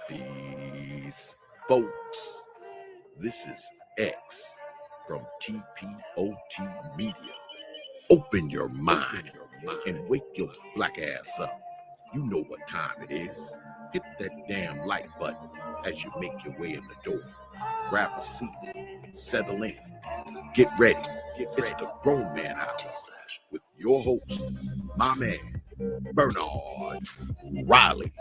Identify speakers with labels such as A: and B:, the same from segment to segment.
A: Peace, folks. This is X from TPOT Media. Open your mind and wake your black ass up. You know what time it is. Hit that damn like button as you make your way in the door. Grab a seat, settle in, get ready. It's the Grown Man Hour with your host, my man, Bernard Riley.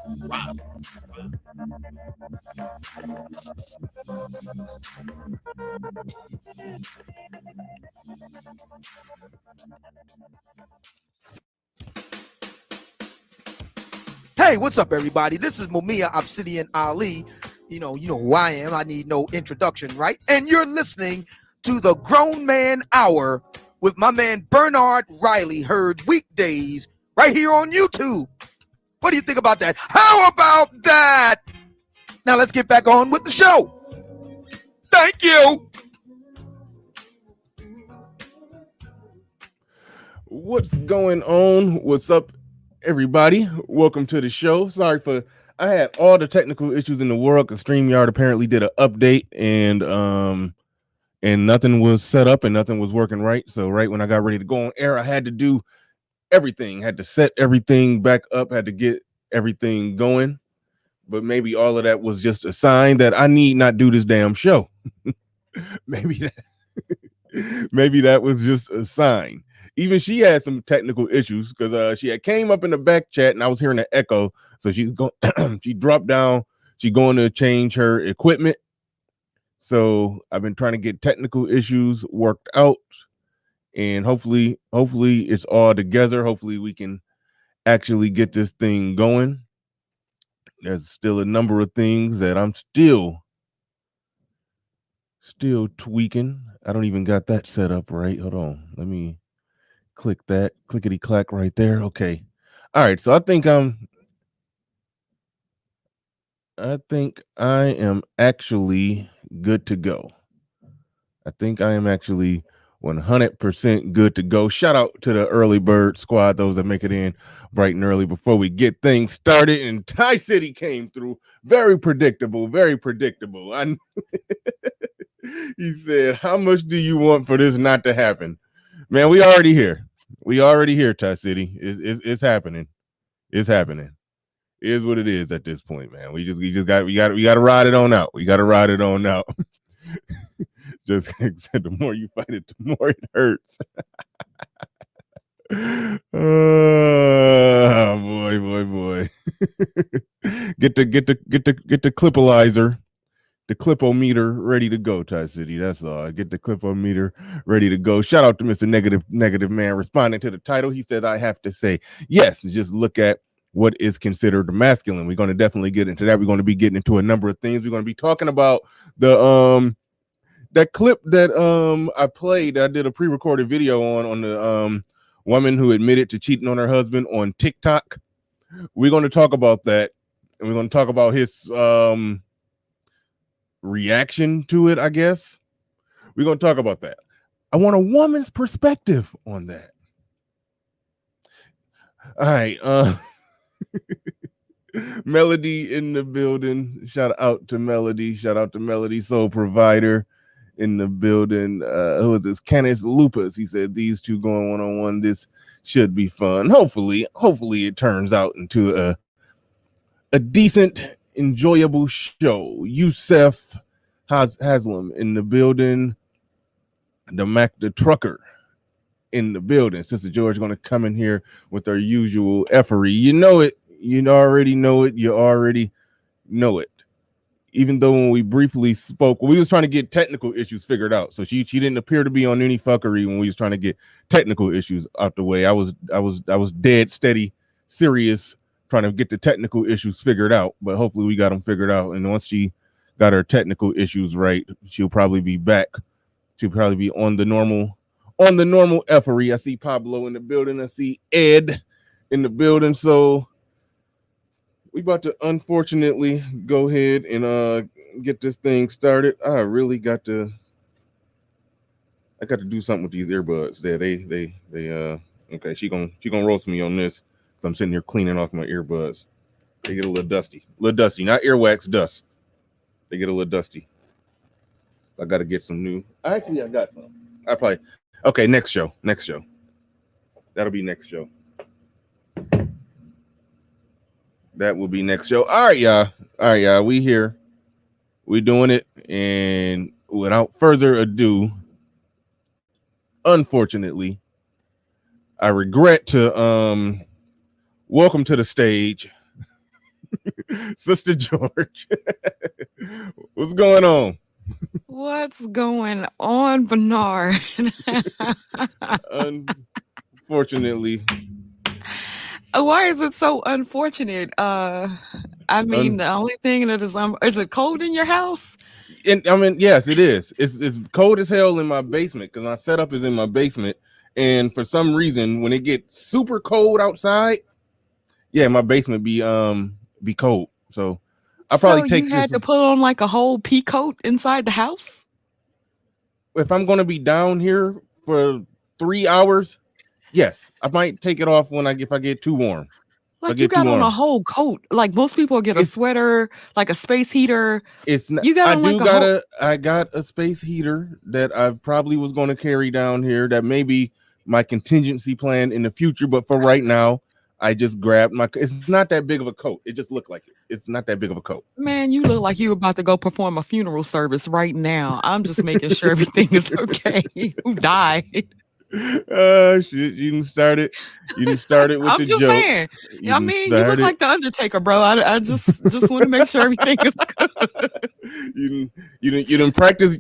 B: Hey, what's up, everybody? This is Mumia Obsidian Ali. You know who I am. I need no introduction, right? And you're listening to the Grown Man Hour with my man Bernard Riley, heard weekdays right here on YouTube. What do you think about that? How about that? Now let's get back on with the show. Thank you.
C: What's going on? What's up, everybody? Welcome to the show. I had all the technical issues in the world because StreamYard apparently did an update and nothing was set up and nothing was working right. So right when I got ready to go on air, I had to do everything, had to set everything back up, had to get everything going. But maybe all of that was just a sign that I need not do this damn show. maybe that was just a sign. Even she had some technical issues because she had came up in the back chat and I was hearing an echo. So she's going, she dropped down. She's going to change her equipment. So I've been trying to get technical issues worked out, and hopefully it's all together. Hopefully we can actually get this thing going. There's still a number of things that I'm still tweaking. I don't even got that set up right. Hold on. Let me click that clickety clack right there. Okay. All right. So I think I am actually good to go. I think I am actually 100% good to go. Shout out to the early bird squad, those that make it in bright and early before we get things started. And Ty City came through. Very predictable. He said, "How much do you want for this not to happen?" Man, we already here. Ty City. It's happening. It's happening. It is what it is at this point, man. We got to ride it on out. Just said the more you fight it, the more it hurts. Oh boy. Get the clipalizer, the clipometer ready to go, Ty City. That's all. Get the clipometer ready to go. Shout out to Mr. Negative Man responding to the title. He said, I have to say, yes, just look at what is considered masculine. We're going to definitely get into that. We're going to be getting into a number of things. We're going to be talking about the that clip that I played. I did a pre-recorded video on the woman who admitted to cheating on her husband on TikTok. We're going to talk about that, and we're going to talk about his reaction to it, I guess. We're going to talk about that. I want a woman's perspective on that. All right. Melody in the building. Shout out to Melody. Shout out to Melody, Soul Provider in the building. Who is this? Kenneth Lupus. He said these two going one-on-one. This should be fun. Hopefully it turns out into a decent, enjoyable show. Yusef Haslam in the building. The Mac the Trucker in the building. Sister George going to come in here with our usual effery. You know it. You already know it. You already know it. Even though when we briefly spoke, we was trying to get technical issues figured out. So she didn't appear to be on any fuckery when we was trying to get technical issues out the way. I was dead steady, serious, trying to get the technical issues figured out. But hopefully we got them figured out. And once she got her technical issues right, she'll probably be back. She'll probably be on the normal effery. I see Pablo in the building. I see Ed in the building. So we about to unfortunately go ahead and get this thing started. I got to do something with these earbuds there. They okay, she gonna roast me on this because I'm sitting here cleaning off my earbuds. They get a little dusty, not earwax, dust. They get a little dusty. I got to get some new. Actually, I got some. Okay, next show. That'll be next show. That will be next show. All right, y'all. We here. We doing it. And without further ado, unfortunately, I regret to welcome to the stage Sister George. What's going on?
D: What's going on, Bernard?
C: Unfortunately.
D: Why is it so unfortunate? I mean, the only thing that is it cold in your house?
C: And I mean, yes, it is. It's cold as hell in my basement because my setup is in my basement. And for some reason, when it gets super cold outside, yeah, my basement be cold. So I probably take.
D: You had to put on like a whole pea coat inside the house.
C: If I'm going to be down here for 3 hours, yes, I might take it off if I get too warm.
D: Like you got on a whole coat. Like most people get a sweater, like a space heater.
C: It's not. I got a space heater that I probably was going to carry down here. That may be my contingency plan in the future, but for right now, I just grabbed it's not that big of a coat. It just looked like it. It's not that big of a coat.
D: Man, you look like you're about to go perform a funeral service right now. I'm just making sure everything is okay. Who died?
C: Shit, you didn't start it with
D: I'm
C: the
D: just
C: joke.
D: saying. I mean, you look like the Undertaker, bro. I just want to make sure everything is good.
C: You didn't practice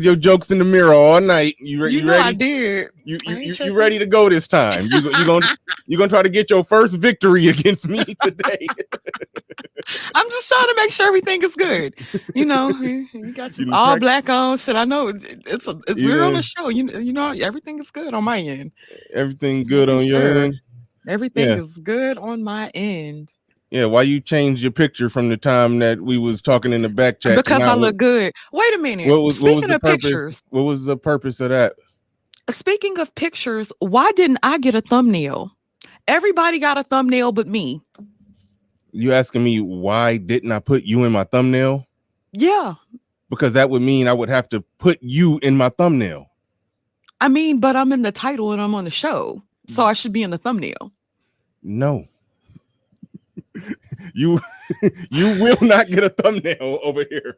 C: your jokes in the mirror all night. You ready?
D: I did.
C: You ready to go this time? You gonna try to get your first victory against me today?
D: I'm just trying to make sure everything is good. You know, you got your all black on. Shit, I know it's we're on the show. You know, everything is good on my end.
C: Everything good on your end.
D: Everything is good on my end.
C: Yeah, why you changed your picture from the time that we was talking in the back chat?
D: Because I look good. Wait a minute. Speaking of pictures,
C: what was the purpose of that?
D: Speaking of pictures, why didn't I get a thumbnail? Everybody got a thumbnail but me.
C: You asking me why didn't I put you in my thumbnail?
D: Yeah.
C: Because that would mean I would have to put you in my thumbnail.
D: I mean, but I'm in the title and I'm on the show, so I should be in the thumbnail.
C: No. You will not get a thumbnail over here.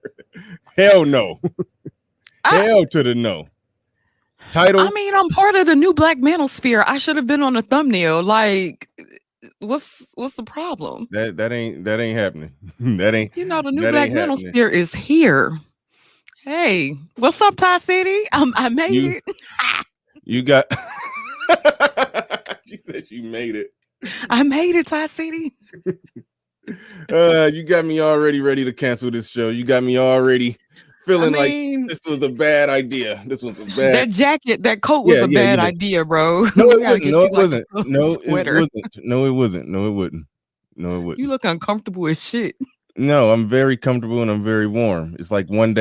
C: Hell no. Hell to the no. Title.
D: I mean, I'm part of the new Black Manosphere. I should have been on a thumbnail. Like, what's the problem?
C: That ain't happening. That ain't.
D: You know, the new Black Manosphere is here. Hey, what's up, Ty City? I made it.
C: You got. She said she made it.
D: I made it, Ty City.
C: You got me already ready to cancel this show. You got me already feeling like this was a bad idea. This was a bad.
D: That coat was a bad idea, bro.
C: No, it wasn't. No, it wasn't. No, it wouldn't.
D: You look uncomfortable as shit.
C: No, I'm very comfortable and I'm very warm. It's like 1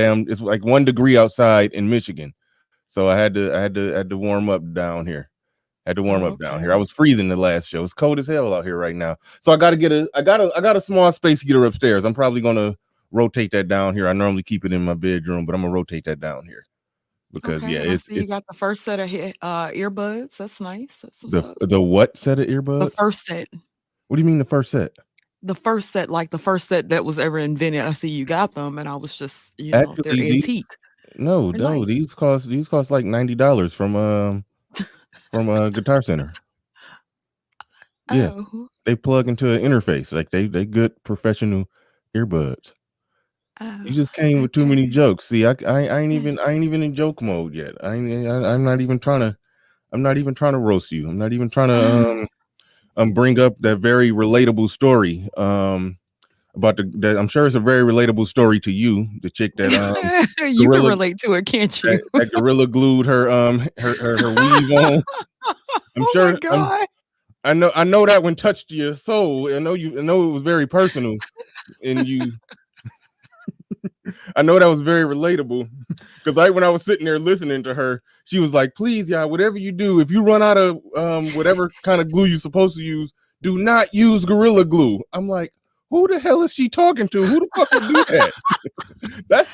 C: degree outside in Michigan. So I had to warm up down here. Had to warm
D: Oh,
C: up down
D: okay.
C: here. I was freezing the last show. It's cold as hell out here right now. So I got a small space heater upstairs. I'm probably gonna rotate that down here. I normally keep it in my bedroom, but I'm gonna rotate that down here because
D: Okay, and I see you got the first set of earbuds. That's nice. That's what's up.
C: the what set of
D: The
C: earbuds?
D: first set.
C: What do you mean the first set?
D: The first set, like the first set that was ever invented. I see you got them, and I was just, they're
C: Actually,
D: antique.
C: no,
D: They're nice.
C: these cost like $90 from Guitar Center. Yeah,
D: Oh.
C: they plug into an interface. Like they good professional earbuds. You just came with too many
D: Okay.
C: jokes. See, I ain't even in joke mode yet. I'm not even trying to roast you. I'm not even trying to bring up that very relatable story about that. I'm sure it's a very relatable story to you, the chick that
D: You can relate to it, can't you?
C: that gorilla glued her weave on. I'm
D: Oh
C: sure.
D: my God.
C: I know that one touched your soul. I know it was very personal, and you. I know that was very relatable because right when I was sitting there listening to her, she was like, "Please, y'all, whatever you do, if you run out of whatever kind of glue you're supposed to use, do not use Gorilla Glue." I'm like, who the hell is she talking to? Who the fuck would do that?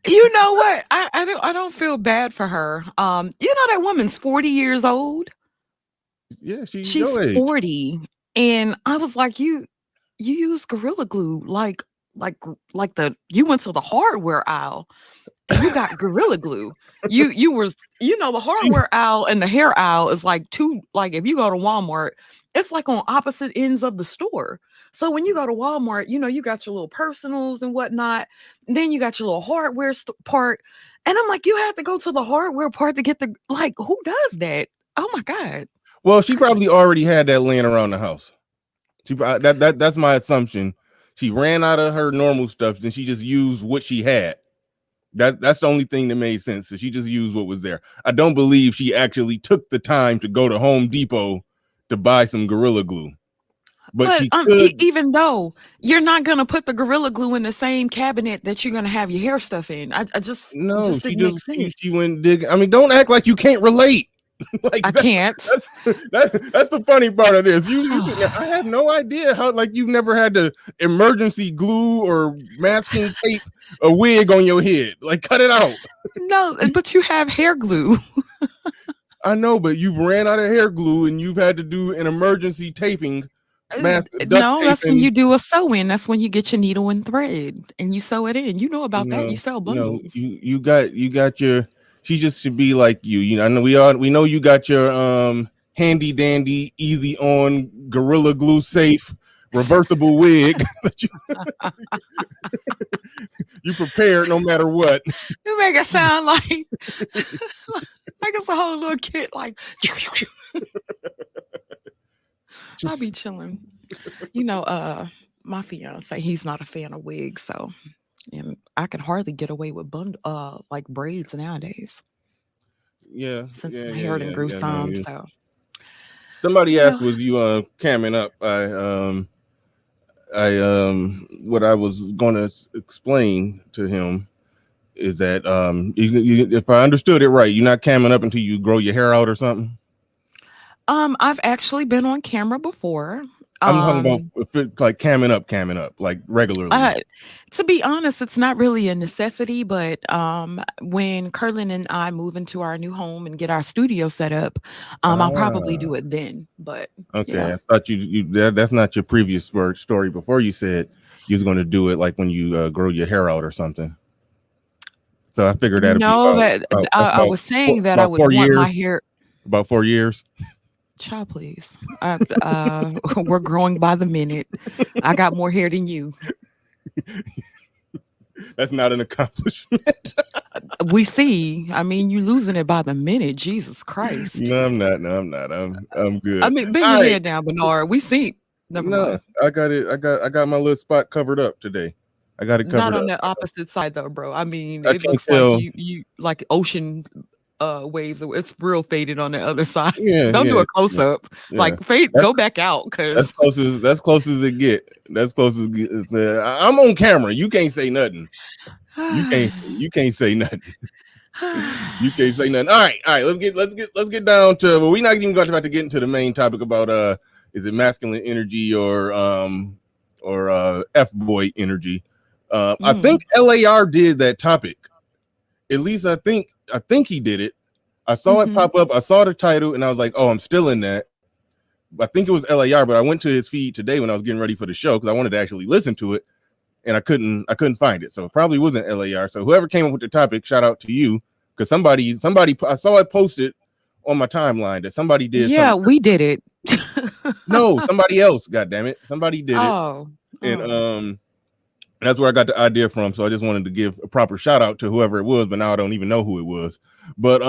D: You know what? I don't feel bad for her. That woman's 40 years old.
C: Yeah, she's
D: She's
C: your age.
D: 40, and I was like, you use Gorilla Glue like you went to the hardware aisle and you got Gorilla Glue. You were the hardware aisle and the hair aisle is like two, like if you go to Walmart, it's like on opposite ends of the store. So when you go to Walmart, you got your little personals and whatnot. And then you got your little hardware part. And I'm like, you have to go to the hardware part to get who does that? Oh my God.
C: Well, she probably already had that laying around the house. That's my assumption. She ran out of her normal stuff, then she just used what she had. That's the only thing that made sense. So she just used what was there. I don't believe she actually took the time to go to Home Depot to buy some Gorilla Glue. But she could,
D: even though you're not gonna put the Gorilla Glue in the same cabinet that you're gonna have your hair stuff in. I just
C: no,
D: didn't make sense.
C: She went digging. I mean, don't act like you can't relate.
D: I can't.
C: That's the funny part of this. You sitting there, I have no idea how, like, you've never had to emergency glue or masking tape a wig on your head. Like, cut it out.
D: No, but you have hair glue.
C: I know, but you've ran out of hair glue and you've had to do an emergency taping.
D: No, that's when you do a sew-in. That's when you get your needle and thread and you sew it in. You know about that. You sell bundles.
C: You got your. She just should be like you. I know we know you got your handy dandy, easy on Gorilla Glue safe reversible wig. You prepared no matter what.
D: You make it sound like it's a whole little kit. Like I'll be chilling. My fiance, he's not a fan of wigs, so. And I can hardly get away with like braids nowadays.
C: Yeah,
D: since my hair done grew some.
C: No,
D: so
C: somebody asked, "Was you camming up?" What I was going to explain to him is that if I understood it right, you're not camming up until you grow your hair out or something.
D: I've actually been on camera before.
C: I'm talking about like camming up, like regularly.
D: To be honest, it's not really a necessity, but when Curlin and I move into our new home and get our studio set up, I'll probably do it then. But
C: okay,
D: yeah.
C: I thought that's not your previous story before. You said you was going to do it like when you grow your hair out or something. So I figured that'd be
D: I was saying that I would want my hair
C: about 4 years.
D: Child, please. We're growing by the minute. I got more hair than you.
C: That's not an accomplishment.
D: We see. I mean, you losing it by the minute. Jesus Christ.
C: No, I'm not. I'm good.
D: I mean, bend your head down, Bernard. We see.
C: No, I got it. I got my little spot covered up today. I got it covered up.
D: Not on the opposite side though, bro. I mean, it looks like you like ocean waves. It's real faded on the other side.
C: Yeah,
D: don't do a close up. Yeah. Like fade, go back out because
C: that's close as it get. That's close as it get. I'm on camera. You can't say nothing. You can't say nothing. You can't say nothing. All right. Let's get down to. Well, we're not even about to get into the main topic about is it masculine energy or F boy energy. I think LAR did that topic. At least I think he did it. I saw it pop up. I saw the title, and I was like, "Oh, I'm still in that." I think it was LAR, but I went to his feed today when I was getting ready for the show because I wanted to actually listen to it, and I couldn't find it. So it probably wasn't LAR. So whoever came up with the topic, shout out to you, because somebody I saw it posted on my timeline that somebody did.
D: Yeah, we did it.
C: No, somebody else. God damn it, somebody did it, and that's where I got the idea from. So I just wanted to give a proper shout out to whoever it was, but now I don't even know who it was. But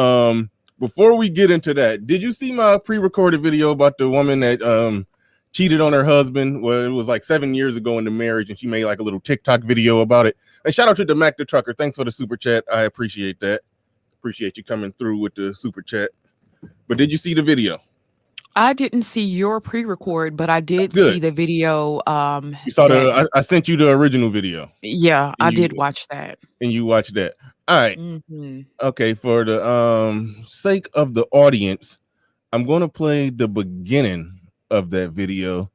C: before we get into that, did you see my pre-recorded video about the woman that cheated on her husband? Well, it was like 7 years ago in the marriage, and she made like a little TikTok video about it. And shout out to the Mac the Trucker. Thanks for the super chat. I appreciate that. Appreciate you coming through with the super chat. But did you see the video?
D: I didn't see your pre-record, but I did see the video.
C: You saw I sent you the original video.
D: Yeah, I did watch that.
C: And you watched that. All right. Okay, for the sake of the audience, I'm going to play the beginning of that video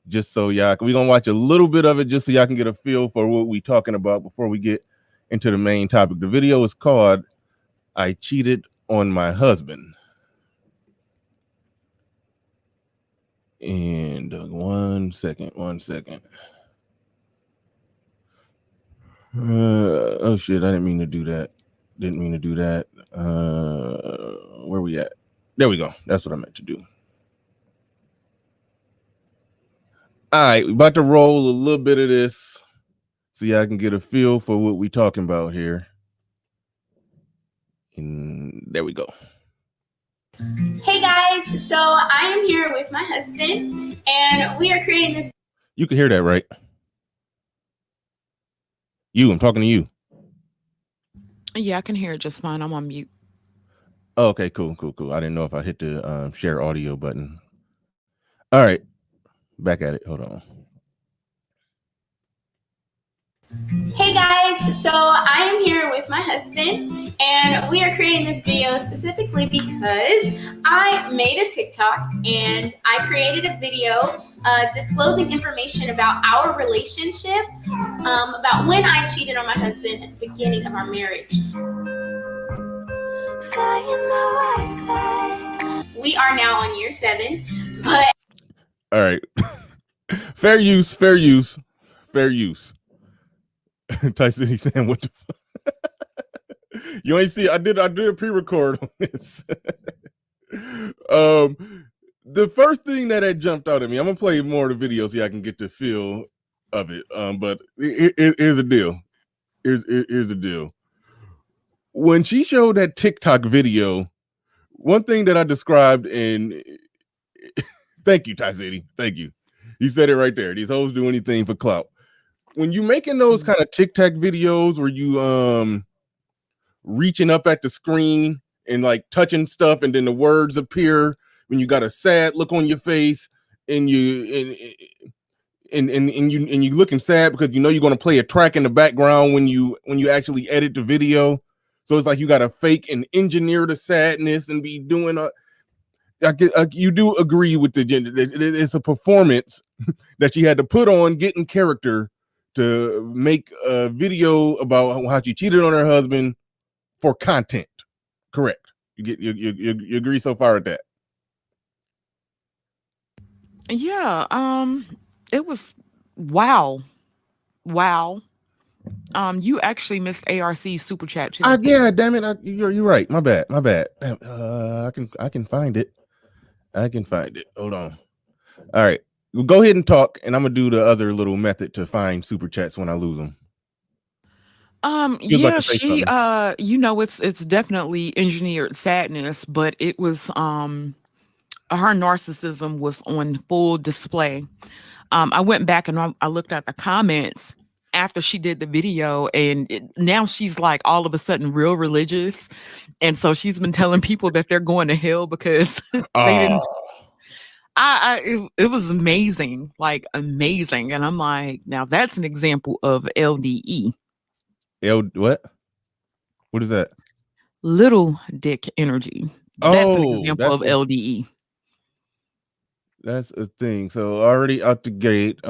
C: just so we're going to watch a little bit of it just so y'all can get a feel for what we're talking about before we get into the main topic. The video is called I Cheated on My Husband. And one second. Oh shit, I didn't mean to do that. Where we at? There we go. That's what I meant to do. All right, we're about to roll a little bit of this so y'all can get a feel for what we're talking about here. And there we go.
E: Hey guys, so I am here with my husband and we are creating this.
C: You can hear that, right? I'm talking to you.
D: Yeah, I can hear it just fine. I'm on mute.
C: Oh, okay, cool. I didn't know if I hit the share audio button. All right, back at it. Hold on.
E: Hey guys, so I am here with my husband and we are creating this video specifically because I made a TikTok and I created a video disclosing information about our relationship, about when I cheated on my husband at the beginning of our marriage. We are now on year 7, but...
C: All right. Fair use. Tyson, he's saying, what the you ain't see, I did a pre-record on this. The first thing that jumped out at me, I'm gonna play more of the video so I can get the feel of it. But here's the deal. Here's the deal. When she showed that TikTok video, one thing that I described in thank you, Tyson. Thank you. You said it right there. These hoes do anything for clout. When you making those kind of TikTok videos where you reaching up at the screen and like touching stuff and then the words appear when you got a sad look on your face and you looking sad because you know you're going to play a track in the background when you actually edit the video, so it's like you got to fake and engineer the sadness and be doing you do agree with the gender. It's a performance that she had to put on, get in character to make a video about how she cheated on her husband for content. Correct. You agree so far at that?
D: Yeah. It was wow. You actually missed ARC's super chat too.
C: Yeah, damn it. You're right. My bad. I can find it. Hold on. All right. Well, go ahead and talk, and I'm gonna do the other little method to find super chats when I lose them.
D: Yeah, she it's definitely engineered sadness, but it was her narcissism was on full display. I went back and I looked at the comments after she did the video, and now she's like all of a sudden real religious, and so she's been telling people that they're going to hell because they didn't. It was amazing, like amazing, and I'm like, now that's an example of LDE.
C: What? What is that?
D: little dick energy. That's an
C: Oh,
D: example of LDE.
C: that's a thing. So already out the gate.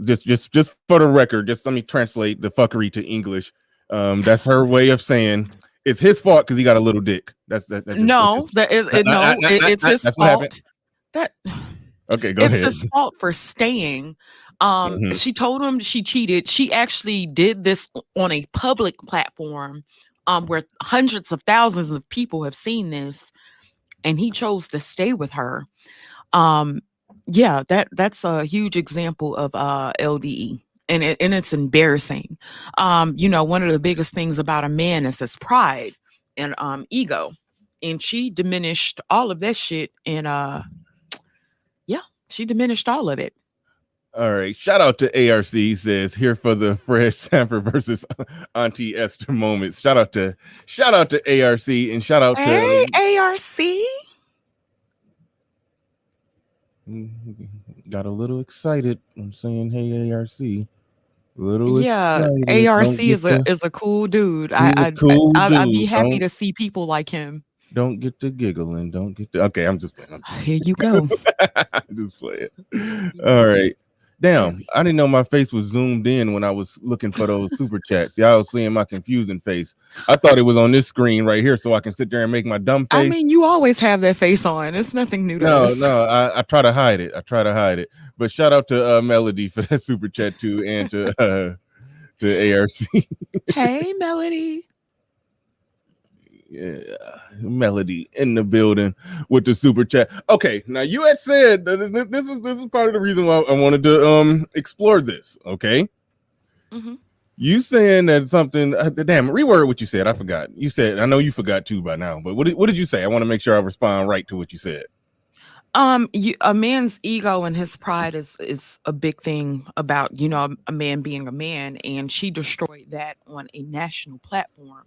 C: Just for the record, just let me translate the fuckery to English. That's her way of saying it's his fault because he got a little dick. That's
D: No, that is it. No, it's his
C: that's what happened.
D: fault. That
C: Okay, go
D: it's
C: ahead.
D: his fault for staying.
C: Mhm.
D: She told him she cheated. She actually did this on a public platform, where hundreds of thousands of people have seen this, and he chose to stay with her. Yeah, that's a huge example of LDE. And it's embarrassing. One of the biggest things about a man is his pride and ego. And she diminished all of that shit. And yeah, she diminished all of it.
C: All right. Shout out to ARC. Says here for the Fred Sanford versus Auntie Esther moments. Shout out to ARC and shout out
D: Hey,
C: to
D: ARC.
C: Got a little excited. I'm saying, hey, ARC. A little
D: Yeah,
C: excited.
D: ARC is a cool dude.
C: He's a cool
D: I'd be
C: dude.
D: happy to see people like him.
C: Don't get to giggling. Don't get to. Okay, I'm just playing.
D: Here you go.
C: Just playing. All right. Damn, I didn't know my face was zoomed in when I was looking for those super chats. Y'all was seeing my confusing face. I thought it was on this screen right here so I can sit there and make my dumb face.
D: I mean, you always have that face on. It's nothing new to us.
C: No, I try to hide it. But shout out to Melody for that super chat too, and to ARC.
D: Hey, Melody.
C: Yeah, Melody in the building with the super chat. Okay, now you had said that this is part of the reason why I wanted to explore this. Okay, you saying that something? Damn, reword what you said. I forgot. You said I know you forgot too by now. But what did you say? I want to make sure I respond right to what you said.
D: A man's ego and his pride is a big thing about a man being a man, and she destroyed that on a national platform.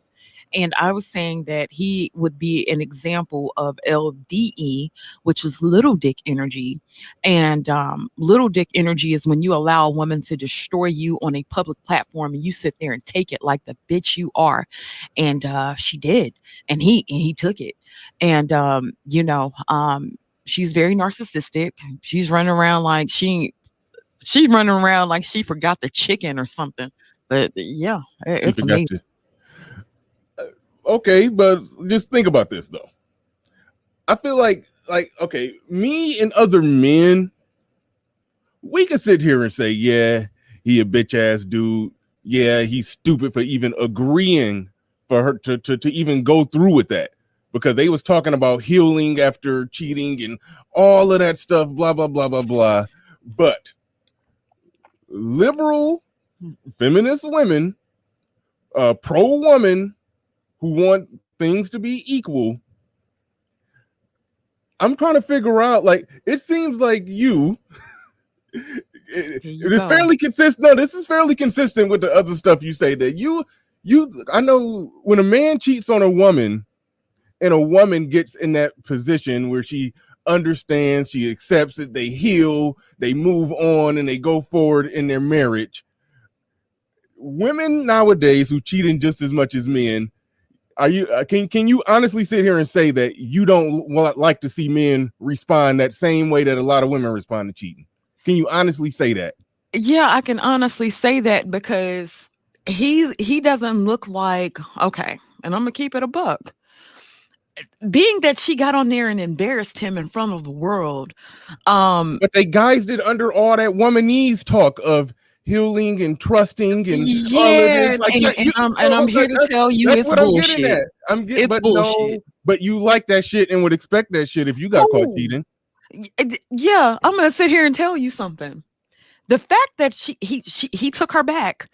D: And I was saying that he would be an example of LDE, which is little dick energy. And little dick energy is when you allow a woman to destroy you on a public platform and you sit there and take it like the bitch you are. And she did. And he took it. And, she's very narcissistic. She's running around like she forgot the chicken or something. But yeah, it's amazing.
C: Okay, but just think about this though. I feel like okay, me and other men, we can sit here and say, yeah, he a bitch ass dude. Yeah, he's stupid for even agreeing for her to even go through with that, because they was talking about healing after cheating and all of that stuff, blah blah blah blah blah. But liberal feminist women, pro woman, who want things to be equal, I'm trying to figure out, like, it seems like it is fairly consistent. No, this is fairly consistent with the other stuff you say, that I know when a man cheats on a woman and a woman gets in that position where she understands, she accepts it, they heal, they move on, and they go forward in their marriage. Women nowadays who cheating just as much as men, are you can you honestly sit here and say that you don't like to see men respond that same way that a lot of women respond to cheating? Can you honestly say that?
D: Yeah, I can honestly say that, because he doesn't look like, okay, and I'm gonna keep it a buck. Being that she got on there and embarrassed him in front of the world,
C: but they guised it under all that womanese talk of healing and trusting and
D: yeah, all of this. I'm here to tell you it's bullshit.
C: It's bullshit. No, but you like that shit and would expect that shit if you got caught cheating.
D: Yeah, I'm gonna sit here and tell you something. The fact that he took her back,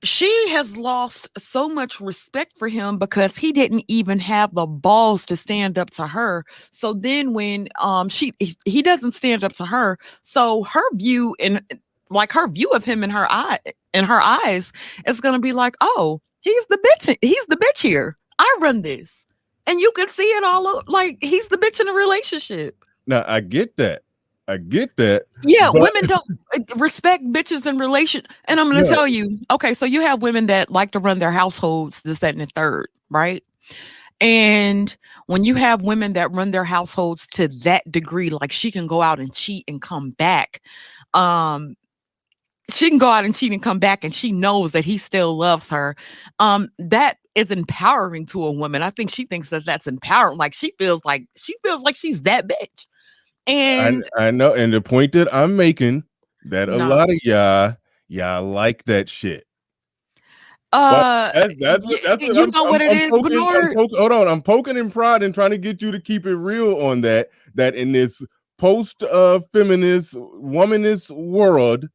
D: she has lost so much respect for him because he didn't even have the balls to stand up to her. So then when he doesn't stand up to her, so her view of him in her eyes is gonna be like, oh, he's the bitch here. I run this. And you can see it all like he's the bitch in a relationship.
C: Now I get that. I get that.
D: Yeah,
C: but
D: women don't respect bitches in relation. And I'm going to
C: no,
D: tell you, okay, so you have women that like to run their households, this, that, and the third, right? And when you have women that run their households to that degree, like she can go out and cheat and come back, um, she can go out and cheat and come back and she knows that he still loves her. That is empowering to a woman. I think she thinks that that's empowering. Like she feels like she's that bitch. And
C: I know. And the point that I'm making, that a
D: no,
C: lot of y'all like that shit. That's what
D: you know what it is, Bernard.
C: hold on. I'm poking and prodding, trying to get you to keep it real on that. That in this post feminist womanist world,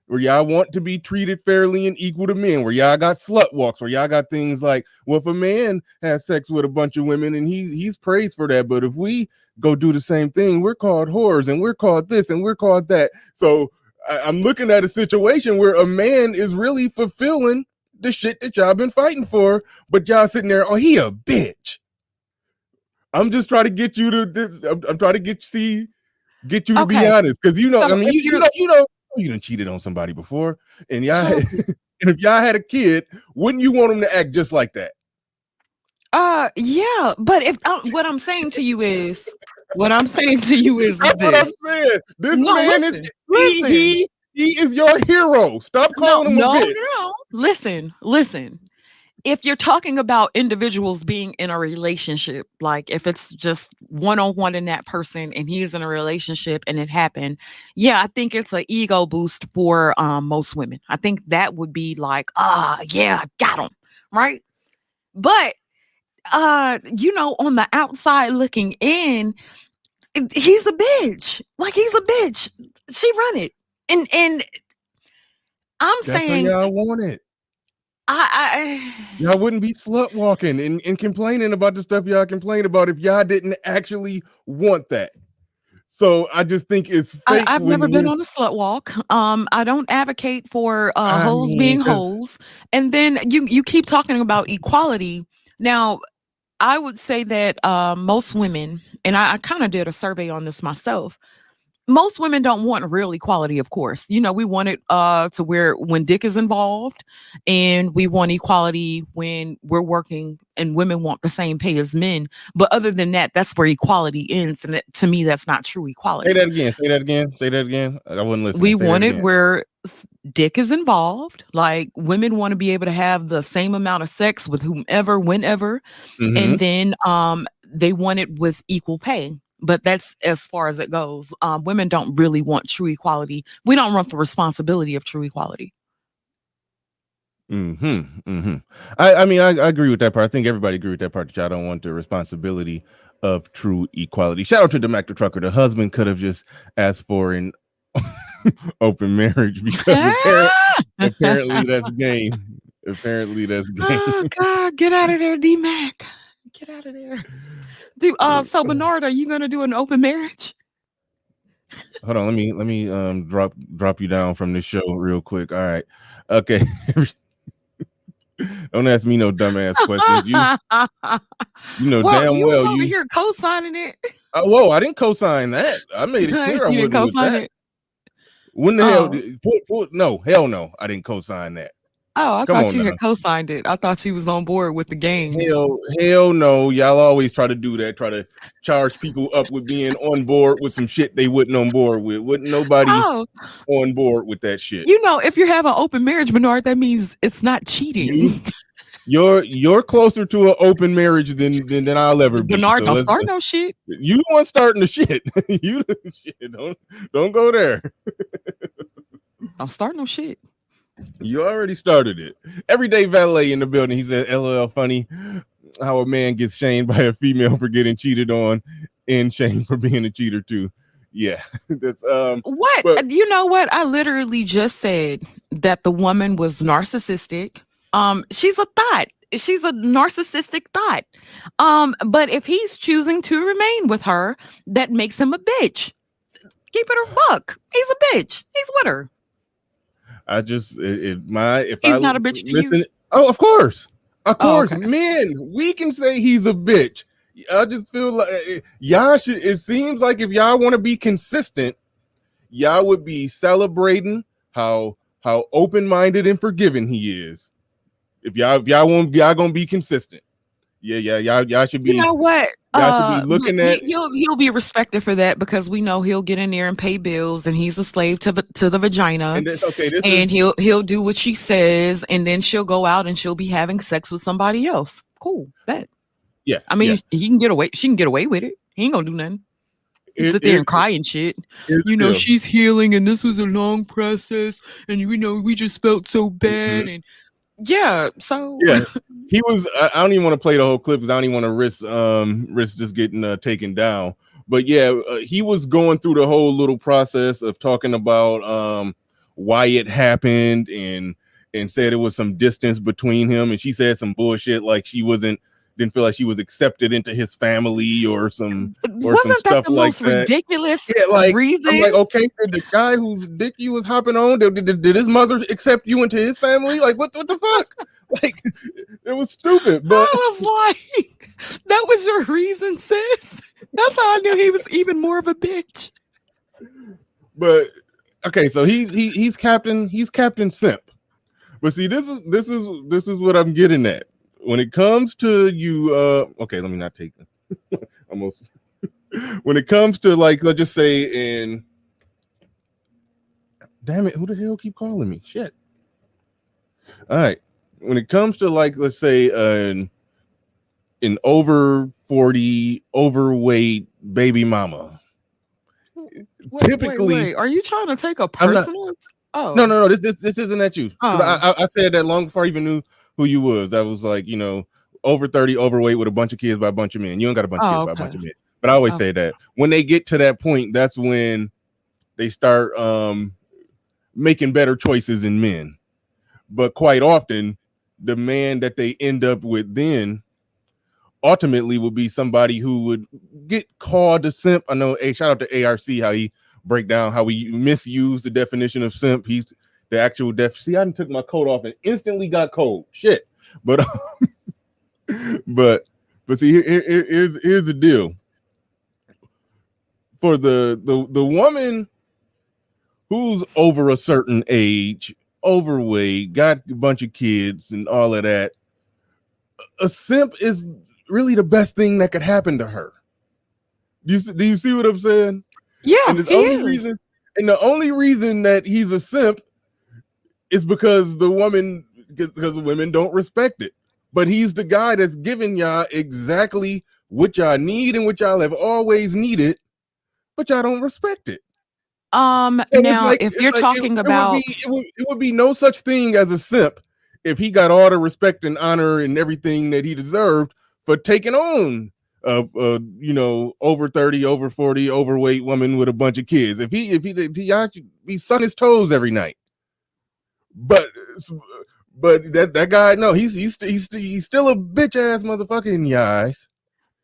C: where y'all want to be treated fairly and equal to men, where y'all got slut walks, where y'all got things like, well, if a man has sex with a bunch of women and he's praised for that, but if we go do the same thing, we're called whores and we're called this and we're called that. So I'm looking at a situation where a man is really fulfilling the shit that y'all been fighting for, but y'all sitting there, oh, he a bitch. I'm just trying to get you to, I'm trying to get you to be honest, because you know,
D: So
C: I mean,
D: if
C: you know, you done cheated on somebody before, and y'all,
D: so,
C: and if y'all had a kid, wouldn't you want him to act just like that?
D: yeah, but if what I'm saying to you is
C: That's what I'm
D: this.
C: saying. This
D: No,
C: man
D: listen,
C: is
D: listen.
C: he is your hero. Stop
D: No,
C: calling him a bitch.
D: no. Listen. If you're talking about individuals being in a relationship, like if it's just one-on-one in that person and he's in a relationship and it happened, yeah, I think it's an ego boost for most women. I think that would be like, yeah, I got him, right? But on the outside looking in, he's a bitch. Like he's a bitch. She run it. And I'm
C: That's how
D: saying
C: y'all want it.
D: I
C: Y'all wouldn't be slut walking and complaining about the stuff y'all complain about if y'all didn't actually want that. So I just think it's fake.
D: I've never been on a slut walk. I don't advocate for
C: I
D: hoes
C: mean,
D: being hoes. And then you keep talking about equality. Now, I would say that most women, and I kind of did a survey on this myself. Most women don't want real equality, of course. We want it to where when dick is involved, and we want equality when we're working and women want the same pay as men. But other than that, that's where equality ends. And to me, that's not true
C: say
D: equality.
C: that again. Say that again. Say that again. I wasn't listening.
D: We
C: Say that
D: want it
C: again.
D: where dick is involved. Like women want to be able to have the same amount of sex with whomever, whenever. And then they want it with equal pay. But that's as far as it goes. Women don't really want true equality. We don't want the responsibility of true equality.
C: I mean, I agree with that part. I think everybody agree with that part, that y'all don't want the responsibility of true equality. Shout out to the Mac the Trucker. The husband could have just asked for an open marriage because apparently that's game. Apparently that's game.
D: Oh God, get out of there, D-Mac. Get out of there. Dude, so Bernard, are you gonna do an open marriage?
C: Hold on, let me drop you down from this show real quick. All right. Okay. Don't ask me no dumbass questions. You know
D: well,
C: damn
D: you
C: well
D: was over
C: you.
D: here co-signing it.
C: Whoa, I didn't co-sign that. I made it clear I
D: You didn't
C: wasn't with
D: co-sign
C: that.
D: it.
C: When the hell?
D: Oh.
C: No, hell no. I didn't co-sign that.
D: Oh, I
C: Come
D: thought
C: on
D: you
C: now.
D: had co-signed it. I thought you was on board with the game.
C: Hell no. Y'all always try to do that. Try to charge people up with being on board with some shit they wouldn't on board with. Wouldn't nobody on board with that shit.
D: If you're having open marriage, Bernard, that means it's not cheating.
C: You're closer to an open marriage than I'll ever be.
D: Bernard,
C: So
D: don't start no shit.
C: You the one starting the shit. You shit. Don't go there.
D: Don't start no shit.
C: You already started it. Everyday valet in the building. He said, LOL, funny how a man gets shamed by a female for getting cheated on and shamed for being a cheater too. Yeah. That's
D: what?
C: But,
D: you know what? I literally just said that the woman was narcissistic. She's a thought. She's a narcissistic thought. But if he's choosing to remain with her, that makes him a bitch. Keep it a buck. He's a bitch. He's with her.
C: I just if
D: he's
C: I
D: not a bitch to
C: listen.
D: You?
C: Oh, of course.
D: Okay.
C: Men, we can say he's a bitch. I just feel like y'all should. It seems like if y'all want to be consistent, y'all would be celebrating how open-minded and forgiving he is. If y'all gonna be consistent. Yeah, y'all should be.
D: You know what?
C: Y'all should be looking at.
D: He'll be respected for that because we know he'll get in there and pay bills, and he's a slave to the vagina.
C: And that's okay.
D: He'll do what she says, and then she'll go out and she'll be having sex with somebody else. Cool, bet.
C: Yeah,
D: I mean, he can get away. She can get away with it. He ain't gonna do nothing. Sit there and cry and shit. You know, she's healing, and this was a long process, and we just felt so bad, and yeah. So
C: yeah, he was. I don't even want to play the whole clip because I don't even want to risk just getting taken down. But yeah, he was going through the whole little process of talking about why it happened and said it was some distance between him, and she said some bullshit like she didn't feel like she was accepted into his family or some stuff
D: the
C: like
D: most
C: that.
D: Ridiculous reason.
C: I'm like, okay, the guy whose dick you was hopping on, did his mother accept you into his family? Like, what the fuck? Like, it was stupid. But
D: I was like, that was your reason, sis. That's how I knew he was even more of a bitch.
C: But okay, so he's Captain Simp. But see, this is what I'm getting at. When it comes to you, okay, let me not take it. Almost. When it comes to, like, let's just say damn it, who the hell keep calling me? Shit. All right. When it comes to, like, let's say an over 40 overweight baby mama. Typically,
D: wait. Are you trying to take a personal?
C: Oh no, this isn't at you. I said that long before I even knew who you was. That was like, over 30, overweight with a bunch of kids by a bunch of men. You don't got a bunch of kids by a bunch of men. But I always say that when they get to that point, that's when they start making better choices in men. But quite often, the man that they end up with then ultimately will be somebody who would get called a simp. I know, shout out to ARC, how he break down how we misuse the definition of simp. He's the actual see, I took my coat off and instantly got cold. Shit. But but see, here's the deal. For the woman who's over a certain age, overweight, got a bunch of kids and all of that, a simp is really the best thing that could happen to her. Do you see what I'm saying?
D: Yeah,
C: and the only reason that he's a simp is because women don't respect it. But he's the guy that's giving y'all exactly what y'all need and what y'all have always needed, but y'all don't respect it.
D: So now, if you're talking about,
C: it would be no such thing as a simp if he got all the respect and honor and everything that he deserved for taking on over 30, over 40, overweight woman with a bunch of kids. If he y'all should be sunning his toes every night. But that guy, no, he's still a bitch ass motherfucker in your eyes.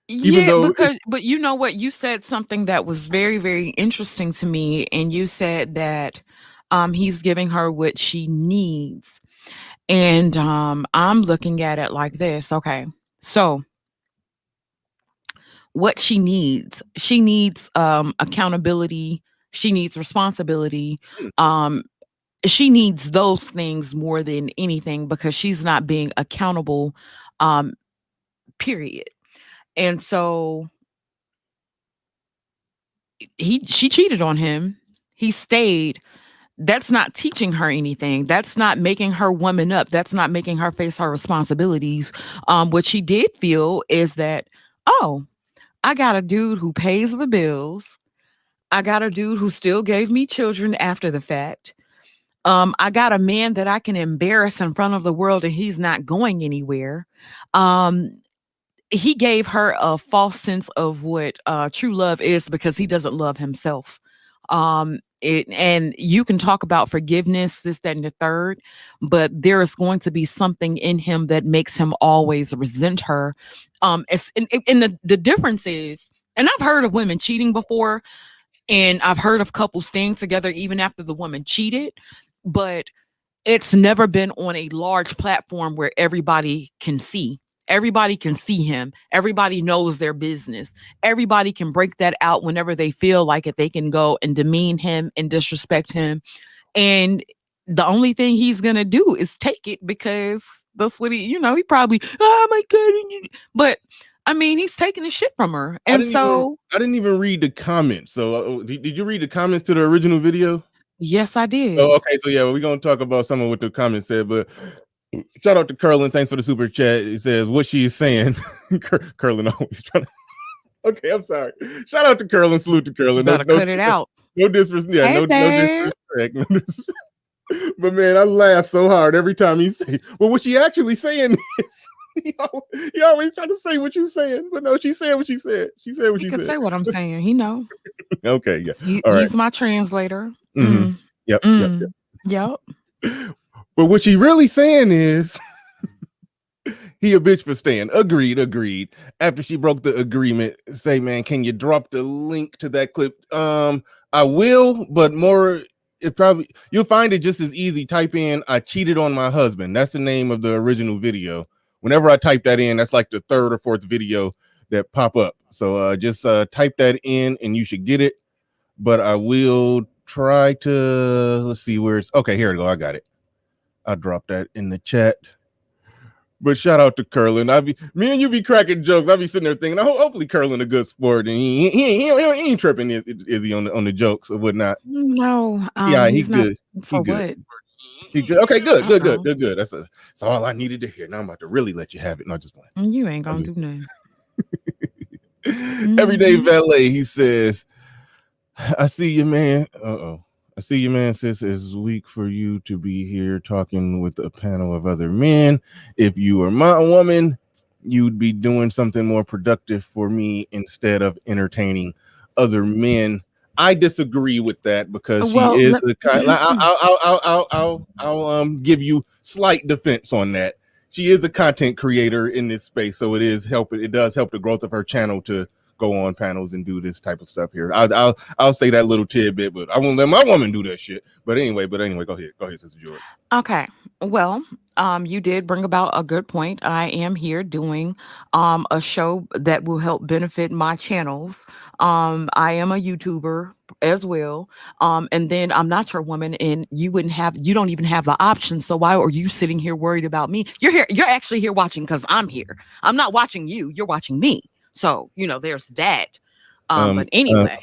D: But you know what? You said something that was very, very interesting to me, and you said that he's giving her what she needs. And I'm looking at it like this. Okay, so what she needs accountability. She needs responsibility. She needs those things more than anything because she's not being accountable, period. And so she cheated on him. He stayed. That's not teaching her anything. That's not making her woman up. That's not making her face her responsibilities. What she did feel is that, oh, I got a dude who pays the bills. I got a dude who still gave me children after the fact. I got a man that I can embarrass in front of the world and he's not going anywhere. He gave her a false sense of what true love is because he doesn't love himself. And you can talk about forgiveness, this, that, and the third, but there is going to be something in him that makes him always resent her. And the difference is, and I've heard of women cheating before, and I've heard of couples staying together even after the woman cheated, but it's never been on a large platform where everybody can see. everybody can see him. Everybody knows their business. Everybody can break that out whenever they feel like it. They can go and demean him and disrespect him. And the only thing he's going to do is take it because that's what he probably, oh my God. But I mean, he's taking the shit from her. And
C: I didn't even read the comments. So did you read the comments to the original video?
D: Yes, I did.
C: Oh, okay. So yeah, we're going to talk about some of what the comments said, but shout out to Curlin. Thanks for the super chat. He says what she is saying. Curlin always trying to. Okay, I'm sorry. Shout out to Curlin. Salute to Curlin.
D: Gotta cut it out.
C: No disrespect. Yeah,
D: Hey,
C: no disrespect. No disrespect. But man, I laugh so hard every time he say, well, what she actually saying is he always trying to say what you saying, but no, she said what she said. She said what
D: He
C: she
D: could
C: said.
D: say what I'm saying. He know.
C: Okay, yeah.
D: He's my translator.
C: Mm-hmm. Yep. But what she really saying is he a bitch for staying. Agreed. After she broke the agreement, say, man, can you drop the link to that clip? I will, but more. You'll find it just as easy. Type in "I cheated on my husband." That's the name of the original video. Whenever I type that in, that's like the third or fourth video that pop up. So just type that in and you should get it. But I will try to, let's see where it's okay. Here we go. I got it. I'll drop that in the chat. But shout out to Curlin. Me and you be cracking jokes. I'll be sitting there thinking, hopefully Curlin a good sport, and he ain't tripping. Is he on the jokes or whatnot?
D: No,
C: yeah, he's good.
D: For what?
C: He good. Okay, good. That's all I needed to hear. Now I'm about to really let you have it. Not just one.
D: You ain't gonna do nothing.
C: Everyday Valet. He says, "I see you, man. I see you, man. Sis, it's weak for you to be here talking with a panel of other men. If you were my woman, you'd be doing something more productive for me instead of entertaining other men." I disagree with that because she is the kind. I'll give you slight defense on that. She is a content creator in this space, so it does help the growth of her channel to go on panels and do this type of stuff here. I'll say that little tidbit, but I won't let my woman do that shit. But anyway, go ahead, Sister George.
D: Okay. Well, you did bring about a good point. I am here doing a show that will help benefit my channels. I am a YouTuber as well. And then I'm not your woman, and you don't even have the option. So why are you sitting here worried about me? You're actually here watching because I'm here. I'm not watching you, you're watching me. So, there's that. But anyway.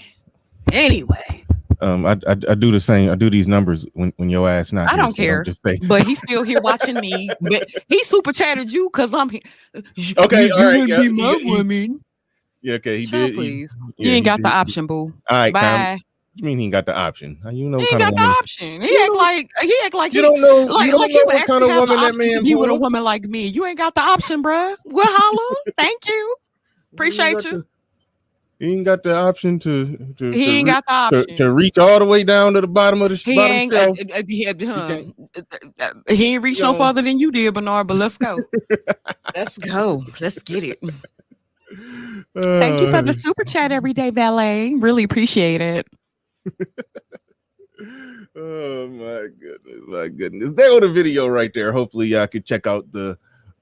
C: I do the same. I do these numbers when your ass not.
D: I don't care.
C: Just say.
D: But he's still here watching me. But he super chatted you because I'm here.
C: Okay, all right.
D: Be my woman.
C: Yeah, okay. He
D: Child,
C: did.
D: Please. You ain't got the option, boo.
C: All right,
D: bye.
C: What you mean he ain't got the option? You know,
D: he ain't got the option. He act like
C: you don't know.
D: Like
C: you don't
D: he
C: know
D: would
C: what kind
D: actually
C: of
D: have the
C: woman that
D: option
C: man
D: to be with a
C: pulled.
D: woman like me. You ain't got the option, bruh. Well, holla. Thank you. Appreciate you.
C: He ain't got the option to reach all the way down to the bottom of the
D: he
C: bottom
D: ain't
C: shelf.
D: He ain't reached no further than you did, Bernard. But let's go. Let's go. Let's get it. Thank you for the super chat, Everyday Valet. Really appreciate it.
C: Oh my goodness. There was the video right there. Hopefully y'all could check out the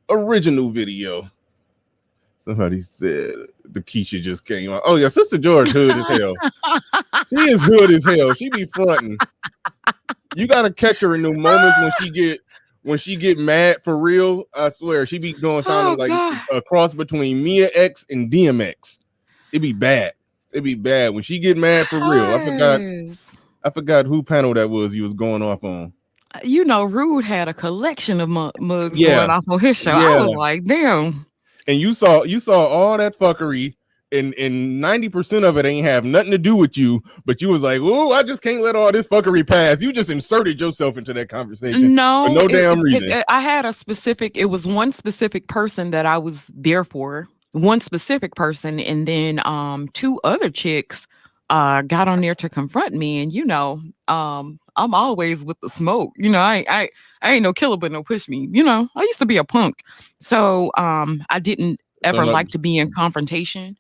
C: original video. Somebody said the Keisha just came out. Oh yeah, Sister George hood as hell. She is hood as hell. She be fronting. You gotta catch her in the moments when she get mad for real. I swear she be sounding like a cross between Mia X and DMX. It be bad. When she get mad for real. I forgot who panel that was you was going off on.
D: Rude had a collection of mugs going off on his show. I was like, damn.
C: And you saw all that fuckery, and 90% of it ain't have nothing to do with you, but you was like, "Oh, I just can't let all this fuckery pass." You just inserted yourself into that conversation.
D: No,
C: for no damn reason.
D: I had it was one specific person that I was there for, one specific person, and then two other chicks got on there to confront me, and I'm always with the smoke. I ain't no killer but no push me. I used to be a punk, so I didn't ever like to be in confrontation.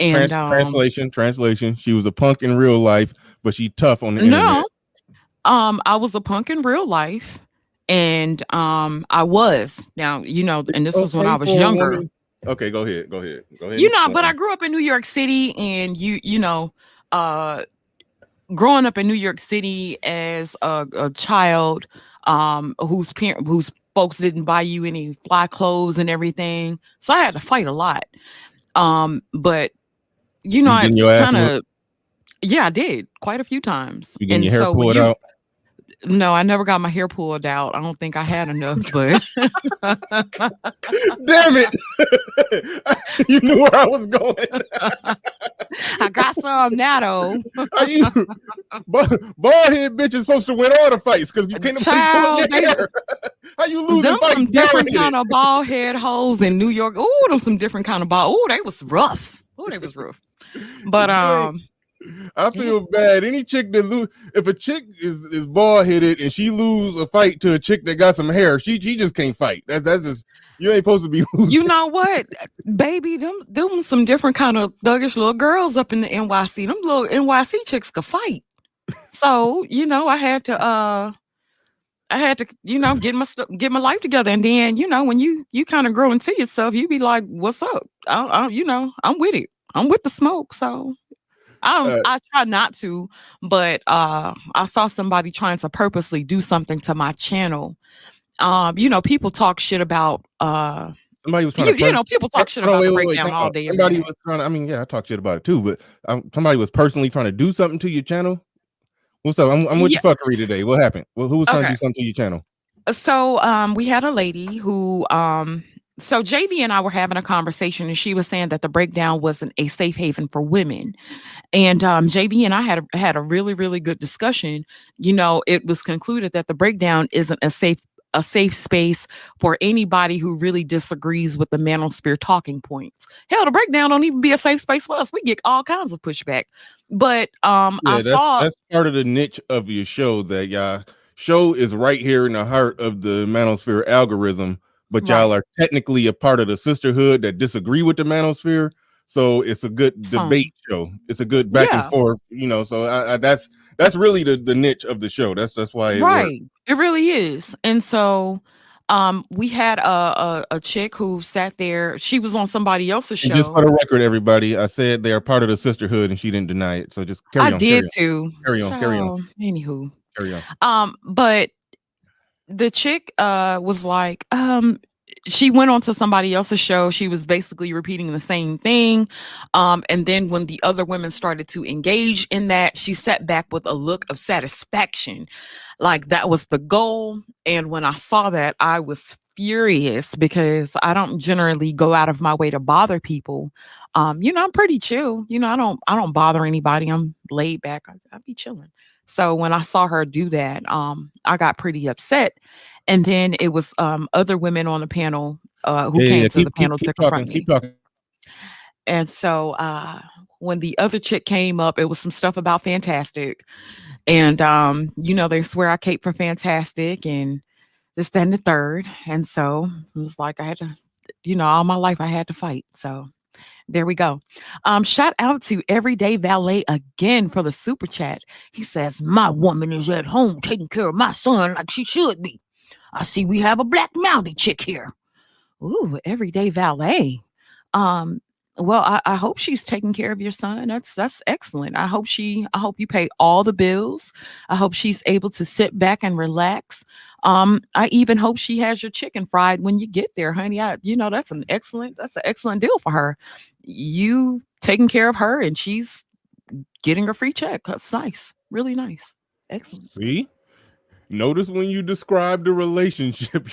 D: And
C: translation. She was a punk in real life, but she tough on the internet.
D: I was a punk in real life, And I was now, and this was when I was
C: for a
D: younger.
C: woman. Okay, go ahead.
D: But I grew up in New York City, and growing up in New York City as a child, whose folks didn't buy you any fly clothes and everything, so I had to fight a lot. But
C: You
D: I
C: getting your ass
D: kind
C: whooped?
D: of, yeah, I did quite a few times.
C: You getting
D: And
C: your hair
D: so when
C: pulled out?
D: no, I never got my hair pulled out. I don't think I had enough, but
C: Damn it! You knew where I was going.
D: I got some now though.
C: Are you bald head bitch is supposed to win all the fights because you can't pulling
D: Child,
C: your hair. How you losing
D: them
C: fights?
D: some different
C: bald-headed?
D: kind of bald head hoes in New York. Oh, them some different kind of bald. Oh, they was rough. But
C: I feel bad. Any chick that lose, if a chick is bald headed and she lose a fight to a chick that got some hair, she just can't fight. That's just, you ain't supposed to be losing.
D: You know what, baby? Them some different kind of thuggish little girls up in the NYC. Them little NYC chicks could fight. So I had to get my life together. And then when you kind of grow into yourself, you be like, what's up? I'm with it. I'm with the smoke. So I try not to, but I saw somebody trying to purposely do something to my channel. People talk shit about
C: somebody was trying to
D: people talk shit about the breakdown all day.
C: Somebody was trying to, I mean, yeah, I talk shit about it too, but somebody was personally trying to do something to your channel. What's up? I'm with the fuckery today. What happened? Well, who was trying to do something to your channel?
D: So we had a lady who so JV and I were having a conversation, and she was saying that the breakdown wasn't a safe haven for women. And JV and I had a really, really good discussion. It was concluded that the breakdown isn't a safe space for anybody who really disagrees with the manosphere talking points. Hell, the breakdown don't even be a safe space for us. We get all kinds of pushback. But that's
C: part of the niche of your show, that y'all show is right here in the heart of the manosphere algorithm, but y'all are technically a part of the sisterhood that disagree with the manosphere. So it's a good debate show. It's a good back and forth, so that's really the niche of the show. That's why it works.
D: It really is. And so we had a chick who sat there. She was on somebody else's show.
C: And just for the record, everybody, I said they are part of the sisterhood, and she didn't deny it. So just carry on.
D: I did too.
C: Carry on.
D: Anywho,
C: carry on.
D: But the chick was like, she went on to somebody else's show. She was basically repeating the same thing. And then when the other women started to engage in that, she sat back with a look of satisfaction. Like that was the goal. And when I saw that, I was furious, because I don't generally go out of my way to bother people. I'm pretty chill. I don't bother anybody. I'm laid back. I be chilling. So when I saw her do that, I got pretty upset. And then it was other women on the panel who came to the panel to confront me.
C: Keep talking.
D: And so when the other chick came up, it was some stuff about Fantastic. And, they swear I cape for Fantastic and this, that, and the third. And so it was like I had to, all my life I had to fight. So there we go. Shout out to Everyday Valet again for the super chat. He says, my woman is at home taking care of my son like she should be. I see we have a black mouthy chick here. Ooh, Everyday Valet. Well, I hope she's taking care of your son. That's excellent. I hope you pay all the bills. I hope she's able to sit back and relax. I even hope she has your chicken fried when you get there, honey. That's an excellent deal for her. You taking care of her and she's getting a free check. That's nice. Really nice. Excellent.
C: See? Notice when you described the relationship,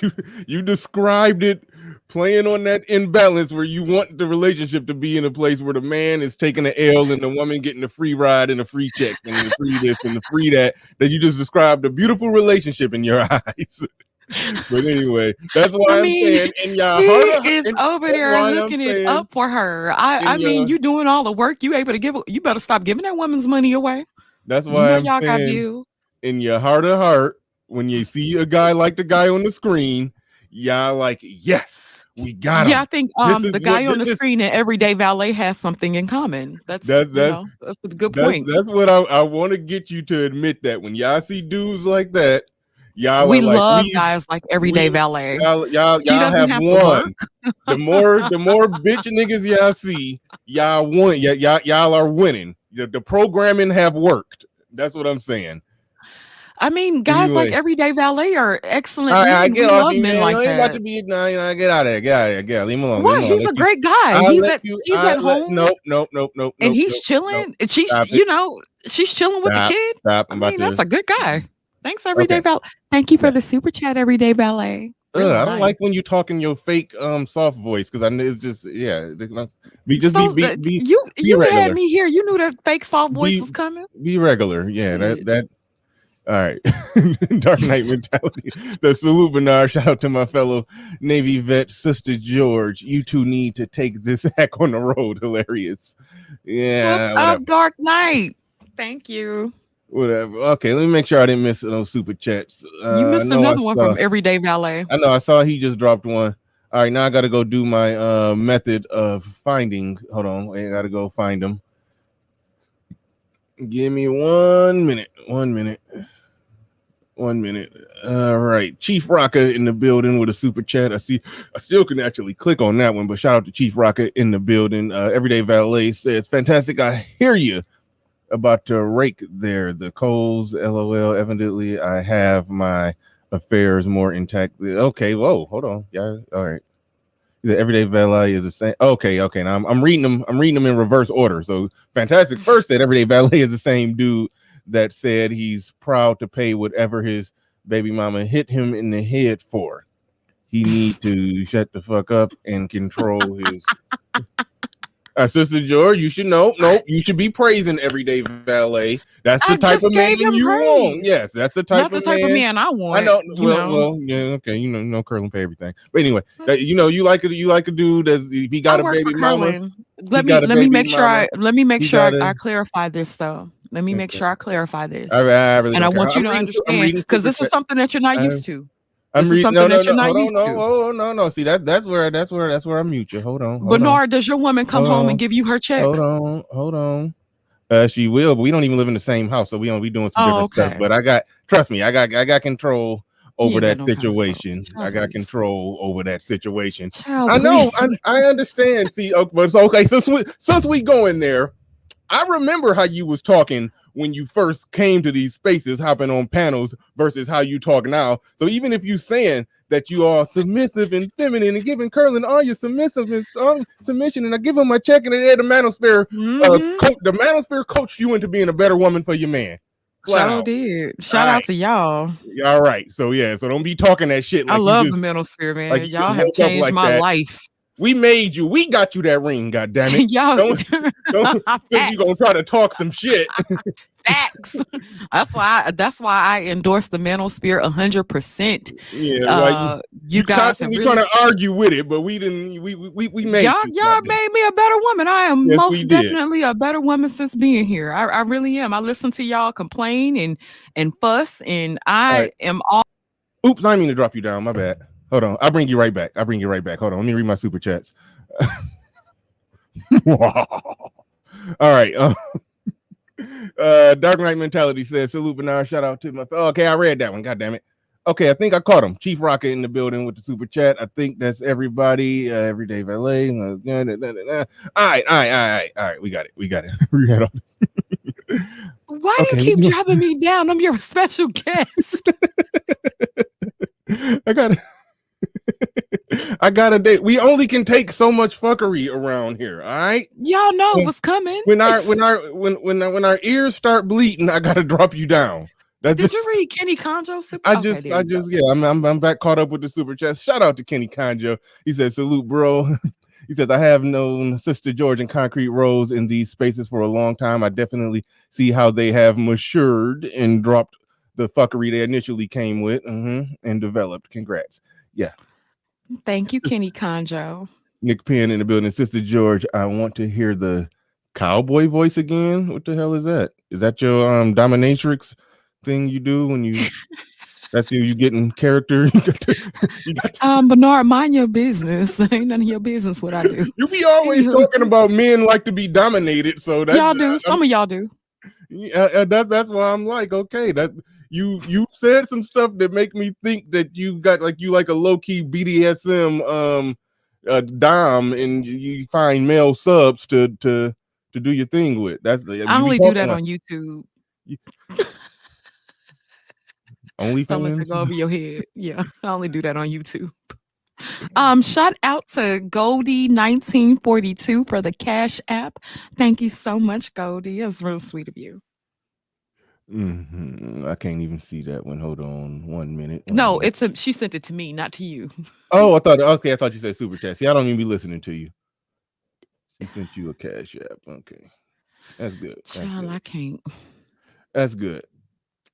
C: you described it playing on that imbalance where you want the relationship to be in a place where the man is taking the L and the woman getting a free ride and a free check and the free this and the free that you just described a beautiful relationship in your eyes. But anyway, that's why I'm saying in your heart
D: is over there looking it up for her. I mean, you doing all the work. You able to give? You better stop giving that woman's money away.
C: That's why I'm
D: y'all got
C: saying
D: you.
C: In your heart of heart, when you see a guy like the guy on the screen, y'all like, yes, we got him.
D: Yeah, I think the guy on the screen and Everyday Valet has something in common. That's a good point.
C: That's what I want to get you to admit, that when y'all see dudes like that, Y'all
D: We
C: are like
D: love guys like Everyday Valet.
C: y'all
D: She doesn't
C: have
D: have to
C: won.
D: work.
C: The more bitch niggas y'all see, y'all won. Y'all are winning. The programming have worked. That's what I'm saying.
D: I mean, guys like
C: Anyway,
D: Everyday Valet are excellent
C: I
D: men.
C: get
D: We
C: off
D: love
C: you,
D: men
C: man.
D: like
C: You ain't about
D: that.
C: to be no, get out of there. Get out of there. Get out. Leave him alone. Leave him
D: What?
C: alone.
D: He's a great guy.
C: I'll
D: He's
C: let
D: at
C: you.
D: he's at home
C: Nope.
D: and he's
C: Nope.
D: chilling. And she's
C: Stop it.
D: she's chilling with the kid.
C: Stop.
D: I
C: I'm about
D: mean, that's
C: to.
D: a good guy. Thanks, Everyday
C: Okay.
D: Valet. Thank you for
C: Yeah.
D: the super chat, Everyday Valet. Really
C: I don't
D: nice.
C: like when you talk in your fake soft voice because I know it's just be
D: You
C: regular.
D: had me here. You knew that fake soft voice was coming.
C: Be regular. Yeah,
D: Good.
C: that all right. Dark Knight mentality. So salute Bernard. Shout out to my fellow Navy vet, Sister George. You two need to take this hack on the road. Hilarious. Yeah.
D: What's up, Dark Knight? Thank you.
C: Whatever. Okay, let me make sure I didn't miss those super chats.
D: You missed another one from Everyday Valet.
C: I know. I saw he just dropped one. All right, now I got to go do my method of finding. Hold on, I got to go find them. Give me 1 minute. 1 minute. 1 minute. All right, Chief Rocker in the building with a super chat. I see. I still can actually click on that one, but shout out to Chief Rocker in the building. Everyday Valet says, "Fantastic. I hear you about to rake there. The Coles, LOL. Evidently, I have my affairs more intact." Okay, whoa, hold on. Yeah, all right. The Everyday Valet is the same. Okay. Now I'm reading them. I'm reading them in reverse order. So Fantastic first said Everyday Valet is the same dude that said he's proud to pay whatever his baby mama hit him in the head for. He need to shut the fuck up and control his. Sister George, you should know. No, you should be praising Everyday Valet. That's the type of man you want. Yes, that's the type of man
D: I want.
C: I know. Well, yeah, okay. You know, curling pay everything. But anyway, you like a dude that he got a baby mama.
D: Let me make sure I clarify this though. Let me make sure I clarify this.
C: I really
D: and I want you to understand because this is something that you're not used to.
C: I'm reading. No. See that's where I mute you. Hold on.
D: Bernard, does your woman come home and give you her check?
C: Hold on. She will, but we don't even live in the same house, so we don't be doing some different stuff. But trust me, I got control over that situation. I got control over that situation. I know. I understand. See, but it's okay. Since we go in there, I remember how you was talking when you first came to these spaces, hopping on panels versus how you talk now. So even if you saying that you are submissive and feminine and giving Curlin all your submission, and I give him my check and the manosphere, the manosphere coached you into being a better woman for your man.
D: Shout out to y'all.
C: All right. So yeah. So don't be talking that shit. Like
D: I love the manosphere, man.
C: Like
D: y'all have changed my life.
C: We made you. We got you that ring. God damn it!
D: Y'all
C: don't you gonna try to talk some shit.
D: Facts. That's why I endorse the manosphere 100%.
C: Yeah,
D: you guys
C: are really trying to argue with it, but we didn't. We made
D: y'all made me a better woman. I am most definitely a better woman since being here. I really am. I listen to y'all complain and fuss, and I am all.
C: Oops, I didn't mean to drop you down. My bad. Hold on. I'll bring you right back. Hold on. Let me read my super chats. All right. Dark Knight Mentality says, salute Bernard. Shout out to my. Okay, I read that one. God damn it. Okay, I think I caught him. Chief Rocket in the building with the super chat. I think that's everybody. Everyday Valet. All right. We got it. We got all this.
D: Why do you keep dropping me down? I'm your special guest.
C: I got a date. We only can take so much fuckery around here. All right,
D: y'all know what's coming.
C: When our ears start bleeding, I gotta drop you down.
D: Did you read Kenny Conjo?
C: I'm back caught up with the super chat. Shout out to Kenny Conjo. He said, "Salute, bro." He says, "I have known Sister George and Concrete Rose in these spaces for a long time. I definitely see how they have matured and dropped the fuckery they initially came with and developed. Congrats." Yeah.
D: Thank you, Kenny Conjo.
C: Nick Penn in the building. Sister George, I want to hear the cowboy voice again. What the hell is that? Is that your dominatrix thing you do when you that's you getting character?
D: Bernard, mind your business. Ain't none of your business what I do.
C: You be always talking about men like to be dominated, so that
D: y'all do. Some of y'all do.
C: Yeah, that's why I'm like, okay, that you said some stuff that make me think that you got like a low-key BDSM dom, and you find male subs to do your thing with. That's
D: I
C: you be
D: only do that
C: talking like
D: on YouTube. Don't let that
C: OnlyFans.
D: go over your head. Yeah, I only do that on YouTube. Shout out to Goldie1942 for the Cash App. Thank you so much, Goldie. It's real sweet of you.
C: I can't even see that one. Hold on 1 minute.
D: No, she sent it to me, not to you.
C: Oh, I thought you said super chat. See, I don't even be listening to you. She sent you a Cash App. Okay, that's good.
D: Child, I can't.
C: That's good.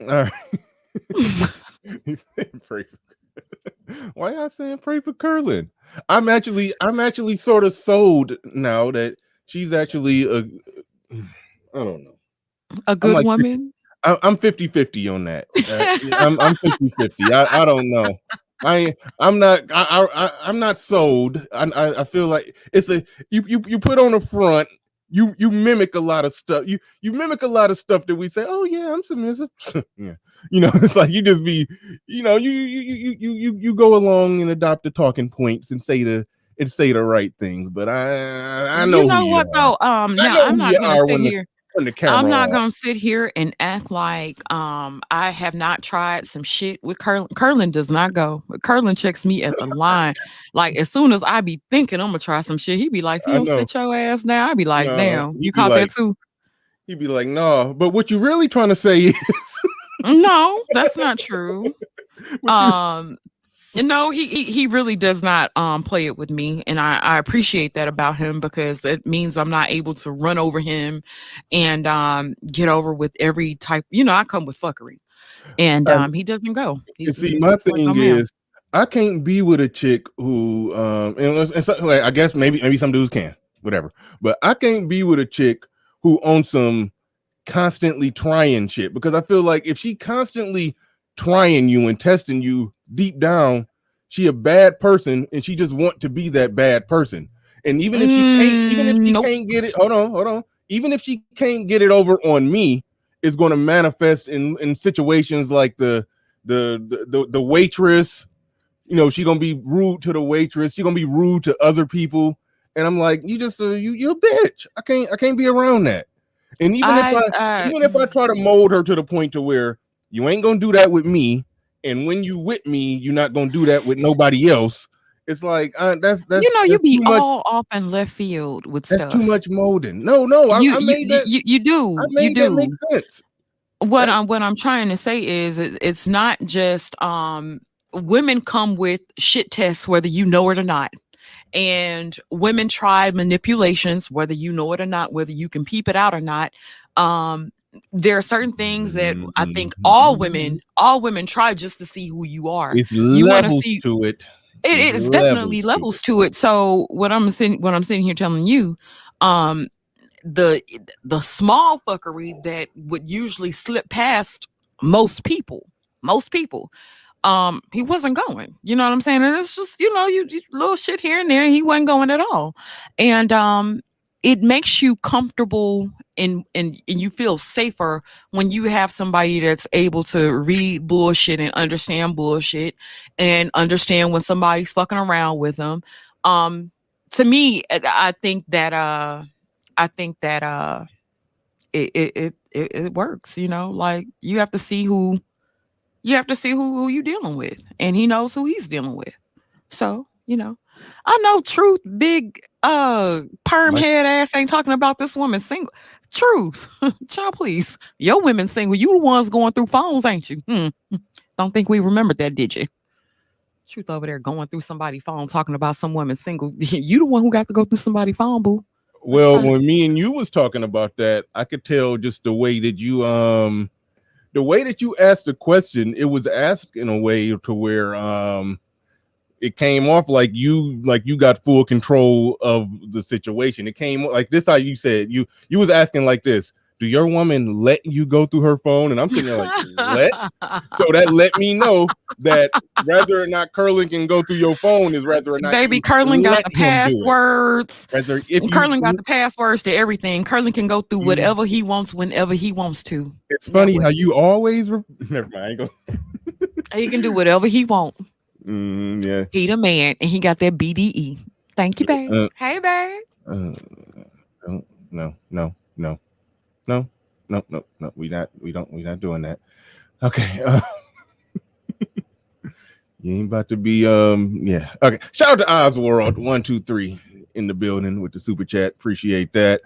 C: All right. Pray for, why y'all saying pray for Curlin? I'm actually sort of sold now that she's actually I don't know.
D: A good woman.
C: I'm 50-50 on that. I'm 50-50. I don't know. I'm not sold. I feel like it's you put on a front. You mimic a lot of stuff. You mimic a lot of stuff that we say. Oh yeah, I'm submissive. Yeah, it's like you just be, you go along and adopt the talking points and say the right things. But I know
D: You know
C: who
D: what
C: you are.
D: though?
C: I
D: Now
C: know
D: I'm
C: who
D: not
C: you
D: gonna
C: are
D: sit
C: when
D: here.
C: the camera
D: I'm not
C: on.
D: gonna sit here and act like I have not tried some shit with Curlin. Curlin does not go. Curlin checks me at the line. Like as soon as I be thinking I'm gonna try some shit, he be like,
C: I
D: "Yo,
C: know.
D: sit your ass down." I be like,
C: No,
D: "Damn, you
C: he'd be
D: caught
C: like,
D: that too?"
C: he'd be like, no. But what you really trying to say is,
D: No, that's not true.
C: what you,
D: No, he really does not play it with me, and I appreciate that about him because it means I'm not able to run over him and get over with every type. I come with fuckery, and he doesn't go.
C: and see, my
D: He's like,
C: thing
D: "Oh man,
C: is, I can't be with a chick who, and so, like, I guess maybe some dudes can, whatever. But I can't be with a chick who on some constantly trying shit, because I feel like if she constantly trying you and testing you, deep down she a bad person and she just want to be that bad person. And even if she
D: nope."
C: can't get it, hold on, even if she can't get it over on me, it's going to manifest in situations like the waitress. She gonna be rude to the waitress, she gonna be rude to other people, and I'm like, you just you're a bitch. I can't be around that. And even if I try to mold her to the point to where you ain't gonna do that with me, and when you with me, you're not gonna do that with nobody else. It's like that's
D: You be
C: too much.
D: all off in left field with
C: That's too
D: stuff.
C: much molding. No, I made that. I
D: You
C: made that make
D: do.
C: sense.
D: What I'm trying to say is it's not just women come with shit tests whether you know it or not. And women try manipulations whether you know it or not, whether you can peep it out or not. There are certain things that I think all women try just to see who you are.
C: It's
D: You want to
C: levels
D: see
C: to it.
D: it is definitely levels to it. So what I'm sitting here telling you, the small fuckery that would usually slip past most people, he wasn't going. You know what I'm saying? And it's just, you little shit here and there, he wasn't going at all. And it makes you comfortable and you feel safer when you have somebody that's able to read bullshit and understand bullshit and understand when somebody's fucking around with them. To me, I think that it works. Like you have to see who you're dealing with, and he knows who he's dealing with. So I know Truth, big perm head ass ain't talking about this woman single. Truth, child, please, your women single. You the ones going through phones, ain't you? Don't think we remembered that, did you? Truth over there going through somebody's phone talking about some woman single. You the one who got to go through somebody's phone, boo.
C: Well, when me and you was talking about that, I could tell just the way that you asked the question. It was asked in a way to where it came off like you got full control of the situation. It came like this. How you said you was asking like this: Do your woman let you go through her phone? And I'm sitting there like, let? So that let me know that whether or not Curlin can go through your phone is whether or not
D: Baby,
C: you
D: Curlin got
C: let
D: the
C: him do it.
D: passwords.
C: Whether if
D: Curlin got
C: you,
D: the passwords to everything. Curlin can go through whatever he wants whenever he wants to.
C: it's funny how you always never mind. Go.
D: He can do whatever he wants.
C: Yeah.
D: He the man, and he got that BDE. Thank you, babe. Hey, babe.
C: No. We not doing that. Okay. You ain't about to be yeah. Okay. Shout out to Oswald 123 in the building with the super chat. Appreciate that.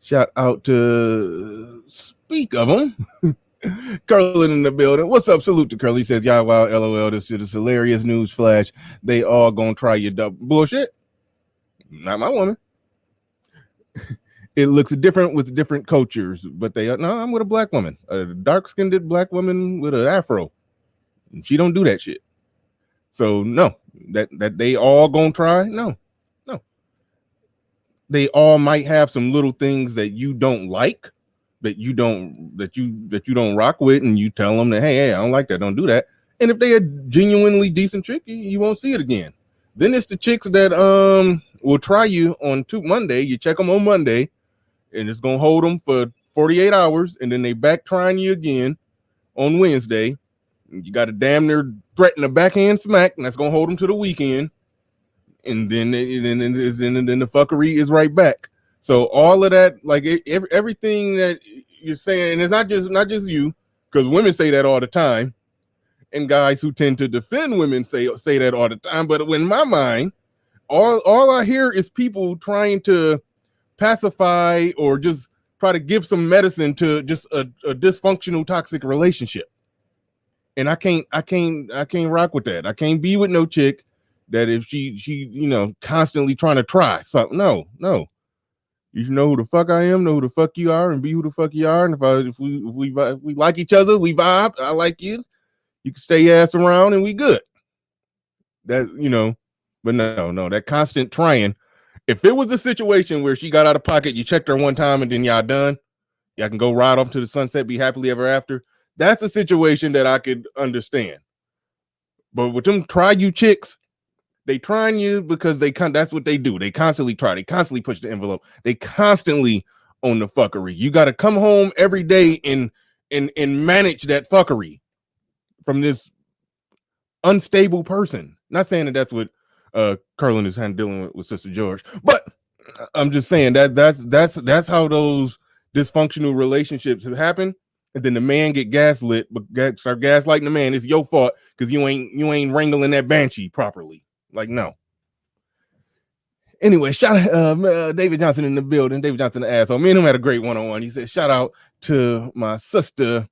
C: Shout out to speak of them. Curlin in the building. What's up? Salute to Curly. He says, "Yeah, wow, LOL. This is hilarious news flash. They all gonna try your double bullshit. Not my woman. It looks different with different cultures, but they no. I'm with a black woman, a dark-skinned black woman with an afro. She don't do that shit. So no, that they all gonna try. No. They all might have some little things that you don't like, that you don't rock with, and you tell them that hey, I don't like that. Don't do that. And if they are genuinely decent chick, you won't see it again. Then it's the chicks that will try you on Monday. You check them on Monday, and it's gonna hold them for 48 hours, and then they back trying you again on Wednesday. You got to damn near threaten a backhand smack, and that's gonna hold them to the weekend. And then the fuckery is right back. So all of that, like everything that you're saying, and it's not just you, because women say that all the time, and guys who tend to defend women say that all the time. But in my mind, all I hear is people trying to pacify or just try to give some medicine to just a dysfunctional, toxic relationship. And I can't rock with that. I can't be with no chick that if she constantly trying to try something. No. You know who the fuck I am, know who the fuck you are, and be who the fuck you are. And if we like each other, we vibe. I like you. You can stay your ass around, and we good. That but no, that constant trying. If it was a situation where she got out of pocket, you checked her one time, and then y'all done, y'all can go ride off to the sunset, be happily ever after. That's a situation that I could understand. But with them try you chicks, they trying you because that's what they do. They constantly try. They constantly push the envelope. They constantly on the fuckery. You got to come home every day and manage that fuckery from this unstable person. Not saying that that's what Curlin is dealing with Sister George, but I'm just saying that's how those dysfunctional relationships have happened. And then the man get gaslit, but start gaslighting the man. It's your fault because you ain't wrangling that banshee properly. Like, no. Anyway, shout out David Johnson in the building. David Johnson, the asshole. Me and him had a great one-on-one. He said, shout out to my sister,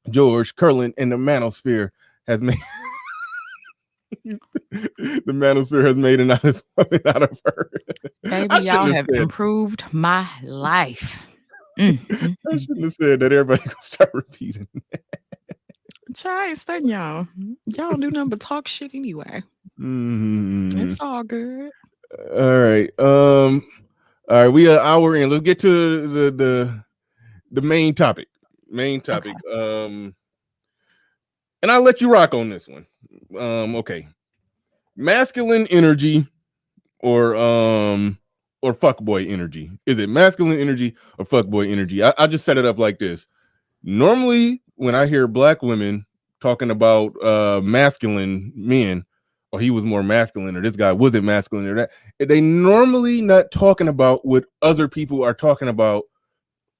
C: George Curlin, in the manosphere has made the manosphere has made an honest woman out of her.
D: Baby, y'all have improved my life.
C: I shouldn't have said that. Everybody gonna start repeating.
D: Try studying y'all. Y'all don't do nothing but talk shit anyway. It's all good.
C: All right. All right. We are an hour in. Let's get to the main topic. Okay. And I'll let you rock on this one. Okay. Masculine energy or fuckboy energy. Is it masculine energy or fuckboy energy? I just set it up like this. Normally, when I hear black women talking about masculine men, or he was more masculine, or this guy wasn't masculine, or that, they normally not talking about what other people are talking about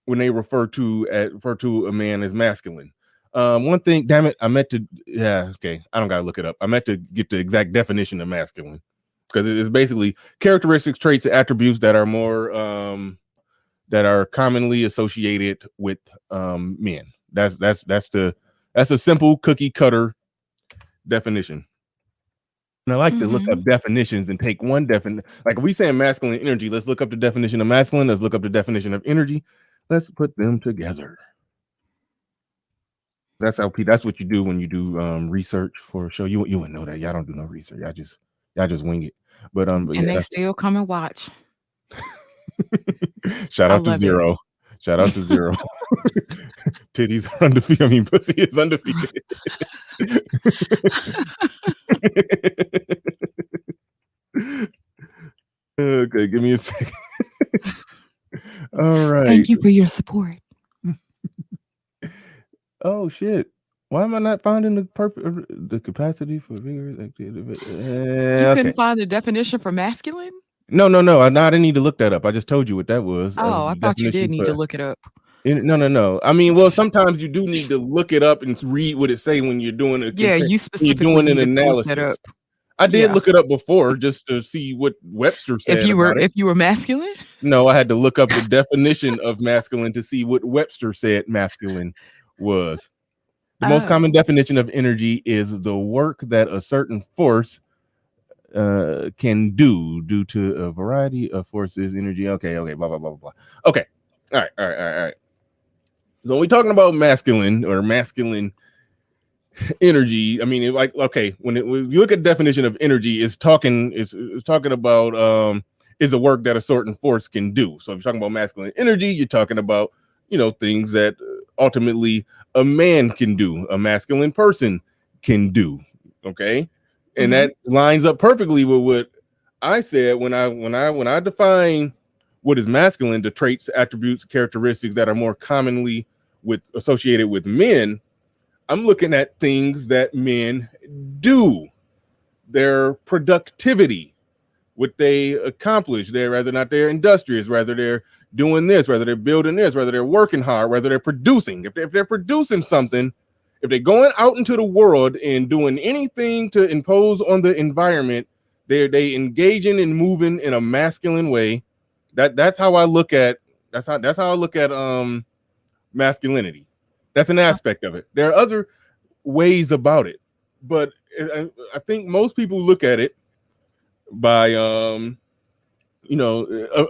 C: when they refer to a man as masculine. One thing, damn it, I meant to. Yeah, okay, I don't gotta look it up. I meant to get the exact definition of masculine because it is basically characteristics, traits, and attributes that are more that are commonly associated with men. That's a simple cookie cutter definition. And I like to look up definitions and take one definition. Like if we saying masculine energy, let's look up the definition of masculine. Let's look up the definition of energy. Let's put them together. That's what you do when you do research for a show. You wouldn't know that. Y'all don't do no research. Y'all just wing it. But
D: and they still come and watch.
C: Shout
D: I
C: out to
D: love it.
C: Zero. Shout out to Zero. Titties are undefeated. I mean, pussy is undefeated. Okay, give me a second. All right.
D: Thank you for your support.
C: Oh shit. Why am I not finding the capacity for vigorous activity?
D: You
C: Okay.
D: couldn't find the definition for masculine?
C: No. I didn't need to look that up. I just told you what that was.
D: Oh, I
C: The
D: thought you did
C: definition
D: need to
C: for
D: look it up.
C: no. I mean, well, sometimes you do need to look it up and read what it say when you're doing a
D: Yeah, you
C: when you're
D: specifically
C: doing an
D: needed to look that up.
C: analysis. I did
D: Yeah.
C: look it up before just to see what Webster said about it.
D: If you were masculine?
C: No, I had to look up the definition of masculine to see what Webster said masculine was. The most common
D: Oh.
C: definition of energy is the work that a certain force can do due to a variety of forces, energy. Okay, blah, blah, blah, blah. Okay. All right. So when we're talking about masculine or masculine energy, I mean, when you look at the definition of energy, it's talking about is the work that a certain force can do. So if you're talking about masculine energy, you're talking about things that ultimately a man can do, a masculine person can do. Okay, and that lines up perfectly with what I said when I define what is masculine, the traits, attributes, characteristics that are more commonly associated with men. I'm looking at things that men do, their productivity, what they accomplish, whether or not they're industrious, whether they're doing this, whether they're building this, whether they're working hard, whether they're producing. If they're producing something, if they're going out into the world and doing anything to impose on the environment, they engaging and moving in a masculine way. That's how I look at masculinity. That's an aspect of it. There are other ways about it, but I think most people look at it by a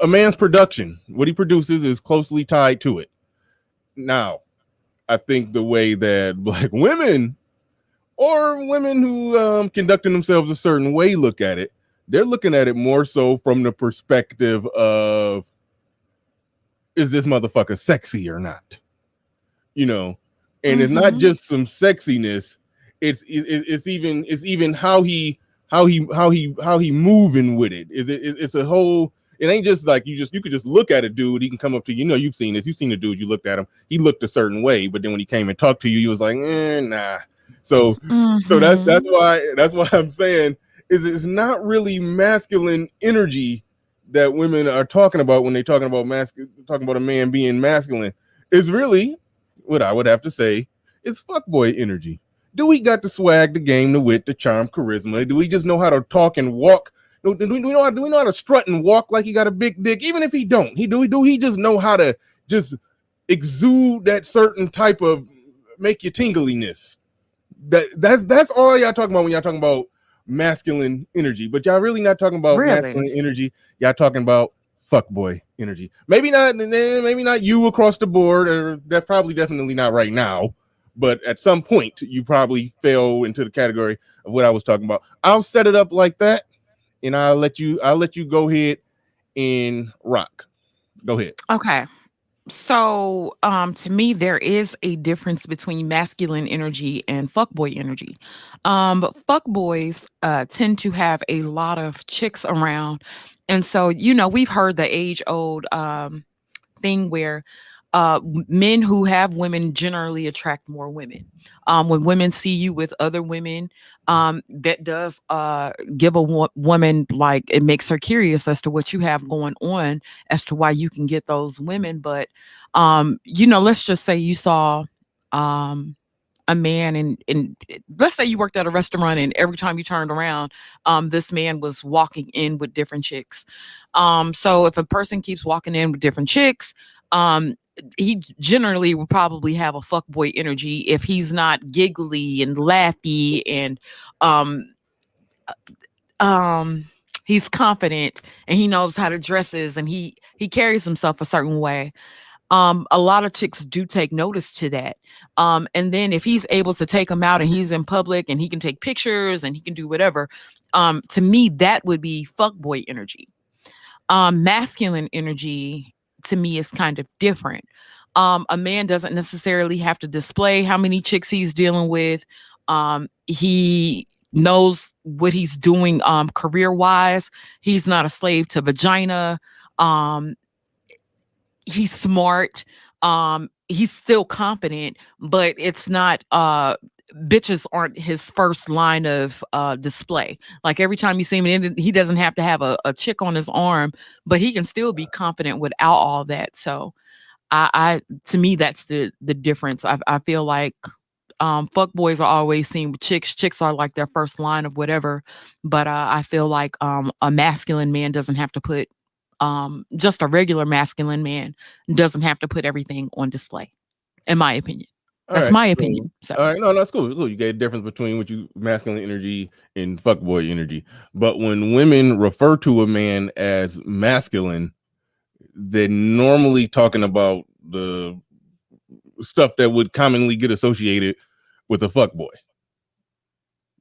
C: man's production. What he produces is closely tied to it. Now, I think the way that Black women or women who conducting themselves a certain way look at it, they're looking at it more so from the perspective of, is this motherfucker sexy or not? And it's not just some sexiness. It's even how he moving with it. It's a whole. It ain't just like you could just look at a dude. He can come up to you. You've seen this. You've seen a dude. You looked at him. He looked a certain way, but then when he came and talked to you, you was like, nah. So that's why I'm saying it's not really masculine energy that women are talking about when they're talking about a man being masculine. It's really what I would have to say is fuckboy energy. Do we got the swag, the game, the wit, the charm, charisma? Do we just know how to talk and walk? Do we know how to strut and walk like he got a big dick? Even if he don't, do he just know how to just exude that certain type of make you tingliness? That's all y'all talking about when y'all talking about masculine energy. But y'all really not talking about masculine energy. Y'all talking about fuckboy energy. Maybe not you across the board, or that's probably definitely not right now. But at some point, you probably fell into the category of what I was talking about. I'll set it up like that, and I'll let you go ahead and rock. Go ahead.
D: Okay. So, to me, there is a difference between masculine energy and fuckboy energy. But fuckboys tend to have a lot of chicks around, and so we've heard the age-old thing where men who have women generally attract more women. When women see you with other women, that does give a woman, like, it makes her curious as to what you have going on, as to why you can get those women. But let's just say you saw a man and let's say you worked at a restaurant, and every time you turned around, this man was walking in with different chicks. So if a person keeps walking in with different chicks, he generally will probably have a fuckboy energy if he's not giggly and laughy and he's confident and he knows how to dresses and he carries himself a certain way. A lot of chicks do take notice to that. And then if he's able to take them out and he's in public and he can take pictures and he can do whatever, to me, that would be fuckboy energy. Masculine energy to me is kind of different. A man doesn't necessarily have to display how many chicks he's dealing with. He knows what he's doing career wise. He's not a slave to vagina. Um, he's smart. He's still confident, but it's not bitches aren't his first line of display. Like every time you see him, he doesn't have to have a chick on his arm, but he can still be confident without all that. So I to me that's the difference. I feel like fuck boys are always seen with chicks. Chicks are like their first line of whatever. But I feel like a masculine man doesn't have to put just a regular masculine man doesn't have to put everything on display, in my opinion. That's my opinion. So
C: all right, no, that's cool. Cool. You get a difference between what you masculine energy and fuckboy energy. But when women refer to a man as masculine, they're normally talking about the stuff that would commonly get associated with a fuckboy.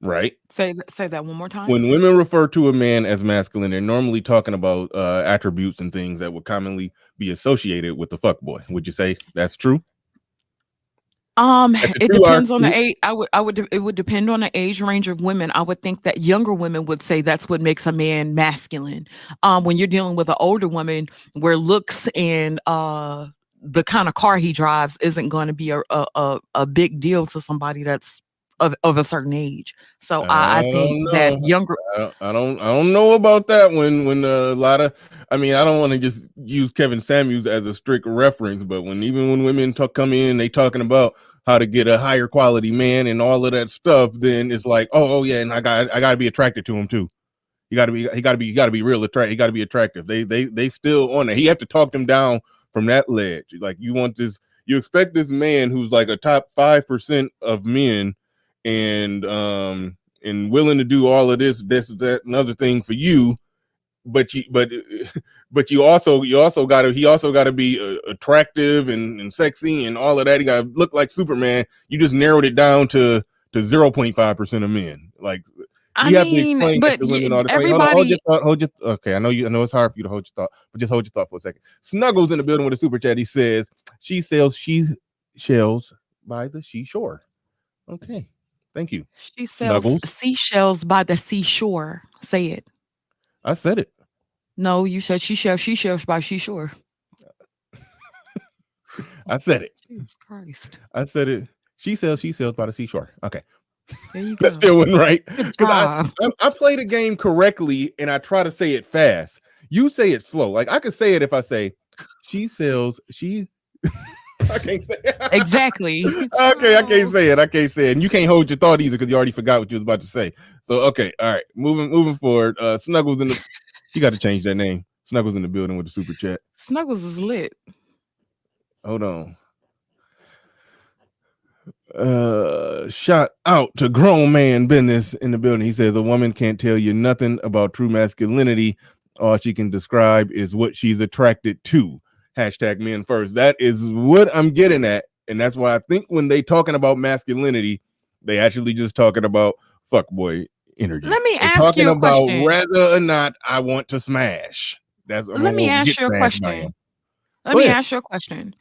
C: Right?
D: Say that one more time.
C: When women refer to a man as masculine, they're normally talking about attributes and things that would commonly be associated with the fuckboy. Would you say that's true?
D: It depends on the age. It would depend on the age range of women. I would think that younger women would say that's what makes a man masculine. When you're dealing with an older woman, where looks and the kind of car he drives isn't going to be a big deal to somebody that's of a certain age. So I think that younger.
C: I don't know about that. When a lot of, I mean, I don't want to just use Kevin Samuels as a strict reference, but even when women come in, they talking about how to get a higher quality man and all of that stuff, then it's like, oh yeah, and I got to be attracted to him too. He got to be real attractive. He got to be attractive. They still on it. He have to talk them down from that ledge. Like you expect this man who's like a top 5% of men and willing to do all of this, that, and other thing for you, but he also got to be attractive and sexy and all of that. He got to look like Superman. You just narrowed it down to 0.5% of men. Like you have to explain that to women all the time.
D: Everybody,
C: hold your okay. I know it's hard for you to hold your thought, but just hold your thought for a second. Snuggles in the building with a super chat. He says she sells shells by the seashore. Okay. Thank you.
D: She sells seashells by the seashore. Say it.
C: I said it.
D: No, you said she sells by seashore.
C: I said it.
D: Jesus Christ.
C: I said it. She sells by the seashore. Okay.
D: There you go.
C: That still wasn't right.
D: Because
C: I play the game correctly and I try to say it fast. You say it slow. Like I could say it if I say she sells, I can't say it.
D: Exactly.
C: Okay, I can't say it. And you can't hold your thought either because you already forgot what you was about to say. So okay, all right. Moving forward. Snuggles in the you got to change that name. Snuggles in the building with the super chat.
D: Snuggles is lit.
C: Hold on. Shout out to Grown Man Business in the building. He says a woman can't tell you nothing about true masculinity. All she can describe is what she's attracted to. Hashtag men first. That is what I'm getting at. And that's why I think when they talking about masculinity, they actually just talking about fuckboy energy.
D: Let me ask you a question.
C: Whether or not I want to smash.
D: Let me ask you a question.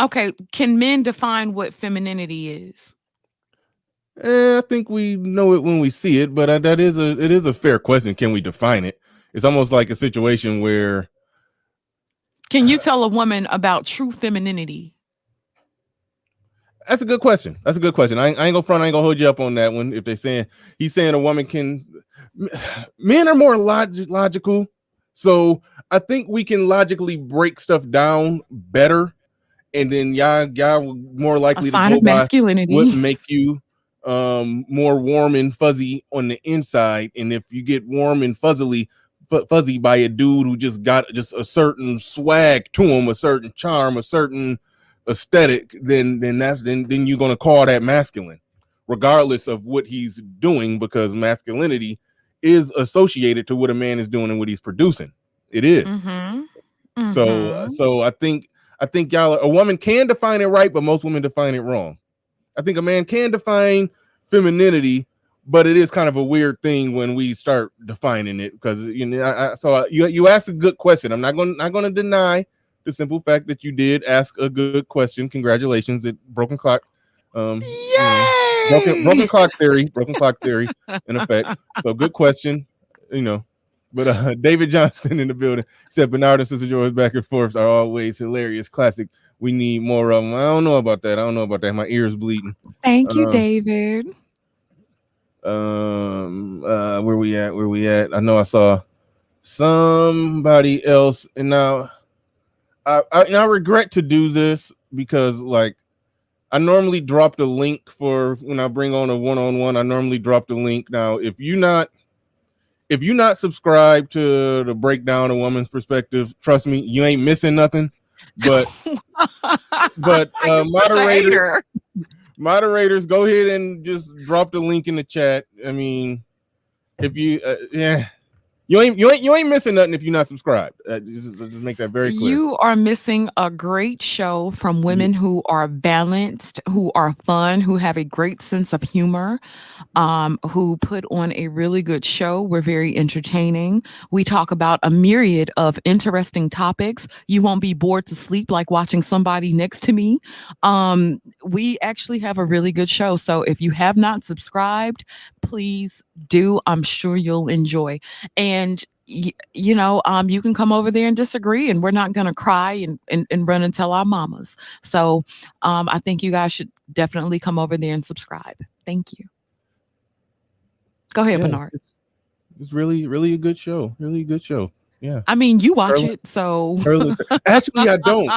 D: Okay, can men define what femininity is?
C: I think we know it when we see it, but it is a fair question. Can we define it? It's almost like a situation where.
D: Can you tell a woman about true femininity?
C: That's a good question. I ain't gonna front. I ain't gonna hold you up on that one. If he's saying a woman can, men are more logical, so I think we can logically break stuff down better, and then y'all more likely
D: a sign of masculinity
C: would make you more warm and fuzzy on the inside, and if you get warm and fuzzy by a dude who just got a certain swag to him, a certain charm, a certain aesthetic, then you're gonna call that masculine, regardless of what he's doing, because masculinity is associated to what a man is doing and what he's producing. It is. Mm-hmm. So I think a woman can define it right, but most women define it wrong. I think a man can define femininity, but it is kind of a weird thing when we start defining it, because you asked a good question. I'm not going to deny the simple fact that you did ask a good question. Congratulations, it broken clock. Broken
D: Yay!
C: broken clock theory in effect. So good question, you know. But David Johnson in the building said Bernard and Sister George back and forth are always hilarious, classic. We need more of them. I don't know about that. My ears bleeding.
D: Thank you, David.
C: Where we at? I know I saw somebody else, and now I regret to do this, because like I normally drop the link for when I bring on a one-on-one. I normally drop the link. Now, if you not subscribed to the breakdown of woman's perspective, trust me, you ain't missing nothing. But moderators, go ahead and just drop the link in the chat. I mean, if you you ain't missing nothing if you're not subscribed. Just make that very clear.
D: You are missing a great show from women who are balanced, who are fun, who have a great sense of humor, who put on a really good show. We're very entertaining. We talk about a myriad of interesting topics. You won't be bored to sleep like watching somebody next to me. We actually have a really good show. So if you have not subscribed, please do. I'm sure you'll enjoy. And you can come over there and disagree, and we're not going to cry and run and tell our mamas. So I think you guys should definitely come over there and subscribe. Thank you. Go ahead, Bernard.
C: It's really, really a good show. Really good show. Yeah.
D: I mean, you watch it, so
C: actually I don't.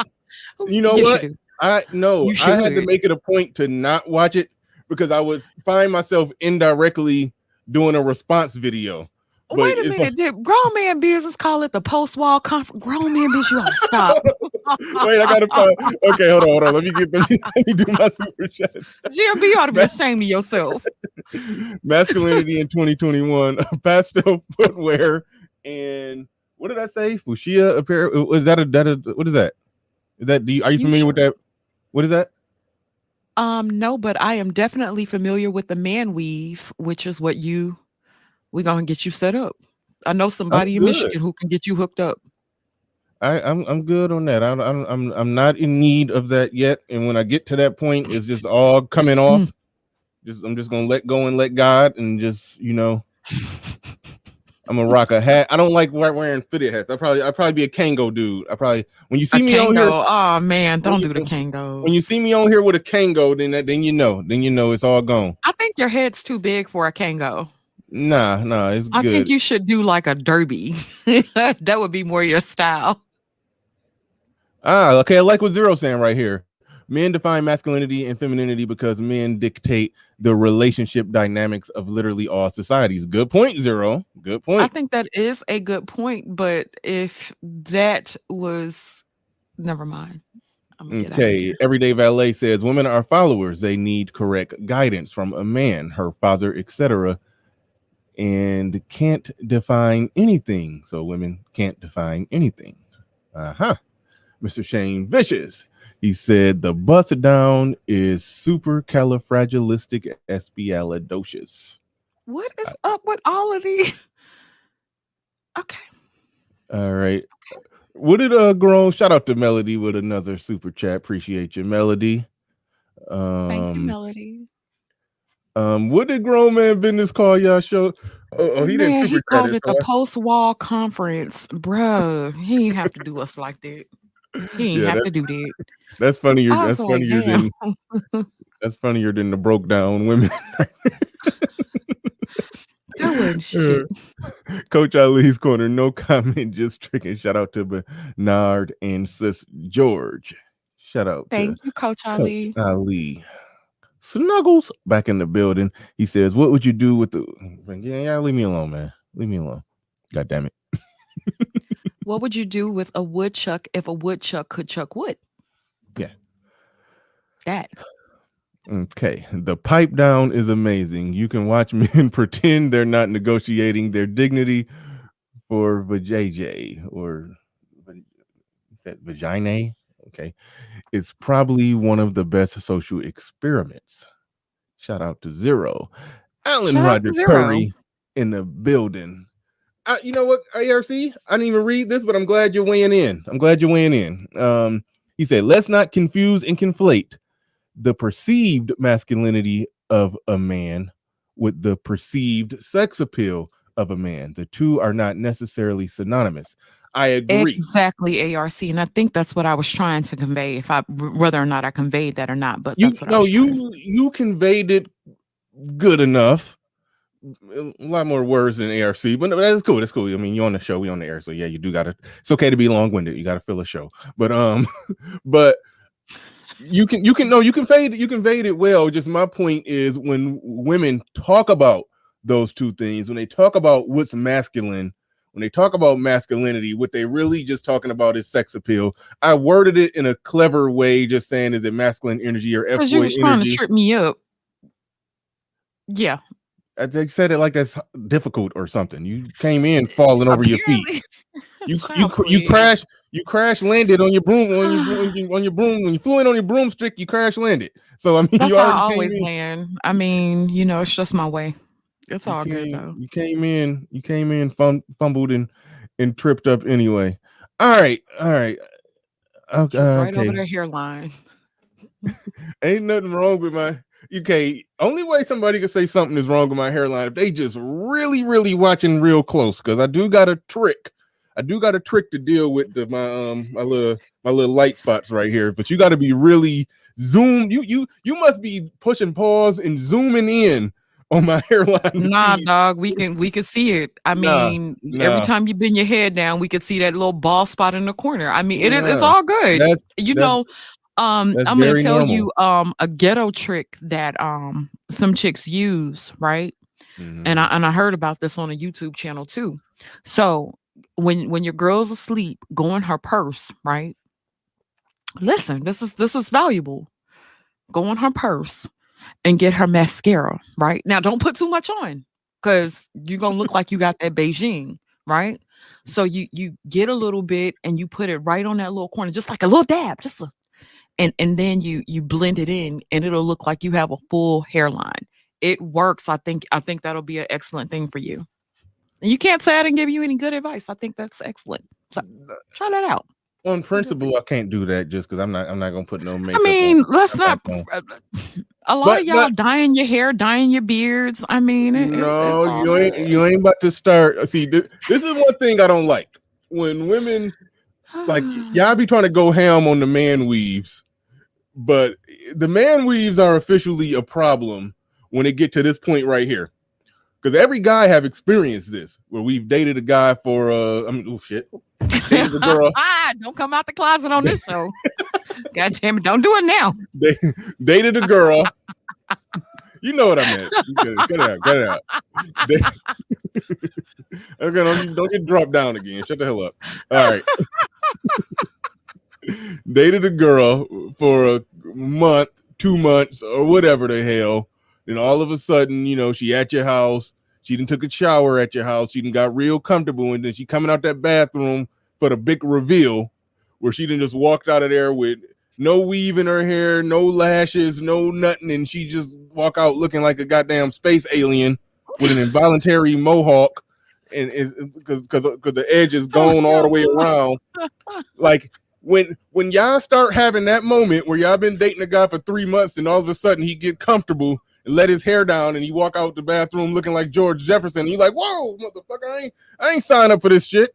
C: You know what? I had to make it a point to not watch it, because I would find myself indirectly doing a response video.
D: Wait a minute. Did grown man business call it the post-wall conference? Grown man bitch, you gotta stop.
C: Wait, I gotta find. Okay, hold on. Let me do my super chat.
D: GMB, you ought to be ashamed of yourself.
C: Masculinity in 2021, pastel footwear, and what did I say? Fuchsia apparel. What is that? What is that? Is that? Are you familiar with that? What is that?
D: No, but I am definitely familiar with the man weave, which is what we're gonna get you set up. I know somebody in Michigan who can get you hooked up.
C: I'm good on that. I'm not in need of that yet. And when I get to that point, it's just all coming off. I'm just gonna let go and let God, and just I'm gonna rock a hat. I don't like wearing fitted hats. I'll probably be a Kango dude. When you see me on here.
D: Oh man, don't do the Kango.
C: When you see me on here with a Kango, then you know it's all gone.
D: I think your head's too big for a Kango.
C: Nah, it's good.
D: I think you should do like a derby. That would be more your style.
C: Okay. I like what Zero's saying right here. Men define masculinity and femininity because men dictate the relationship dynamics of literally all societies. Good point, Zero. Good point.
D: I think that is a good point, but if that was, never mind.
C: Okay. Everyday Valet says women are followers. They need correct guidance from a man, her father, etc., and can't define anything. So women can't define anything. Mr. Shane Vicious, he said the bust down is supercalifragilisticexpialidocious.
D: What is up with all of these? Okay.
C: All right. Okay. What did grown? Shout out to Melody with another super chat. Appreciate you, Melody.
D: Thank you, Melody.
C: What did grown man business call y'all show? He didn't.
D: He called it the post-wall conference, bruh. He ain't have to do us like that. He ain't have to do that.
C: That's funnier. That's funnier than. That's funnier than the broke down women.
D: That wasn't shit.
C: Coach Ali's corner, no comment, just tricking. Shout out to Bernard and Sis George. Shout out.
D: Thank you, Coach Ali.
C: Coach Ali. Snuggles back in the building. He says, "What would you do with the?" Yeah, leave me alone, man. Leave me alone. God damn it.
D: What would you do with a woodchuck if a woodchuck could chuck wood?
C: Yeah.
D: That.
C: Okay. The pipe down is amazing. You can watch men pretend they're not negotiating their dignity for vajayjay or vagina. Okay. It's probably one of the best social experiments. Shout out to Zero. Alan
D: Shout out
C: Roger
D: to Zero.
C: Curry in the building. You know what, ARC? I didn't even read this, but I'm glad you're weighing in. He said, let's not confuse and conflate the perceived masculinity of a man with the perceived sex appeal of a man. The two are not necessarily synonymous. I agree.
D: Exactly, ARC, and I think that's what I was trying to convey. Whether or not I conveyed that or not, but
C: You
D: that's what I was trying to say.
C: you conveyed it good enough. A lot more words than ARC, but that's cool. That's cool. I mean, you're on the show, we on the air, so yeah, you do gotta. It's okay to be long-winded. You gotta fill a show, but but you conveyed it well. Just my point is, when women talk about those two things, when they talk about what's masculine, when they talk about masculinity, what they really just talking about is sex appeal. I worded it in a clever way, just saying, is it masculine energy or
D: Because you
C: F-boy
D: was trying to
C: energy?
D: trip me up. Yeah.
C: They said it like that's difficult or something. You came in falling over your feet. You crash landed on your broom on your broom when you flew in on your broomstick. You crash landed. So I mean,
D: That's
C: you
D: how I
C: already
D: always
C: came in.
D: land. I mean, it's just my way. It's all good though.
C: You came in, fumbled and tripped up anyway. All right. Okay.
D: Right over their hairline.
C: Ain't nothing wrong with my. Okay, only way somebody could say something is wrong with my hairline if they just really, really watching real close. Because I do got a trick. To deal with my little light spots right here. But you got to be really zoomed. You must be pushing pause and zooming in on my hairline.
D: Nah, dog, we can see it. I mean, every time you bend your head down, we could see that little bald spot in the corner. I mean, it's all good. I'm gonna tell you a ghetto trick that some chicks use, right? Mm-hmm. And I heard about this on a YouTube channel too. So when your girl's asleep, go in her purse, right? Listen, this is valuable. Go in her purse and get her mascara, right? Now don't put too much on because you're gonna look like you got that Beijing, right? So you get a little bit and you put it right on that little corner, just like a little dab, and then you blend it in and it'll look like you have a full hairline. It works. I think that'll be an excellent thing for you. And you can't say I didn't give you any good advice. I think that's excellent. So try that out.
C: On principle, I can't do that just because I'm not gonna put no makeup.
D: I mean, let's not. A lot of y'all dyeing your hair, dyeing your beards. I mean,
C: you ain't about to start. See, this is one thing I don't like when women like y'all be trying to go ham on the man weaves, but the man weaves are officially a problem when it get to this point right here. Because every guy have experienced this, where we've dated a guy for dated a girl.
D: Don't come out the closet on this show. God damn it, don't do it now.
C: Dated a girl. You know what I meant. Get it out. Okay, don't get dropped down again. Shut the hell up. All right. Dated a girl for a month, 2 months, or whatever the hell. And all of a sudden, she at your house. She done took a shower at your house. She done got real comfortable. And then she coming out that bathroom for the big reveal where she done just walked out of there with no weave in her hair, no lashes, no nothing. And she just walk out looking like a goddamn space alien with an involuntary mohawk. And because the edge is gone all the way around. Like, when y'all start having that moment where y'all been dating a guy for 3 months and all of a sudden he get comfortable and let his hair down and he walk out the bathroom looking like George Jefferson, and he's like, whoa, motherfucker, I ain't signed up for this shit.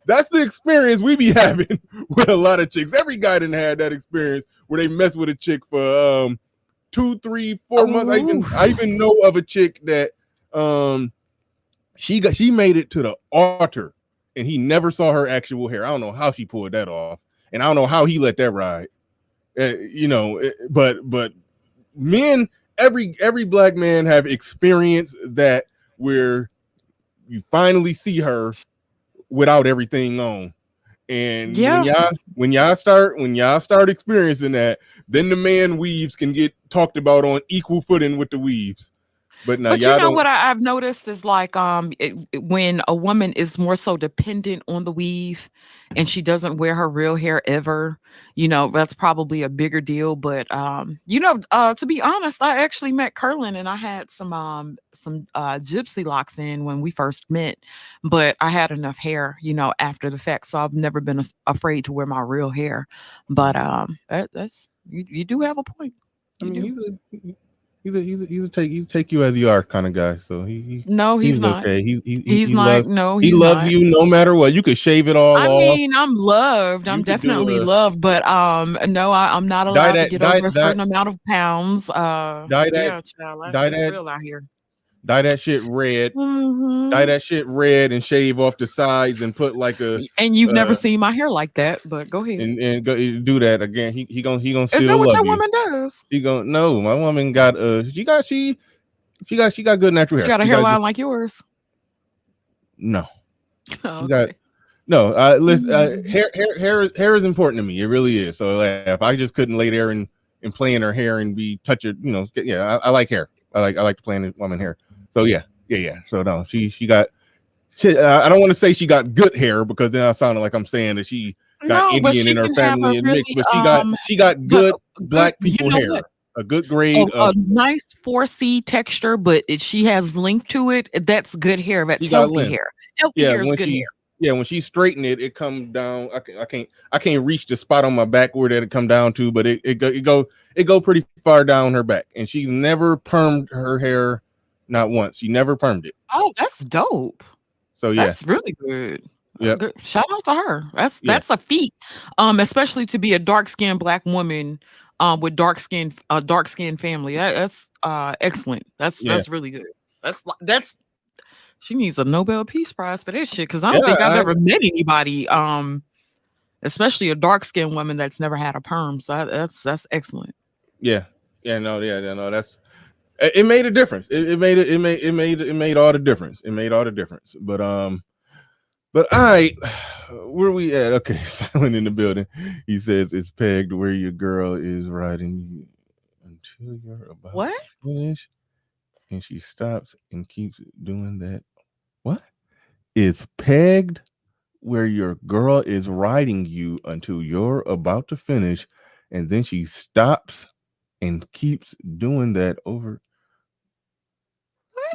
C: That's the experience we be having with a lot of chicks. Every guy didn't have that experience where they mess with a chick for 2, 3, 4 months. I even know of a chick that she made it to the altar and he never saw her actual hair. I don't know how she pulled that off, and I don't know how he let that ride. But men, every black man have experienced that where you finally see her without everything on. And when y'all start experiencing that, then the man weaves can get talked about on equal footing with the weaves. But now
D: But you
C: y'all
D: know
C: don't.
D: what I've noticed is like when a woman is more so dependent on the weave and she doesn't wear her real hair ever, that's probably a bigger deal. But to be honest, I actually met Curlin and I had some gypsy locks in when we first met, but I had enough hair, after the fact, so I've never been afraid to wear my real hair. But that's you do have a point.
C: I
D: You do.
C: mean, he's a take you as you are kind of guy. So
D: No, he's
C: he's
D: not.
C: okay.
D: He's not. No,
C: He
D: he's
C: loves
D: not.
C: you no matter what. You could shave it all
D: I
C: off.
D: mean, I'm loved. I'm
C: You could do
D: definitely
C: a
D: loved, but no, I'm not
C: dye
D: allowed to
C: that
D: get
C: dye
D: over a
C: dye
D: certain amount of pounds.
C: dye that
D: Yeah, child,
C: dye
D: it's
C: that
D: real out here.
C: dye that shit red. Dye
D: Hmm.
C: that shit red and shave off the sides and put like a
D: And you've never
C: uh
D: seen my hair like that, but go ahead.
C: and go do that again. He gonna
D: Is that
C: still
D: what
C: love
D: your
C: you.
D: woman does?
C: He gonna no. My woman got she got good natural
D: She
C: hair.
D: got a
C: She got
D: hairline like yours.
C: no.
D: Oh,
C: She got
D: okay.
C: no. Listen,
D: Mhm.
C: hair is important to me. It really is. So like, if I just couldn't lay there and play in her hair and be touch it, yeah, I like hair. I like to play in woman hair. So yeah. So no, she got. I don't want to say she got good hair because then I sounded like I'm saying that she got
D: No, but
C: Indian
D: she
C: in her
D: can have a
C: family and mixed,
D: really
C: but she got
D: but
C: good
D: good.
C: black
D: You
C: people
D: know
C: hair,
D: what?
C: a good
D: A,
C: grade
D: a
C: of.
D: nice 4C texture, but she has length to it. That's good hair. That's
C: She got
D: healthy
C: length.
D: hair. Healthy
C: Yeah,
D: hair is good hair.
C: when she straighten it, it come down. I can't reach the spot on my back where that it come down to, but it go pretty far down her back, and she's never permed her hair, not once. She never permed it.
D: Oh, that's dope.
C: So yeah,
D: That's really good.
C: yep,
D: Good. Shout out to her. That's
C: yeah,
D: that's a feat. Especially to be a dark-skinned black woman with dark-skinned family. That's excellent. That's
C: yeah,
D: that's really good. That's she needs a Nobel Peace Prize for this shit because I don't
C: yeah.
D: think I've ever met anybody especially a dark-skinned woman that's never had a perm. So that's excellent.
C: Yeah, no. It made a difference. It made all the difference. It made all the difference. But all right, where we at? Okay, silent in the building. He says it's pegged where your girl is riding you until you're about
D: What?
C: to finish, and she stops and keeps doing that. What? It's pegged where your girl is riding you until you're about to finish, and then she stops and keeps doing that over.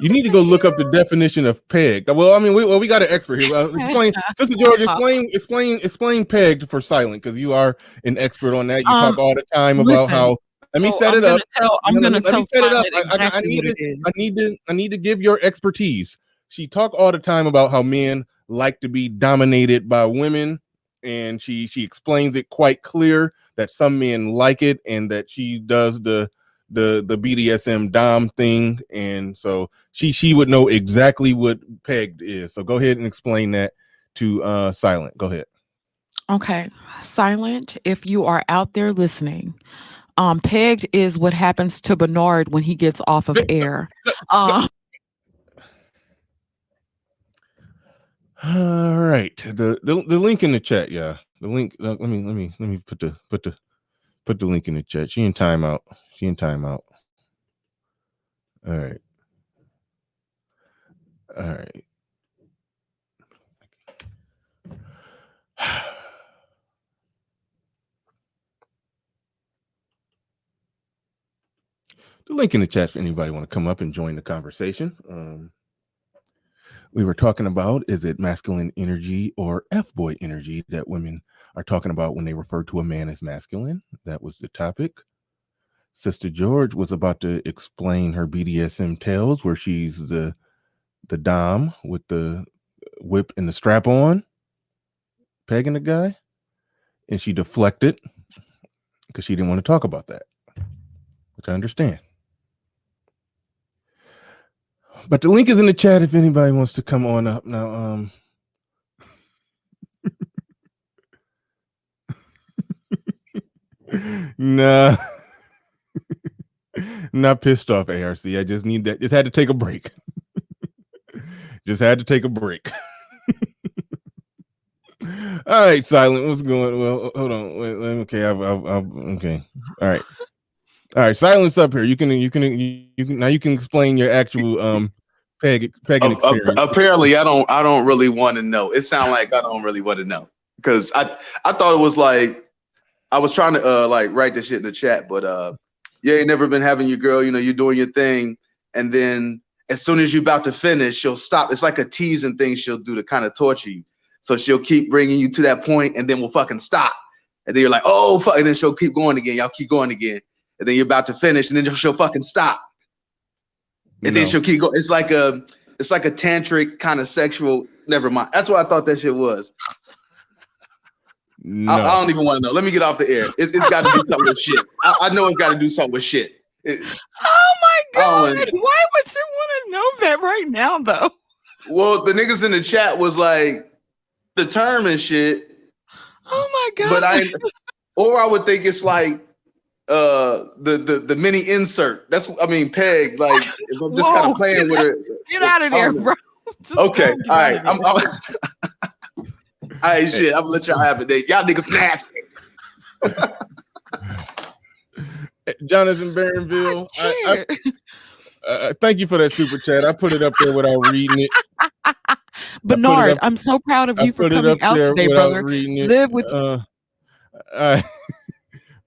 C: You need to go look up the definition of pegged. Well, I mean, we got an expert here. Explain, Sister George. Explain pegged for silent because you are an expert on that. You talk
D: Um,
C: all the time about
D: listen.
C: how. Let me
D: So
C: set
D: I'm
C: it up.
D: gonna tell I'm
C: Let
D: gonna
C: me let me
D: tell
C: set it up.
D: Silent
C: I
D: exactly
C: need
D: what
C: to
D: it is.
C: I need to give your expertise. She talk all the time about how men like to be dominated by women, and she explains it quite clear that some men like it, and that she does the BDSM dom thing, and so she would know exactly what pegged is. So go ahead and explain that to Silent. Go ahead.
D: Okay. Silent, if you are out there listening, pegged is what happens to Bernard when he gets off of air. Um,
C: All right, the link in the chat, yeah. The link. Let me put the link in the chat. She in timeout. All right. All right. The link in the chat for anybody want to come up and join the conversation. We were talking about, is it masculine energy or F-boy energy that women are talking about when they refer to a man as masculine? That was the topic. Sister George was about to explain her BDSM tales where she's the dom with the whip and the strap on, pegging the guy, and she deflected because she didn't want to talk about that, which I understand. But the link is in the chat if anybody wants to come on up now. Nah, not pissed off, ARC. I just need that. Just had to take a break. Just had to take a break. All right, Silent. What's going? Well, hold on. Wait, okay, okay. All right. All right, silence up here. You can now you can explain your actual pegging experience.
F: Apparently, I don't really want to know. It sounds like I don't really want to know because I thought it was like I was trying to like write this shit in the chat, but you ain't never been having your girl. You know, you're doing your thing, and then as soon as you're about to finish, she'll stop. It's like a teasing thing she'll do to kind of torture you. So she'll keep bringing you to that point, and then we'll fucking stop. And then you're like, oh fuck, and then she'll keep going again. Y'all keep going again. And then you're about to finish, and then she'll fucking stop. And then she'll keep going. It's like a tantric kind of sexual. Never mind. That's what I thought that shit was.
C: No.
F: I don't even want to know. Let me get off the air. It's got to do something with shit. I know it's got to do something with shit.
D: Oh my God! Why would you want to know that right now, though?
F: Well, the niggas in the chat was like the term and shit.
D: Oh my God!
F: But I would think it's like the mini insert. That's peg. Like if I'm just kind of playing with it.
D: Get out of there, bro.
F: Okay, all right. All right, shit. I'm gonna let y'all have it. Y'all niggas nasty.
C: Jonathan Barronville, thank you for that super chat. I put it up there without reading it.
D: Bernard, I'm so proud of you for coming out today, brother. Live with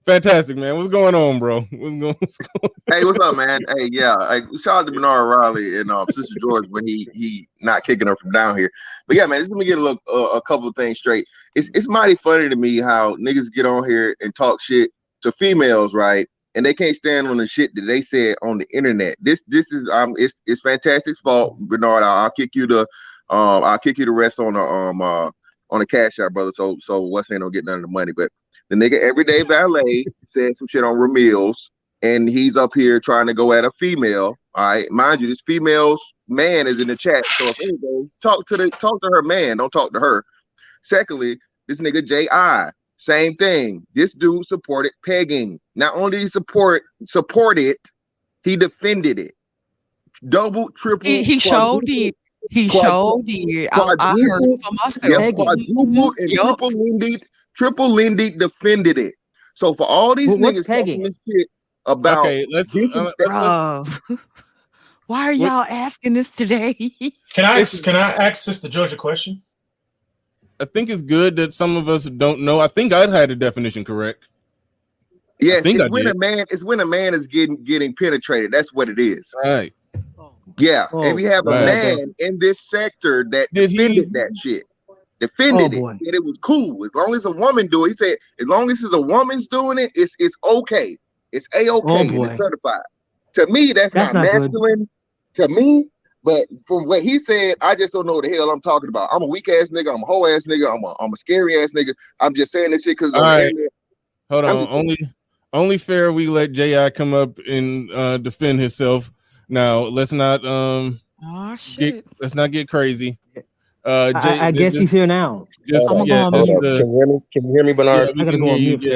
C: fantastic, man. What's going on, bro?
G: Hey, what's up, man? Hey, yeah. Shout out to Bernard Riley and Sister George when he not kicking her from down here. But yeah, man, just let me get a couple of things straight. It's mighty funny to me how niggas get on here and talk shit to females, right? And they can't stand on the shit that they said on the internet. This is it's Fantastic's fault, Bernard. I'll kick you the rest on the cash out, brother. So Wes ain't gonna get none of the money, but the nigga Everyday Valet said some shit on Ramil's, and he's up here trying to go at a female. All right, mind you, this female's man is in the chat. So if anything, talk to her man, don't talk to her. Secondly, this nigga J.I., same thing. This dude supported pegging. Not only did he support it, he defended it. Double, triple.
D: He showed it. He showed it. I heard it for myself.
G: Quadruple and triple Lindy defended it. So for all these niggas talking this shit about
D: why are y'all asking this today?
H: Can I ask Sister George a question?
C: I think it's good that some of us don't know. I think I'd had the definition correct.
G: Yes, it's when a man is getting penetrated. That's what it is.
C: Right.
G: Yeah, and we have a man in this sector that defended that shit. Defended it. Said it was cool. As long as a woman do it, he said, as long as it's a woman's doing it, it's okay. It's A-okay. It's certified. To me, that's not masculine. Good. To me, but from what he said, I just don't know what the hell I'm talking about. I'm a weak ass nigga. I'm a hoe ass nigga. I'm a scary ass nigga. I'm just saying this shit because
C: hold on. Only fair we let J.I. come up and defend himself. Now let's not let's not get crazy.
I: I guess he's here now.
J: Can you hear me, Bernard?
C: Yeah, I gotta go on mute. You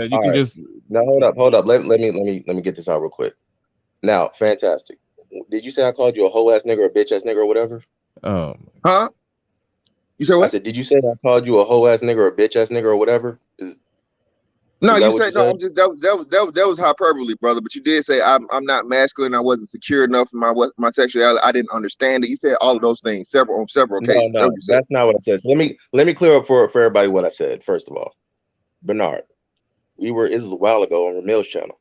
C: can just
J: now hold up. Let me get this out real quick. Now, Fantastic. Did you say I called you a hoe ass nigga or a bitch ass nigga or whatever?
G: Huh? You said what?
J: I said, did you say I called you a hoe ass nigga or a bitch ass nigga or whatever?
G: No, you said no. I'm just that was hyperbole, brother. But you did say I'm not masculine. I wasn't secure enough in my sexuality. I didn't understand it. You said all of those things on several occasions.
J: No, that's not what I said. So let me clear up for everybody what I said. First of all, Bernard, it was a while ago on Ramil's channel.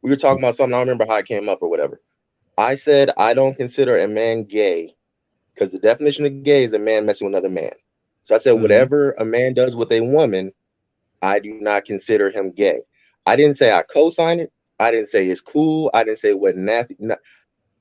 J: We were talking about something. I don't remember how it came up or whatever. I said I don't consider a man gay because the definition of gay is a man messing with another man. So I said whatever a man does with a woman, I do not consider him gay. I didn't say I co-sign it. I didn't say it's cool. I didn't say what nasty. No.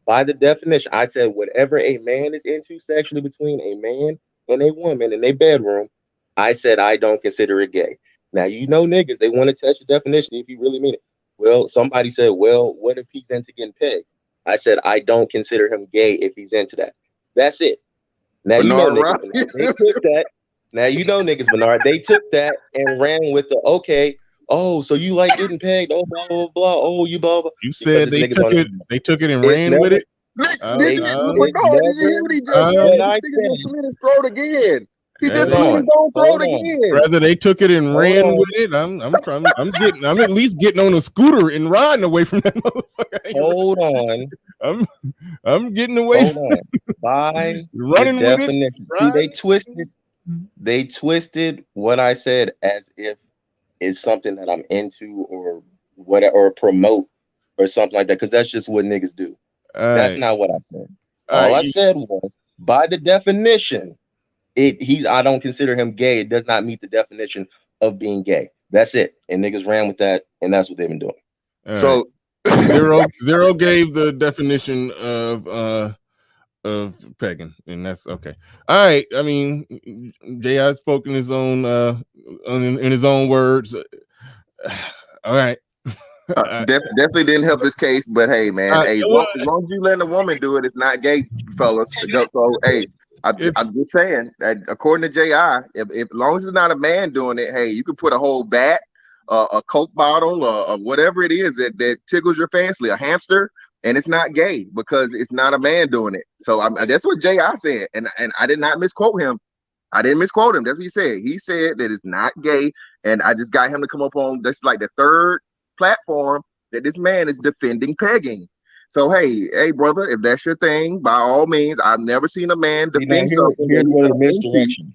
J: By the definition, I said whatever a man is into sexually between a man and a woman in a bedroom, I said I don't consider it gay. Now, niggas, they want to test the definition if you really mean it. Well, somebody said, well, what if he's into getting pegged? I said I don't consider him gay if he's into that. That's it. Now, niggas, they took that. Now, niggas, Bernard, they took that and ran with the, okay, oh, so you like getting pegged, oh, blah, blah, blah, oh, you blah, blah.
C: You said they took it and ran with it?
G: Did you hear what he just said? He just slit his throat again. He just
J: Hold
G: slid
J: on.
G: his own throat
J: Hold on.
G: again.
C: Whether they took it and
J: Hold
C: ran
J: on.
C: with it, I'm at least getting on a scooter and riding away from that motherfucker.
J: Hold on.
C: I'm getting away.
J: Hold on. By
C: Running
J: the
C: with it,
J: definition. See,
C: riding.
J: they twisted what I said as if it's something that I'm into or whatever, or promote or something like that, because that's just what niggas do. That's
C: right.
J: not what I said. All I said was, by the definition, I don't consider him gay. It does not meet the definition of being gay. That's it. And niggas ran with that, and that's what they've been doing.
C: All
G: So
C: right. Zero gave the definition of pegging, and that's okay. All right. I mean, J.I. spoke in his own in his own words. All right.
G: definitely didn't help his case, but hey, man, hey, as long as you let a woman do it, it's not gay, fellas. So hey, I'm just saying that according to J.I., if as long as it's not a man doing it, hey, you can put a whole bat, a Coke bottle, or whatever it is that tickles your fancy, a hamster, and it's not gay because it's not a man doing it. So that's what J.I. said, and I did not misquote him. I didn't misquote him. That's what he said. He said that it's not gay, and I just got him to come up on that's like the third platform that this man is defending pegging. So hey, brother, if that's your thing, by all means, I've never seen a man defend something.
J: Here's where the misdirection.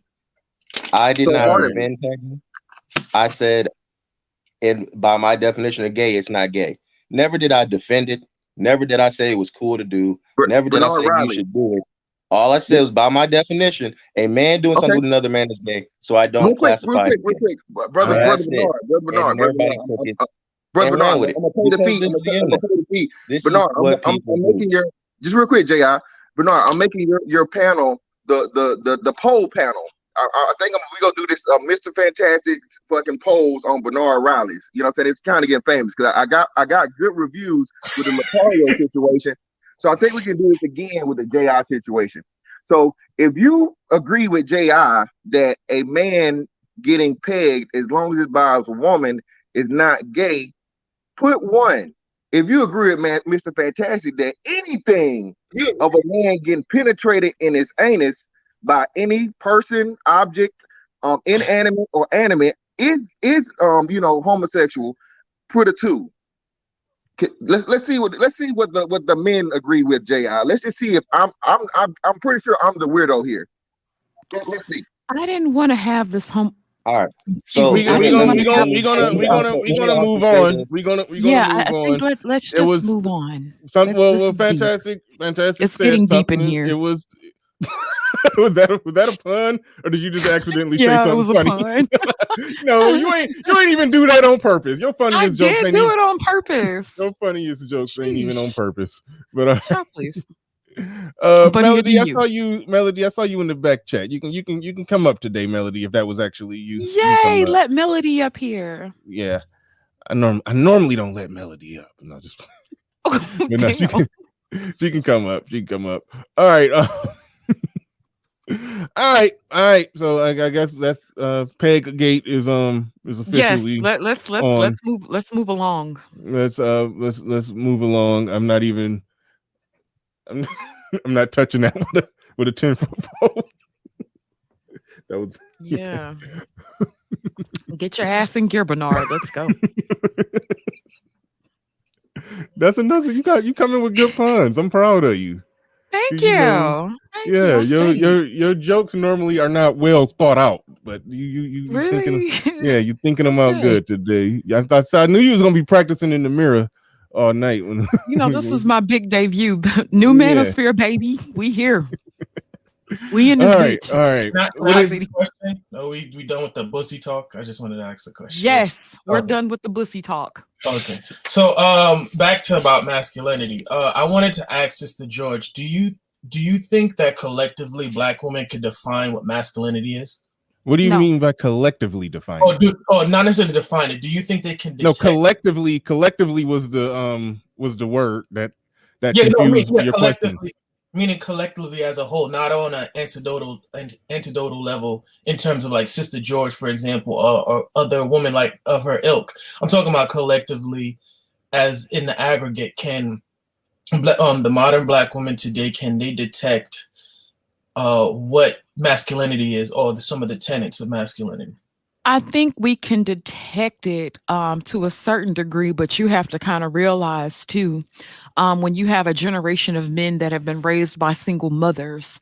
J: I did not
G: pardon
J: defend pegging. I said, by my definition of gay, it's not gay. Never did I defend it. Never did I say it was cool to do. Never did I say you should do it. All I said was, by my definition, a man doing something with another man is gay. So I don't classify it.
G: Real quick, brother Bernard. Brother Bernard, I'm gonna pay the fee. Bernard, I'm making your just real quick, J.I. Bernard, I'm making your panel the poll panel. I think we're gonna do this Mr. Fantastic fucking polls on Bernard Riley's. You know what I'm saying? It's kind of getting famous because I got good reviews with the Macario situation. So I think we can do this again with the J.I. situation. So if you agree with J.I. that a man getting pegged, as long as it's by a woman, is not gay, put 1. If you agree with Mr. Fantastic that anything of a man getting penetrated in his anus by any person, object, inanimate or animate is homosexual, put a 2. Let's see what the men agree with, J.I. Let's just see if I'm pretty sure I'm the weirdo here. Let's see.
D: I didn't want to have this home.
J: All right. So
C: we're gonna move on. We're gonna move on.
D: Let's just move on.
C: Fantastic.
D: It's getting deep in here.
C: It was. was that a pun, or did you just accidentally say something
D: it was
C: funny?
D: A pun.
C: No, you ain't even do that on purpose. Your funniest jokes
D: ain't do it on purpose.
C: Your funniest jokes ain't even on purpose. But
D: shut please.
C: Melody, I saw you in the back chat. You can come up today, Melody, if that was actually you.
D: Yay! Let Melody up here.
C: Yeah, I normally don't let Melody up. No, just no, she can come up. She can come up. All right. All right. So I guess that's Peg Gate is officially.
D: Yes. Let's move along.
C: Let's move along. I'm not touching that with a 10-foot pole. That was
D: Get your ass in gear, Bernard. Let's go.
C: That's another. You coming with good puns. I'm proud of you.
D: Thank you.
C: Your jokes normally are not well thought out, but you
D: really
C: you're thinking them out good today. I knew you was gonna be practicing in the mirror all night. When
D: this is my big debut. New Manosphere, baby. We here. We in this bitch.
C: All right.
H: Question? No, we done with the bussy talk. I just wanted to ask a question.
D: Yes, we're done with the bussy talk.
H: Okay. So back to about masculinity. I wanted to ask Sister George, do you think that collectively Black women can define what masculinity is?
C: What do you mean by collectively define?
H: Not necessarily define it. Do you think they can detect?
C: No, collectively was the word that confused your question.
H: Meaning collectively as a whole, not on an anecdotal level in terms of like Sister George, for example, or other women like of her ilk. I'm talking about collectively as in the aggregate. Can the modern Black woman today, can they detect what masculinity is, or some of the tenets of masculinity?
D: I think we can detect it to a certain degree, but you have to kind of realize too, when you have a generation of men that have been raised by single mothers,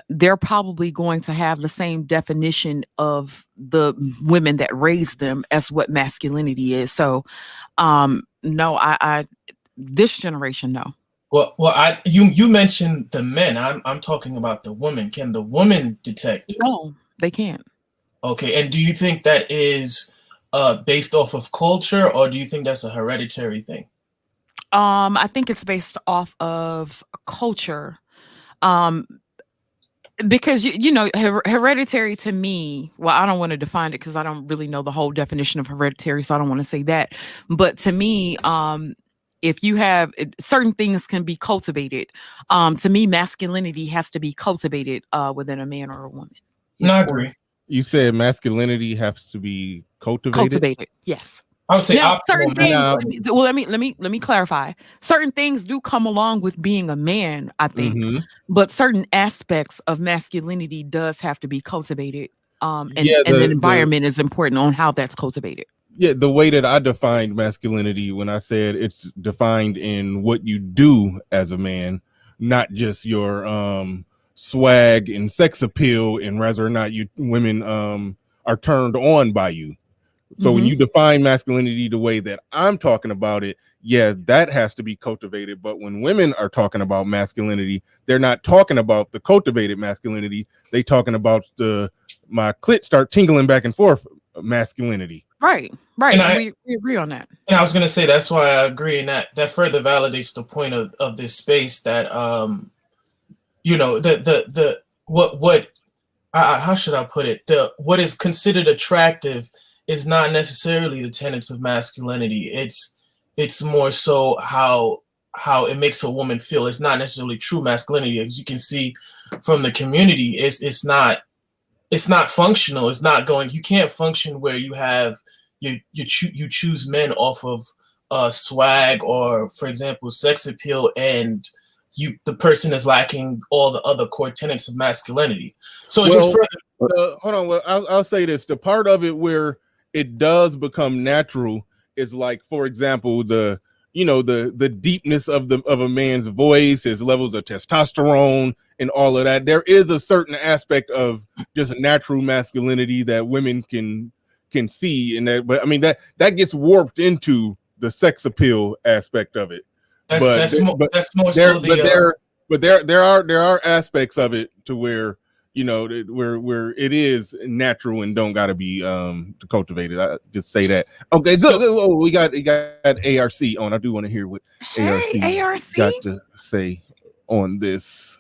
D: they're probably going to have the same definition of the women that raised them as what masculinity is. So, no, I this generation, no.
H: Well, you mentioned the men. I'm talking about the women. Can the women detect?
D: No, they can't.
H: Okay, and do you think that is based off of culture, or do you think that's a hereditary thing?
D: I think it's based off of culture. Because you know, hereditary to me, well, I don't want to define it because I don't really know the whole definition of hereditary, so I don't want to say that. But to me, if you have certain things can be cultivated, to me, masculinity has to be cultivated within a man or a woman.
H: No, I agree.
C: You said masculinity has to be cultivated.
D: Cultivated, yes.
H: I would say
D: now, certain things. Well, let me clarify. Certain things do come along with being a man, I think, but certain aspects of masculinity does have to be cultivated. And the environment is important on how that's cultivated.
C: Yeah, the way that I defined masculinity when I said it's defined in what you do as a man, not just your swag and sex appeal, and whether or not women are turned on by you. So when you define masculinity the way that I'm talking about it, yes, that has to be cultivated. But when women are talking about masculinity, they're not talking about the cultivated masculinity. They talking about my clit start tingling back and forth masculinity.
D: Right. And we agree on that.
H: And I was gonna say that's why I agree, and that further validates the point of this space that you know, how should I put it? What is considered attractive is not necessarily the tenets of masculinity. It's more so how it makes a woman feel. It's not necessarily true masculinity, as you can see from the community. It's not functional. It's not going. You can't function where you have you choose men off of swag or, for example, sex appeal, and the person is lacking all the other core tenets of masculinity. So just further.
C: Hold on. Well, I'll say this: the part of it where it does become natural is, like, for example, the deepness of a man's voice, his levels of testosterone and all of that. There is a certain aspect of just natural masculinity that women can see, and that, but I mean that gets warped into the sex appeal aspect of it. There are aspects of it to where, you know, where it is natural and don't gotta be cultivated. I just say that. Okay, good. Oh, we got ARC on. I do want to hear what ARC got to say on this.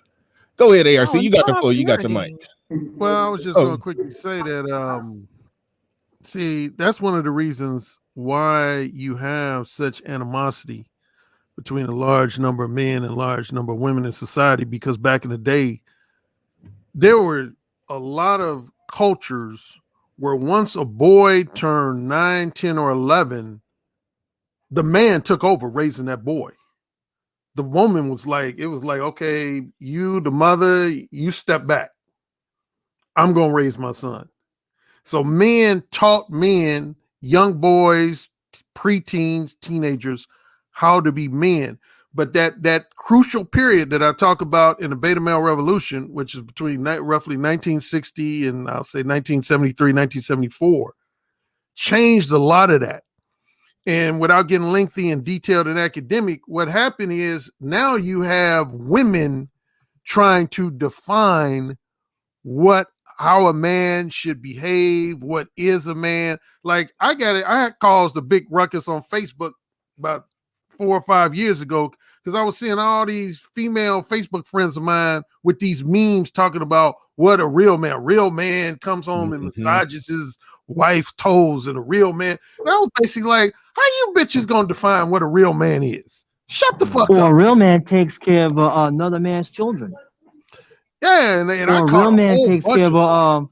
C: Go ahead, ARC. You got the floor. You got the mic.
K: Well, I was just going to quickly say that. See, that's one of the reasons why you have such animosity between a large number of men and a large number of women in society, because back in the day, there were a lot of cultures where once a boy turned 9, 10, or 11, the man took over raising that boy. The woman was like, okay, you, the mother, you step back. I'm going to raise my son. So men taught men, young boys, preteens, teenagers, how to be men. But that crucial period that I talk about in the beta male revolution, which is between roughly 1960 and I'll say 1973, 1974, changed a lot of that. And without getting lengthy and detailed and academic, what happened is now you have women trying to define how a man should behave, what is a man. Like I had caused a big ruckus on Facebook about 4 or 5 years ago because I was seeing all these female Facebook friends of mine with these memes talking about what a real man comes home and massages his wife's toes, and a real man. And I was basically like, how you bitches gonna define what a real man is? Shut the fuck up.
I: A real man takes care of another man's children.
K: Yeah, and
I: a real man takes care of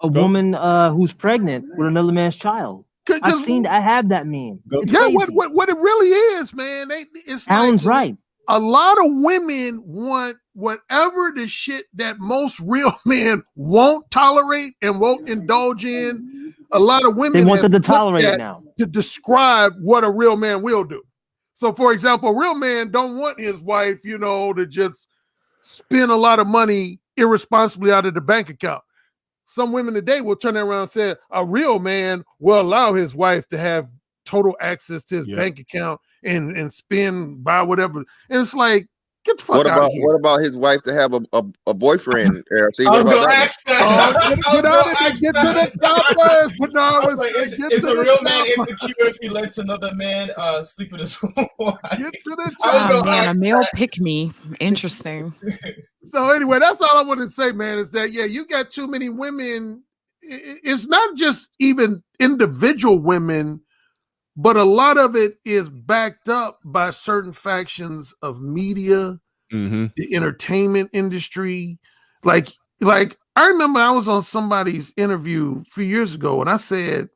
I: a woman who's pregnant with another man's child. I have that meme.
K: Yeah, what it really is, man. It's
I: Alan's right.
K: A lot of women want whatever the shit that most real men won't tolerate and won't indulge in, a lot of women
I: They want
K: have
I: them to
K: put
I: tolerate it
K: that
I: now.
K: to describe what a real man will do. So, for example, a real man don't want his wife, to just spend a lot of money irresponsibly out of the bank account. Some women today will turn around and say a real man will allow his wife to have total access to his bank account and spend, buy whatever. And it's like, get the fuck out of here.
G: What about his wife to have a boyfriend? See,
H: I was
G: what
H: going
G: about
H: to
G: that?
H: ask that.
K: Get out of there. Get to the top first. But no,
H: I was like, is a real man insecure if he lets another man sleep with his wife?
K: Get to the top.
D: Oh man, a male pick me. Interesting.
K: So anyway, that's all I want to say, man, is that, you got too many women. It's not just even individual women, but a lot of it is backed up by certain factions of media, the entertainment industry. Like I remember I was on somebody's interview a few years ago, and I said,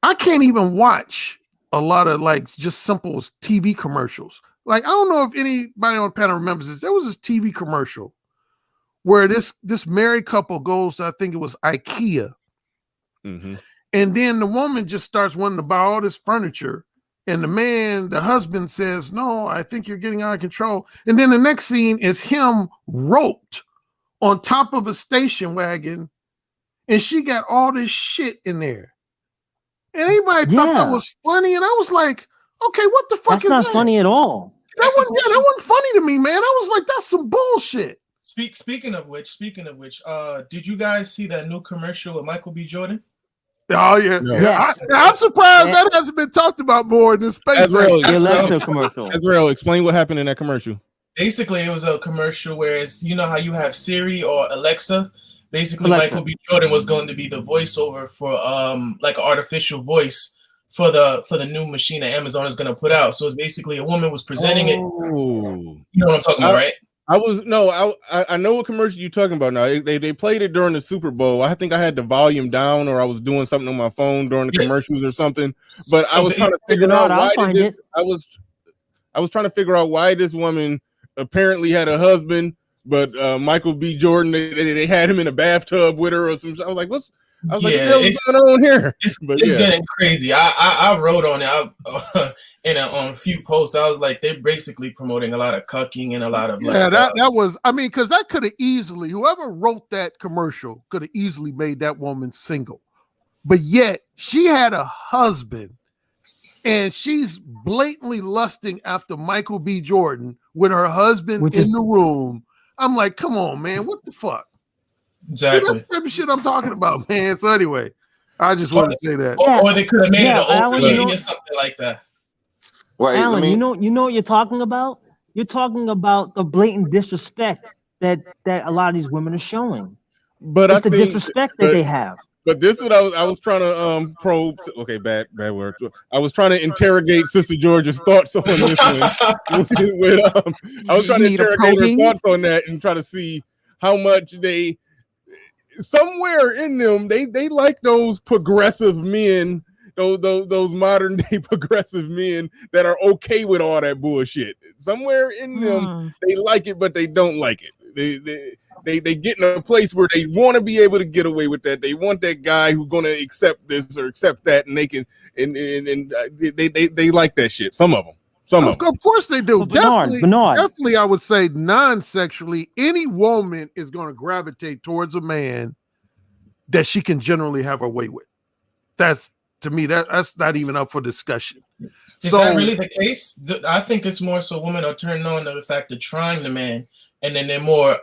K: I can't even watch a lot of just simple TV commercials. Like, I don't know if anybody on the panel remembers this. There was this TV commercial where this married couple goes to, I think it was IKEA. And then the woman just starts wanting to buy all this furniture. And the husband says, no, I think you're getting out of control. And then the next scene is him roped on top of a station wagon. And she got all this shit in there. And anybody thought that was funny. And I was like, okay, what the fuck is that?
I: That's not funny at all.
K: That wasn't funny to me, man. I was like, that's some bullshit.
H: Speaking of which, did you guys see that new commercial with Michael B. Jordan?
K: Oh yeah. I'm surprised that hasn't been talked about more in this space.
C: Azrael, explain what happened in that commercial.
H: Basically, it was a commercial where it's, how you have Siri or Alexa. Basically, Michael B. Jordan was going to be the voiceover for like an artificial voice for the new machine that Amazon is going to put out. So it's basically a woman was presenting it. You know what I'm talking about, right?
C: I know what commercial you're talking about now. They played it during the Super Bowl. I think I had the volume down, or I was doing something on my phone during the commercials or something. But I was trying to figure out why I was trying to figure out why this woman apparently had a husband, but Michael B. Jordan, they had him in a bathtub with her or something. I was like, what's going on here?
H: It's getting crazy. I wrote on it on a few posts. I was like, they're basically promoting a lot of cucking and a lot of
K: that was, because that could have easily, whoever wrote that commercial could have easily made that woman single, but yet she had a husband and she's blatantly lusting after Michael B. Jordan with her husband in the room. I'm like, come on, man, what the fuck?
H: Exactly.
K: See, that's the type of shit I'm talking about, man. So anyway, I just want to say that.
H: Or they could have made it an old lady or something like that.
G: Well,
I: Alan, you know what you're talking about? You're talking about the blatant disrespect that a lot of these women are showing.
C: But
I: it's the disrespect that they have.
C: But this is what I was trying to probe. Okay, bad word. I was trying to interrogate Sister George's thoughts on this one. I was trying to interrogate her thoughts on that and try to see how much somewhere in them they like those progressive men, those modern day progressive men that are okay with all that bullshit. Somewhere in them they like it, but they don't like it. They get in a place where they want to be able to get away with that. They want that guy who's going to accept this or accept that, and they can and they like that shit. Some of them.
K: Of course they do.
I: Bernard.
K: Definitely, I would say non-sexually, any woman is going to gravitate towards a man that she can generally have her way with. That's, to me, that's not even up for discussion.
H: Is that really the case? I think it's more so women are turned on to the fact of trying the man, and then they're more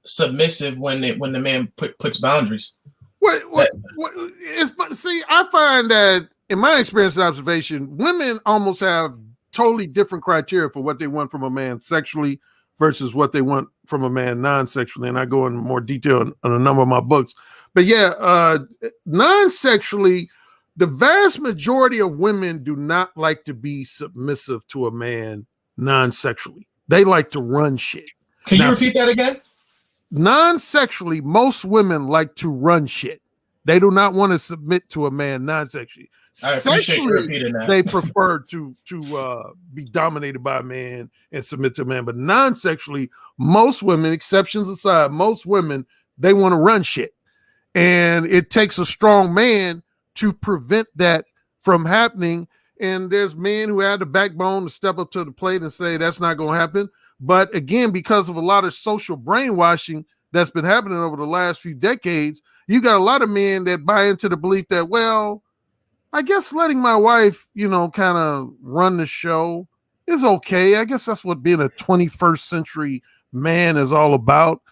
H: submissive when the man puts boundaries.
K: See, I find that in my experience and observation, women almost have totally different criteria for what they want from a man sexually versus what they want from a man non-sexually. And I go in more detail on a number of my books. But non-sexually, the vast majority of women do not like to be submissive to a man non-sexually. They like to run shit.
H: Can you repeat that again?
K: Non-sexually, most women like to run shit. They do not want to submit to a man non-sexually.
H: I appreciate you
K: Sexually,
H: repeating that.
K: they prefer to be dominated by a man and submit to a man. But non-sexually, most women, exceptions aside, most women, they want to run shit. And it takes a strong man to prevent that from happening. And there's men who have the backbone to step up to the plate and say that's not going to happen. But again, because of a lot of social brainwashing that's been happening over the last few decades, you got a lot of men that buy into the belief that, well, I guess letting my wife, kind of run the show is okay. I guess that's what being a 21st century man is all about.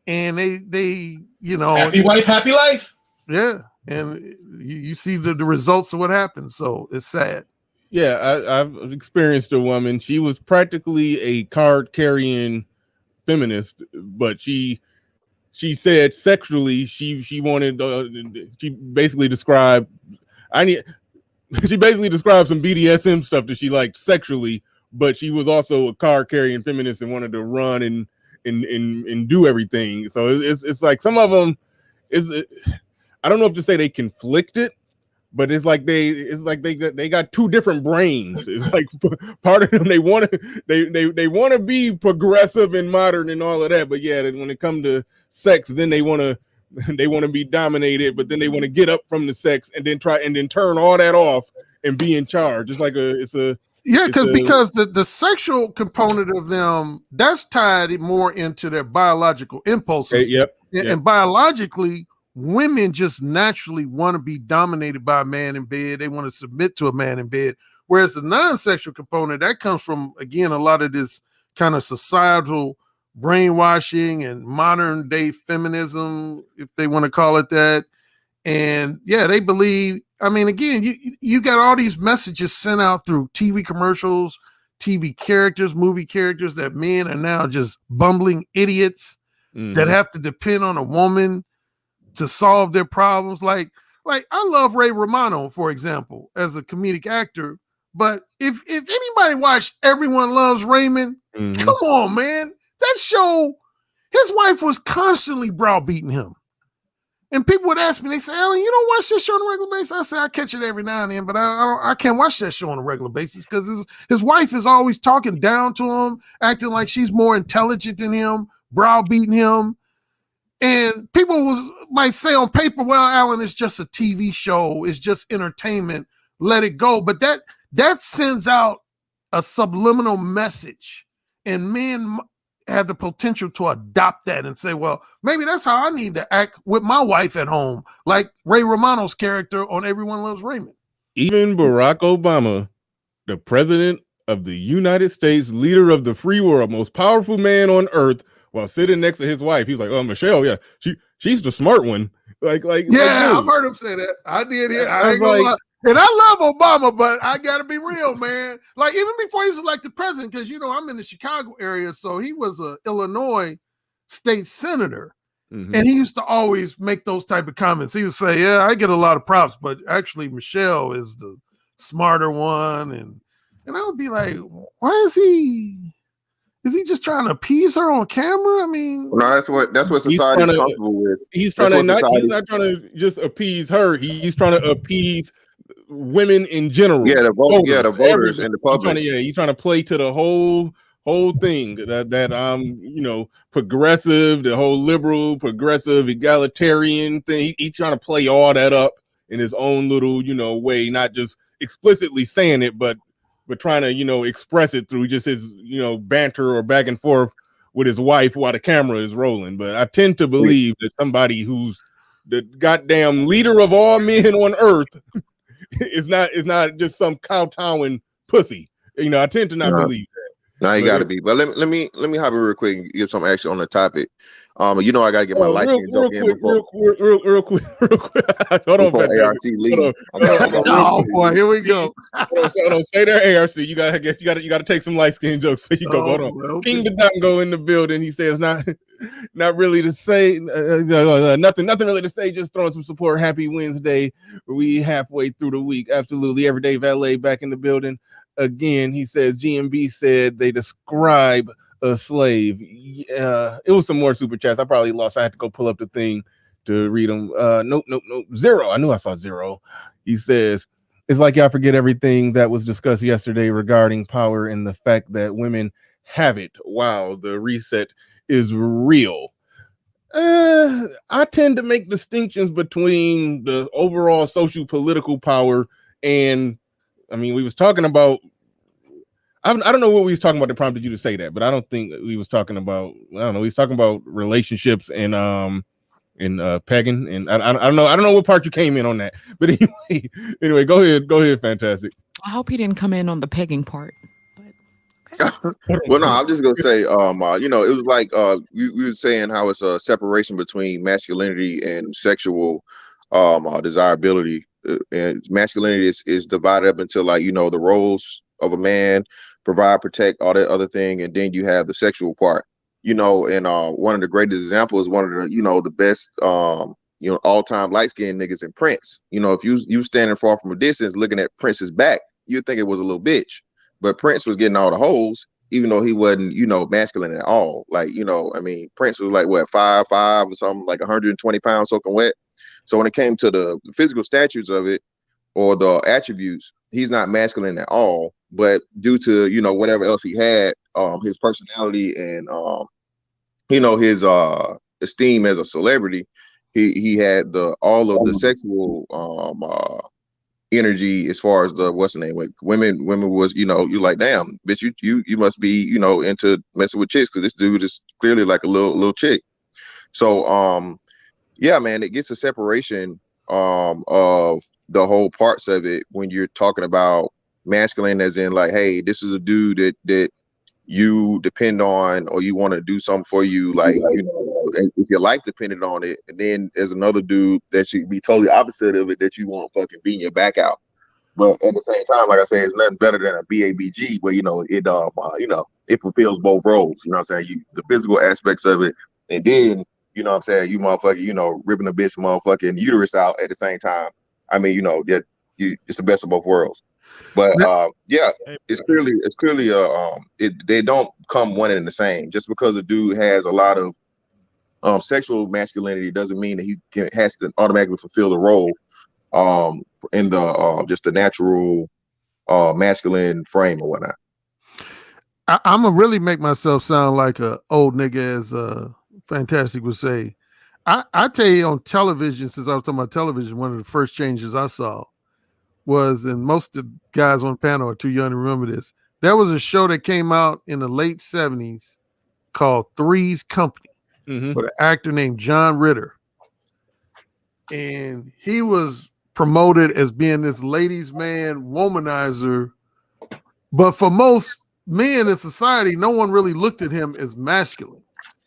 K: And they
H: happy wife, happy life.
K: Yeah. And you see the results of what happens. So it's sad.
C: Yeah, I've experienced a woman. She was practically a card-carrying feminist, but she said sexually she wanted. She basically described she basically described some BDSM stuff that she liked sexually, but she was also a card-carrying feminist and wanted to run and do everything. So it's like some of them I don't know if to say they conflicted, but it's like they got two different brains. It's like part of them they want to be progressive and modern and all of that, but yeah, when it comes to sex, then they want to be dominated, but then they want to get up from the sex and then turn all that off and be in charge. It's like because
K: the sexual component of them, that's tied more into their biological impulses. And biologically, women just naturally want to be dominated by a man in bed. They want to submit to a man in bed. Whereas the non-sexual component, that comes from, again, a lot of this kind of societal brainwashing and modern day feminism, if they want to call it that. And yeah, they believe, again, you got all these messages sent out through TV commercials, TV characters, movie characters, that men are now just bumbling idiots that have to depend on a woman to solve their problems. Like I love Ray Romano, for example, as a comedic actor. But if anybody watched Everyone Loves Raymond, come on, man. That show, his wife was constantly browbeating him. And people would ask me, they say, Alan, you don't watch this show on a regular basis? I say, I catch it every now and then, but I can't watch that show on a regular basis because his wife is always talking down to him, acting like she's more intelligent than him, browbeating him. And people might say on paper, well, Alan, it's just a TV show. It's just entertainment. Let it go. But that sends out a subliminal message. And men have the potential to adopt that and say, well, maybe that's how I need to act with my wife at home, like Ray Romano's character on Everyone Loves Raymond.
C: Even Barack Obama, the president of the United States, leader of the free world, most powerful man on earth, while sitting next to his wife, he's like, "Oh, Michelle, yeah, she's the smart one." Like,
K: I've heard him say that. I did hear. I ain't gonna lie. And I love Obama, but I gotta be real, man. Like even before he was elected president, because I'm in the Chicago area, so he was a Illinois state senator, and he used to always make those type of comments. He would say, "Yeah, I get a lot of props, but actually Michelle is the smarter one," and I would be like, "Why is he?" Is he just trying to appease her on camera?
G: No, that's what society's comfortable with.
C: He's not trying to just appease her. He's trying to appease women in general.
G: Yeah, the voters and the public.
C: He's trying to play to the whole thing that progressive, the whole liberal, progressive, egalitarian thing. He's trying to play all that up in his own little way, not just explicitly saying it, but trying to, express it through just his, banter or back and forth with his wife while the camera is rolling. But I tend to believe that somebody who's the goddamn leader of all men on earth is not just some kowtowing pussy. I tend to not believe that.
G: No, you got to be. But let me hop in real quick and get some action on the topic. I got to get my light skin joke in before.
C: Real quick. Hold on,
G: ARC leave.
K: Oh boy, here we go.
C: Hold on, stay there, ARC. You got to take some light skin jokes. You go. Hold on. Okay. King Badongo in the building. He says not really to say nothing really to say. Just throwing some support. Happy Wednesday. We halfway through the week. Absolutely. Everyday Valet back in the building again. He says GMB said they describe a slave. It was some more super chats. I probably lost. I had to go pull up the thing to read them. Nope. Zero. I knew I saw zero. He says, it's like y'all forget everything that was discussed yesterday regarding power and the fact that women have it. Wow, the reset is real. I tend to make distinctions between the overall social political power and, I mean, we was talking about, I don't know what we was talking about that prompted you to say that, but I don't think we was talking about, I don't know, we was talking about relationships and pegging, and I don't know what part you came in on that, but anyway, go ahead, Fantastic.
D: I hope he didn't come in on the pegging part.
G: Well, no, I'm just gonna say, you know, it was like we were saying how it's a separation between masculinity and sexual desirability, and masculinity is divided up into, like, you know, the roles of a man, provide, protect, all that other thing, and then you have the sexual part, you know. And one of the greatest examples, one of the, you know, the best you know, all-time light-skinned niggas in Prince. You know, if you standing far from a distance looking at Prince's back, you'd think it was a little bitch. But Prince was getting all the hoes, even though he wasn't, you know, masculine at all. Like, you know, I mean, Prince was like, what, 5'5" or something, like 120 pounds soaking wet. So when it came to the physical statutes of it, or the attributes, he's not masculine at all. But due to, you know, whatever else he had, his personality and, you know, his esteem as a celebrity, he had all of the sexual energy, as far as the, what's the name, like women was, you know, you're like, damn bitch, you must be, you know, into messing with chicks, because this dude is clearly like a little chick. So yeah, man, it gets a separation of the whole parts of it when you're talking about masculine, as in, like, hey, this is a dude that you depend on, or you want to do something for you, like, you know, if your life depended on it. And then there's another dude that should be totally opposite of it, that you want fucking beating your back out. But at the same time, like I said, it's nothing better than a BABG, where, you know, it you know, it fulfills both roles. You know what I'm saying? The physical aspects of it, and then, you know what I'm saying, you motherfucker, you know, ripping a bitch motherfucking uterus out at the same time. I mean, you know, it's the best of both worlds. But yeah, it's clearly they don't come one and the same. Just because a dude has a lot of sexual masculinity doesn't mean that he has to automatically fulfill the role in the just the natural masculine frame or whatnot.
K: I'm gonna really make myself sound like a old nigga, as Fantastic would say. I tell you, on television, since I was talking about television, one of the first changes I saw was, and most of the guys on the panel are too young to remember this, there was a show that came out in the late 70s called Three's Company, with an actor named John Ritter. And he was promoted as being this ladies' man, womanizer. But for most men in society, no one really looked at him as masculine.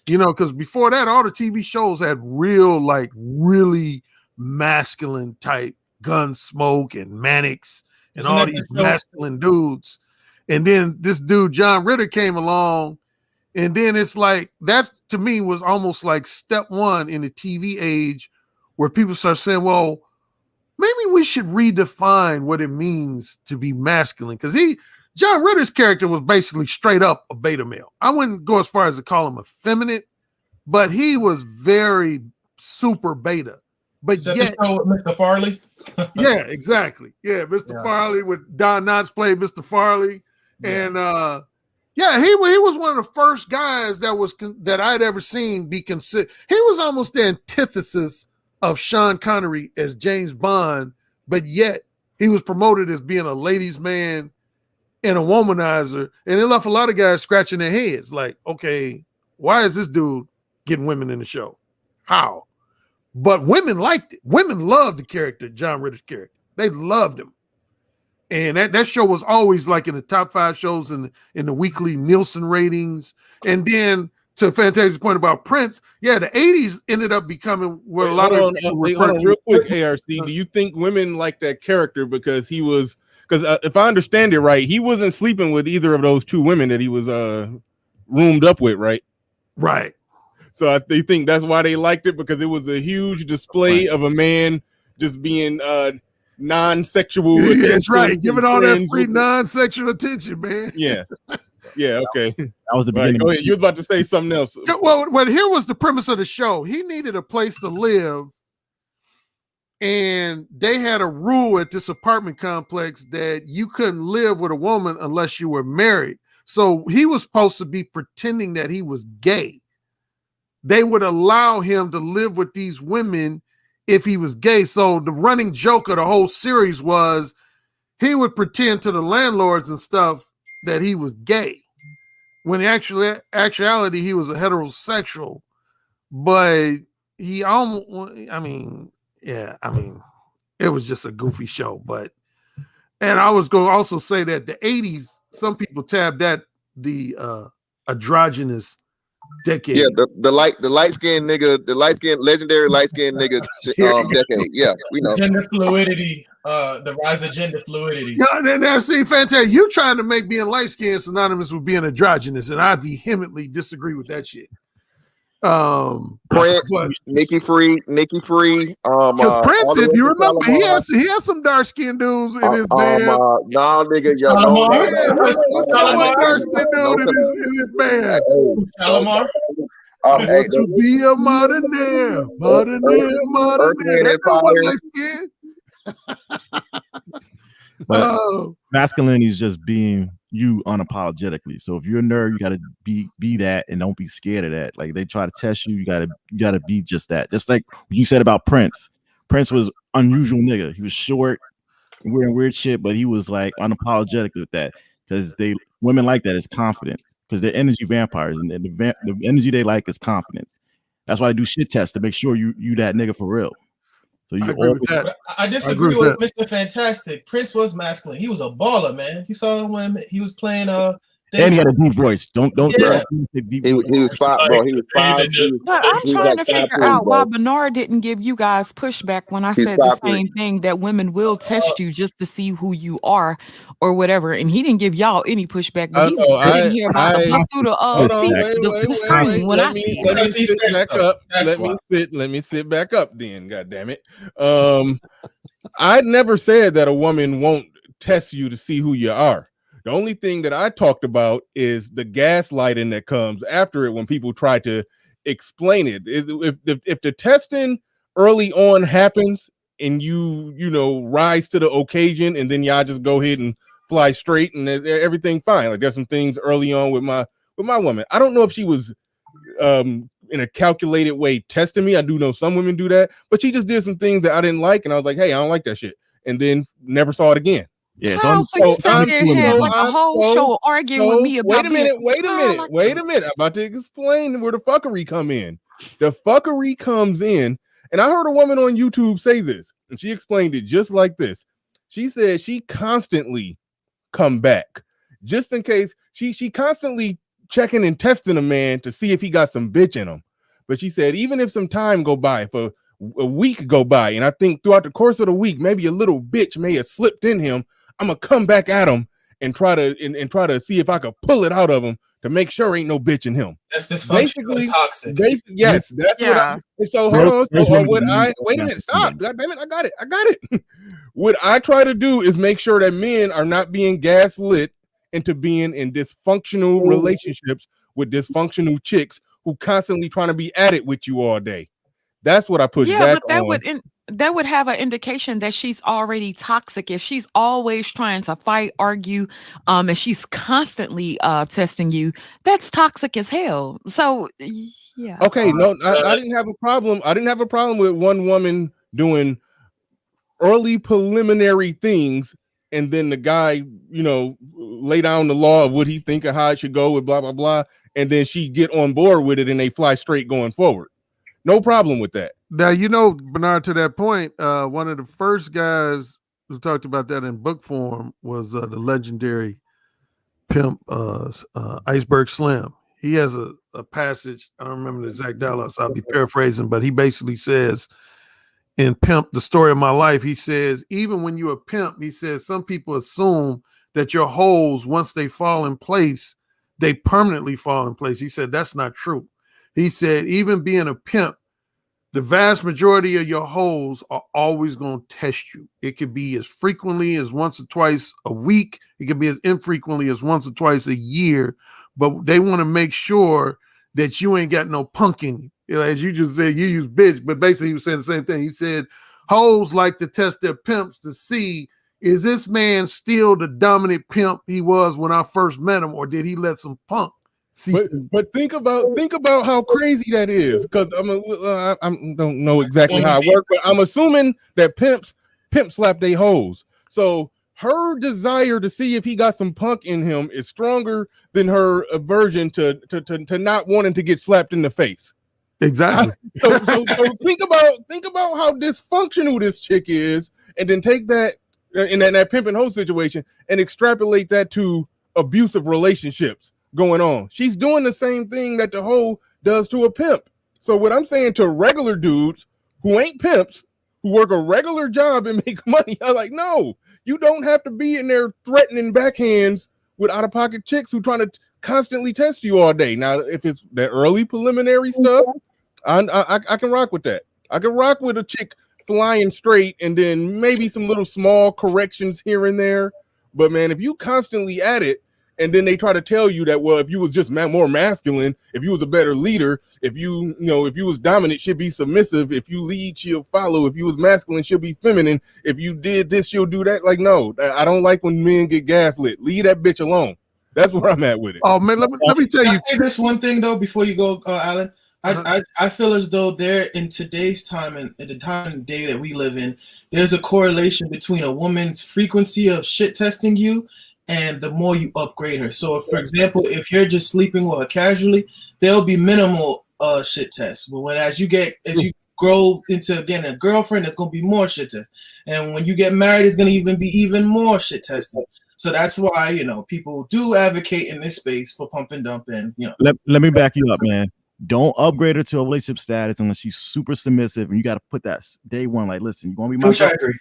K: You know, because before that, all the TV shows had really masculine type Gunsmoke and Mannix and all these masculine dudes. And then this dude, John Ritter, came along. And then it's like, that to me was almost like step one in the TV age, where people start saying, well, maybe we should redefine what it means to be masculine. Because John Ritter's character was basically straight up a beta male. I wouldn't go as far as to call him effeminate, but he was very super beta. But yet,
H: the show with Mr. Farley?
K: Yeah, exactly. Yeah, Mr. Farley, with Don Knotts played Mr. Farley. And yeah, he was one of the first guys that I'd ever seen be considered. He was almost the antithesis of Sean Connery as James Bond, but yet he was promoted as being a ladies' man and a womanizer, and it left a lot of guys scratching their heads like, okay, why is this dude getting women in the show? How? But women liked it. Women loved the character, John Ritter's character. They loved him. And that show was always like in the top 5 shows in the weekly Nielsen ratings. And then, to Fantastic's point about Prince, yeah, the 80s ended up becoming where a lot of people
C: hold on real quick, ARC. Do you think women like that character because if I understand it right, he wasn't sleeping with either of those 2 women that he was roomed up with, right?
K: Right.
C: So they think that's why they liked it, because it was a huge display of a man just being non-sexual.
K: That's right. Giving all that free non-sexual attention, man.
C: Yeah. Yeah, okay.
L: That was the
C: All right,
L: beginning.
C: go ahead. You was about to say something else.
K: Well, here was the premise of the show. He needed a place to live, and they had a rule at this apartment complex that you couldn't live with a woman unless you were married. So he was supposed to be pretending that he was gay. They would allow him to live with these women if he was gay. So the running joke of the whole series was he would pretend to the landlords and stuff that he was gay, when actuality he was a heterosexual. But he almost, it was just a goofy show. And I was going to also say that the 80s, some people tabbed that the androgynous decade.
G: Yeah, the light skinned nigga, legendary light skinned nigga decade. Yeah, we know.
H: Gender fluidity, the rise of gender fluidity.
K: Yeah, now see, fantastic. You trying to make being light skinned synonymous with being androgynous, and I vehemently disagree with that shit.
G: Prince, Nikki Free.
K: Prince, if you remember, he has some dark skinned dudes in his band.
G: Nah, nigga, yo,
K: no dark skinned dude in his band.
H: Shalimar.
K: Hey, to be a modernaire. That one light skin.
L: But masculinity is just being you unapologetically. So if you're a nerd, you gotta be that and don't be scared of that. Like they try to test you, you gotta be just that. Just like you said about Prince. Prince was unusual nigga. He was short, wearing weird shit, but he was like unapologetic with that. Because women like that is confidence. Because they're energy vampires, and the energy they like is confidence. That's why I do shit tests to make sure you that nigga for real. So you
H: I disagree with Mr. Fantastic. Prince was masculine. He was a baller, man. You saw him when he was playing
L: and he had a deep voice. Don't
H: yeah.
G: He was five, bro. He was five.
D: But I'm trying to figure out why Bernard didn't give you guys pushback when I said the same thing, that women will test you just to see who you are or whatever, and he didn't give y'all any pushback. But he was sitting here about the pursuit of the screen when I said,
C: let me sit back up then. God damn it. I never said that a woman won't test you to see who you are. The only thing that I talked about is the gaslighting that comes after it when people try to explain it. If the testing early on happens and you rise to the occasion, and then y'all just go ahead and fly straight and everything fine. Like there's some things early on with my woman. I don't know if she was in a calculated way testing me. I do know some women do that, but she just did some things that I didn't like, and I was like, hey, I don't like that shit, and then never saw it again.
L: Yeah,
D: so you sat there and had like a whole show arguing with me about
C: wait a minute. I'm about to explain where the fuckery come in. The fuckery comes in, and I heard a woman on YouTube say this, and she explained it just like this. She said she constantly come back just in case. She constantly checking and testing a man to see if he got some bitch in him. But she said even if some time go by, for a week go by, and I think throughout the course of the week maybe a little bitch may have slipped in him, I'm gonna come back at him and try to see if I could pull it out of him to make sure ain't no bitch in him.
H: That's dysfunctional, toxic.
C: Yes, that's what I. So hold on. So wait a minute. Stop. God damn it. I got it. What I try to do is make sure that men are not being gaslit into being in dysfunctional relationships with dysfunctional chicks who constantly trying to be at it with you all day. That's what I push back on.
D: That would have an indication that she's already toxic. If she's always trying to fight, argue, and she's constantly testing you, that's toxic as hell. So yeah.
C: Okay, no, I didn't have a problem. I didn't have a problem with one woman doing early preliminary things, and then the guy, lay down the law of what he think of how it should go with blah blah blah, and then she get on board with it and they fly straight going forward. No problem with that.
K: Now, Bernard, to that point, one of the first guys who talked about that in book form was the legendary pimp Iceberg Slim. He has a passage, I don't remember the exact dialogue, so I'll be paraphrasing, but he basically says in Pimp, The Story of My Life, he says, even when you're a pimp, he says, some people assume that your holes, once they fall in place, they permanently fall in place. He said, that's not true. He said, even being a pimp, the vast majority of your hoes are always going to test you. It could be as frequently as once or twice a week. It could be as infrequently as once or twice a year. But they want to make sure that you ain't got no punk in you. You know, as you just said, you use bitch, but basically he was saying the same thing. He said hoes like to test their pimps to see, is this man still the dominant pimp he was when I first met him, or did he let some punk?
C: But think about how crazy that is, because I don't know exactly how it works, but I'm assuming that pimp slap they hoes. So her desire to see if he got some punk in him is stronger than her aversion to not wanting to get slapped in the face.
K: Exactly.
C: So think about how dysfunctional this chick is, and then take that in that pimp and hoe situation and extrapolate that to abusive relationships going on. She's doing the same thing that the hoe does to a pimp. So what I'm saying to regular dudes who ain't pimps, who work a regular job and make money, I'm like, no, you don't have to be in there threatening backhands with out-of-pocket chicks who trying to constantly test you all day. Now, if it's that early preliminary stuff, I can rock with that. I can rock with a chick flying straight and then maybe some little small corrections here and there. But man, if you constantly at it, and then they try to tell you that, well, if you was just more masculine, if you was a better leader, if you was dominant, she'll be submissive. If you lead, she'll follow. If you was masculine, she'll be feminine. If you did this, she'll do that. Like, no, I don't like when men get gaslit. Leave that bitch alone. That's where I'm at with it.
K: Oh man, let me tell you.
H: Can I say this one thing though before you go, Alan. I feel as though there in today's time and at the time and day that we live in, there's a correlation between a woman's frequency of shit testing you and the more you upgrade her. So, for example, if you're just sleeping with her casually, there'll be minimal shit tests. But as you grow into again a girlfriend, there's gonna be more shit tests. And when you get married, it's gonna be even more shit testing. So that's why people do advocate in this space for pump and dump. And
L: let me back you up, man. Don't upgrade her to a relationship status unless she's super submissive, and you got to put that day one. Like, listen, you want to be my girlfriend?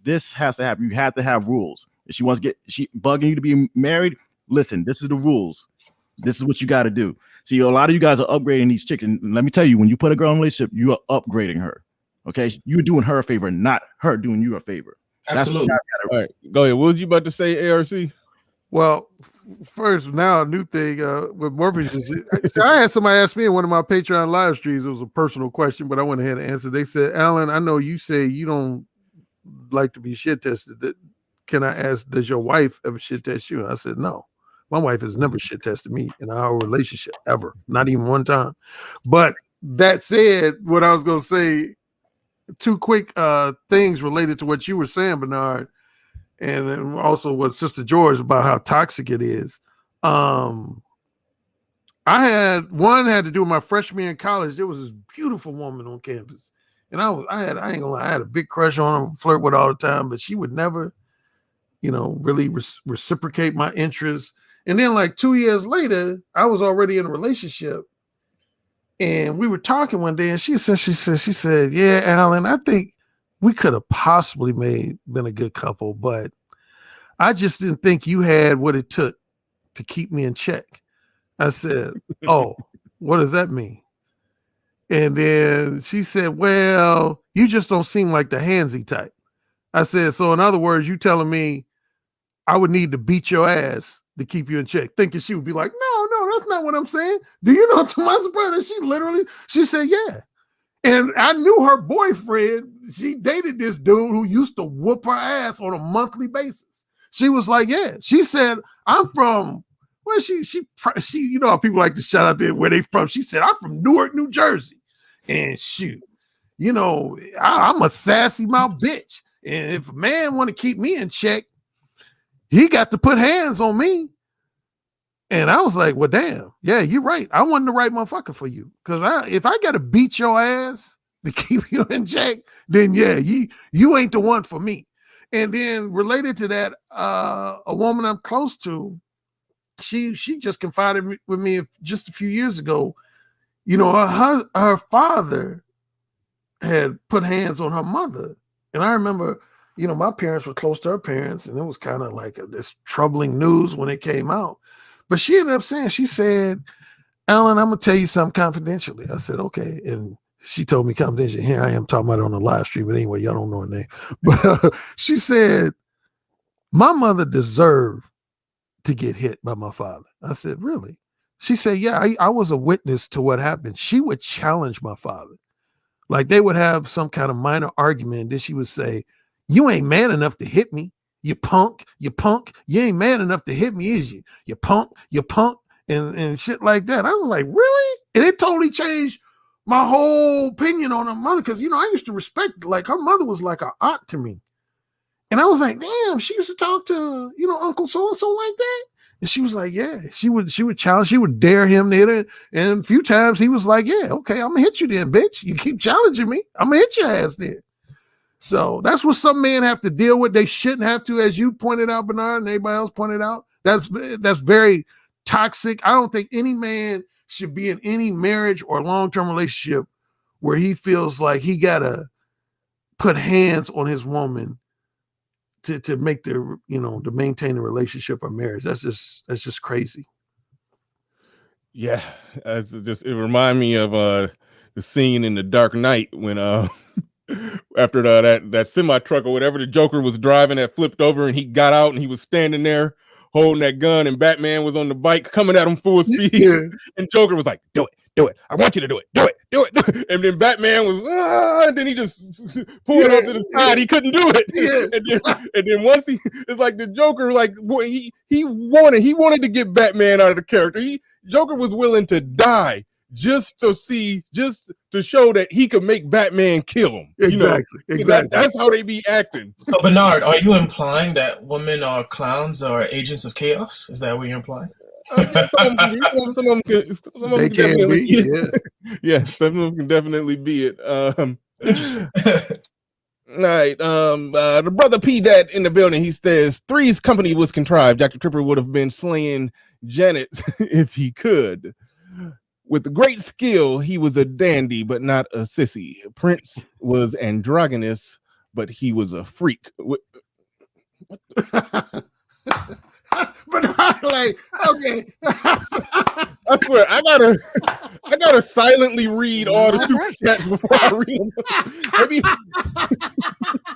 L: This has to happen. You have to have rules. If she wants to she bugging you to be married, listen, this is the rules. This is what you got to do. See, a lot of you guys are upgrading these chicks, and let me tell you, when you put a girl in a relationship, you are upgrading her. Okay, you're doing her a favor, not her doing you a favor.
H: Absolutely.
C: All right, go ahead. What was you about to say, ARC?
K: Well, first, now a new thing with Murphy. I had somebody ask me in one of my Patreon live streams. It was a personal question, but I went ahead and answered. They said, Alan, I know you say you don't like to be shit tested. Can I ask, does your wife ever shit test you? And I said, no. My wife has never shit tested me in our relationship, ever. Not even one time. But that said, what I was going to say, two quick things related to what you were saying, Bernard, and also what Sister George about how toxic it is. I had to do with my freshman year in college. There was this beautiful woman on campus, and I ain't gonna lie, I had a big crush on her, flirt with her all the time, but she would never, really reciprocate my interest. And then like 2 years later, I was already in a relationship, and we were talking one day, and she said, yeah, Alan, I think we could have possibly been a good couple, but I just didn't think you had what it took to keep me in check. I said, oh, what does that mean? And then she said, well, you just don't seem like the handsy type. I said, so in other words, you telling me I would need to beat your ass to keep you in check, thinking she would be like, no, that's not what I'm saying. Do you know, to my surprise, she said, yeah. And I knew her boyfriend. She dated this dude who used to whoop her ass on a monthly basis. She was like, yeah. She said, I'm from where she how people like to shout out there where they from. She said, I'm from Newark, New Jersey. And shoot, I'm a sassy mouth bitch. And if a man want to keep me in check, he got to put hands on me. And I was like, well, damn. Yeah, you're right. I wasn't the right motherfucker for you. Because if I got to beat your ass to keep you in check, then yeah, you ain't the one for me. And then related to that, a woman I'm close to, she just confided with me just a few years ago. Her father had put hands on her mother. And I remember, my parents were close to her parents, and it was kind of like this troubling news when it came out. But she ended up saying, she said, Alan, I'm going to tell you something confidentially. I said, okay. And she told me confidential. Here I am talking about it on the live stream, but anyway, y'all don't know her name. But she said, my mother deserved to get hit by my father. I said, really? She said, yeah, I was a witness to what happened. She would challenge my father. Like they would have some kind of minor argument, and then she would say, you ain't man enough to hit me. You punk. You ain't man enough to hit me, is you? You punk, and shit like that. I was like, really? And it totally changed my whole opinion on her mother, because, I used to respect, like, her mother was like an aunt to me. And I was like, damn, she used to talk to, Uncle so-and-so like that. And she was like, yeah, she would challenge, she would dare him to hit her. And a few times he was like, yeah, okay, I'm gonna hit you then, bitch. You keep challenging me, I'm gonna hit your ass then. So that's what some men have to deal with. They shouldn't have to, as you pointed out, Bernard, and everybody else pointed out. That's very toxic. I don't think any man should be in any marriage or long-term relationship where he feels like he gotta put hands on his woman to make the to maintain a relationship or marriage. That's just crazy.
C: Yeah, it reminded me of the scene in The Dark Knight when after that semi truck or whatever the Joker was driving that flipped over, and he got out and he was standing there holding that gun, and Batman was on the bike coming at him full speed. Yeah. And Joker was like, do it. I want you to do it. And then Batman was, and then he just pulled off to the side. He couldn't do it. Yeah. And then once it's like the Joker, like he wanted to get Batman out of the character. Joker was willing to die just to show that he could make Batman kill him.
K: Exactly.
C: That's how they be acting.
H: So Bernard, are you implying that women are clowns or agents of chaos? Is that what you're implying?
C: Some of them can be. Yeah, some of them can definitely be it. All right. The brother P Dad in the building. He says Three's company was contrived. Dr. Tripper would have been slaying Janet if he could. With great skill, he was a dandy, but not a sissy. Prince was androgynous, but he was a freak.
K: But I'm like, okay.
C: I swear, I gotta silently read all the super chats before I read them.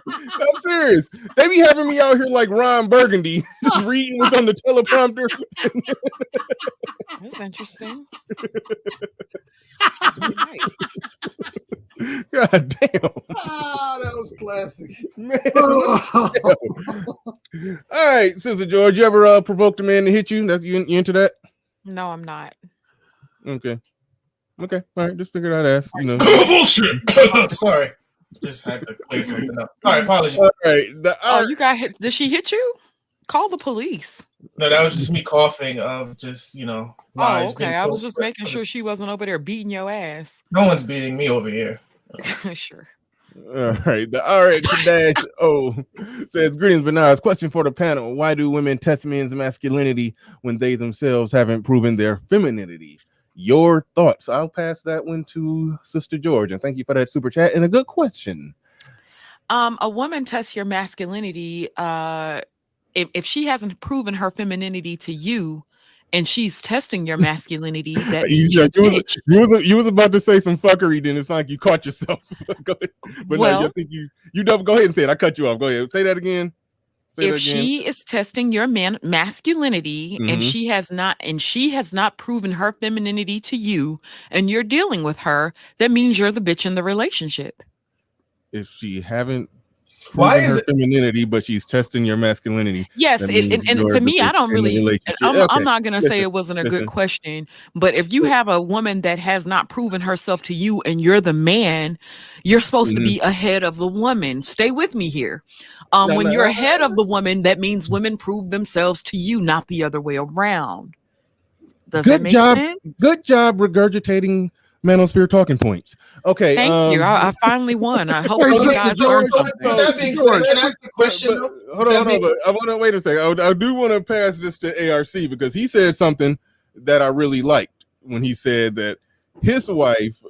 C: I'm serious. They be having me out here like Ron Burgundy, just reading what's on the teleprompter.
D: That's interesting.
C: God damn.
K: Oh, that was classic.
C: Man, all right, Sister George, you ever provoked a man to hit you? You into that?
D: No, I'm not.
C: Okay. All right, just figured I'd ask.
H: Bullshit. Sorry. Just had to clear something up. Sorry, apologies.
C: All right.
D: You got hit. Did she hit you? Call the police.
H: No, that was just me coughing of just, lies.
D: Oh, okay. I was just making sure she wasn't over there beating your ass.
H: No one's beating me over here.
D: Sure.
C: All right. The RX-O says, greetings, Bernard. Question for the panel. Why do women test men's masculinity when they themselves haven't proven their femininity? Your thoughts. I'll pass that one to Sister George. And thank you for that super chat and a good question.
D: A woman tests your masculinity if she hasn't proven her femininity to you, and she's testing your masculinity, that means
C: you was about to say some fuckery, then it's like you caught yourself. Go ahead. But
D: well,
C: no, I think you don't go ahead and say it. I cut you off. Go ahead. Say that again.
D: If she is testing your masculinity, and she has not proven her femininity to you, and you're dealing with her, that means you're the bitch in the relationship.
C: If she haven't proven her femininity, but she's testing your masculinity.
D: Yes, and to me, I don't really. I'm not gonna say it wasn't a good question, but if you have a woman that has not proven herself to you, and you're the man, you're supposed to be ahead of the woman. Stay with me here. When you're ahead of the woman, that means women prove themselves to you, not the other way around. Does that make sense?
C: Good job regurgitating Manosphere talking points. Okay,
D: thank you. I finally won. I hope you guys learned something.
H: That being said, can I ask a question?
C: Hold on. I want to wait a second. I do want to pass this to ARC because he said something that I really liked when he said that his wife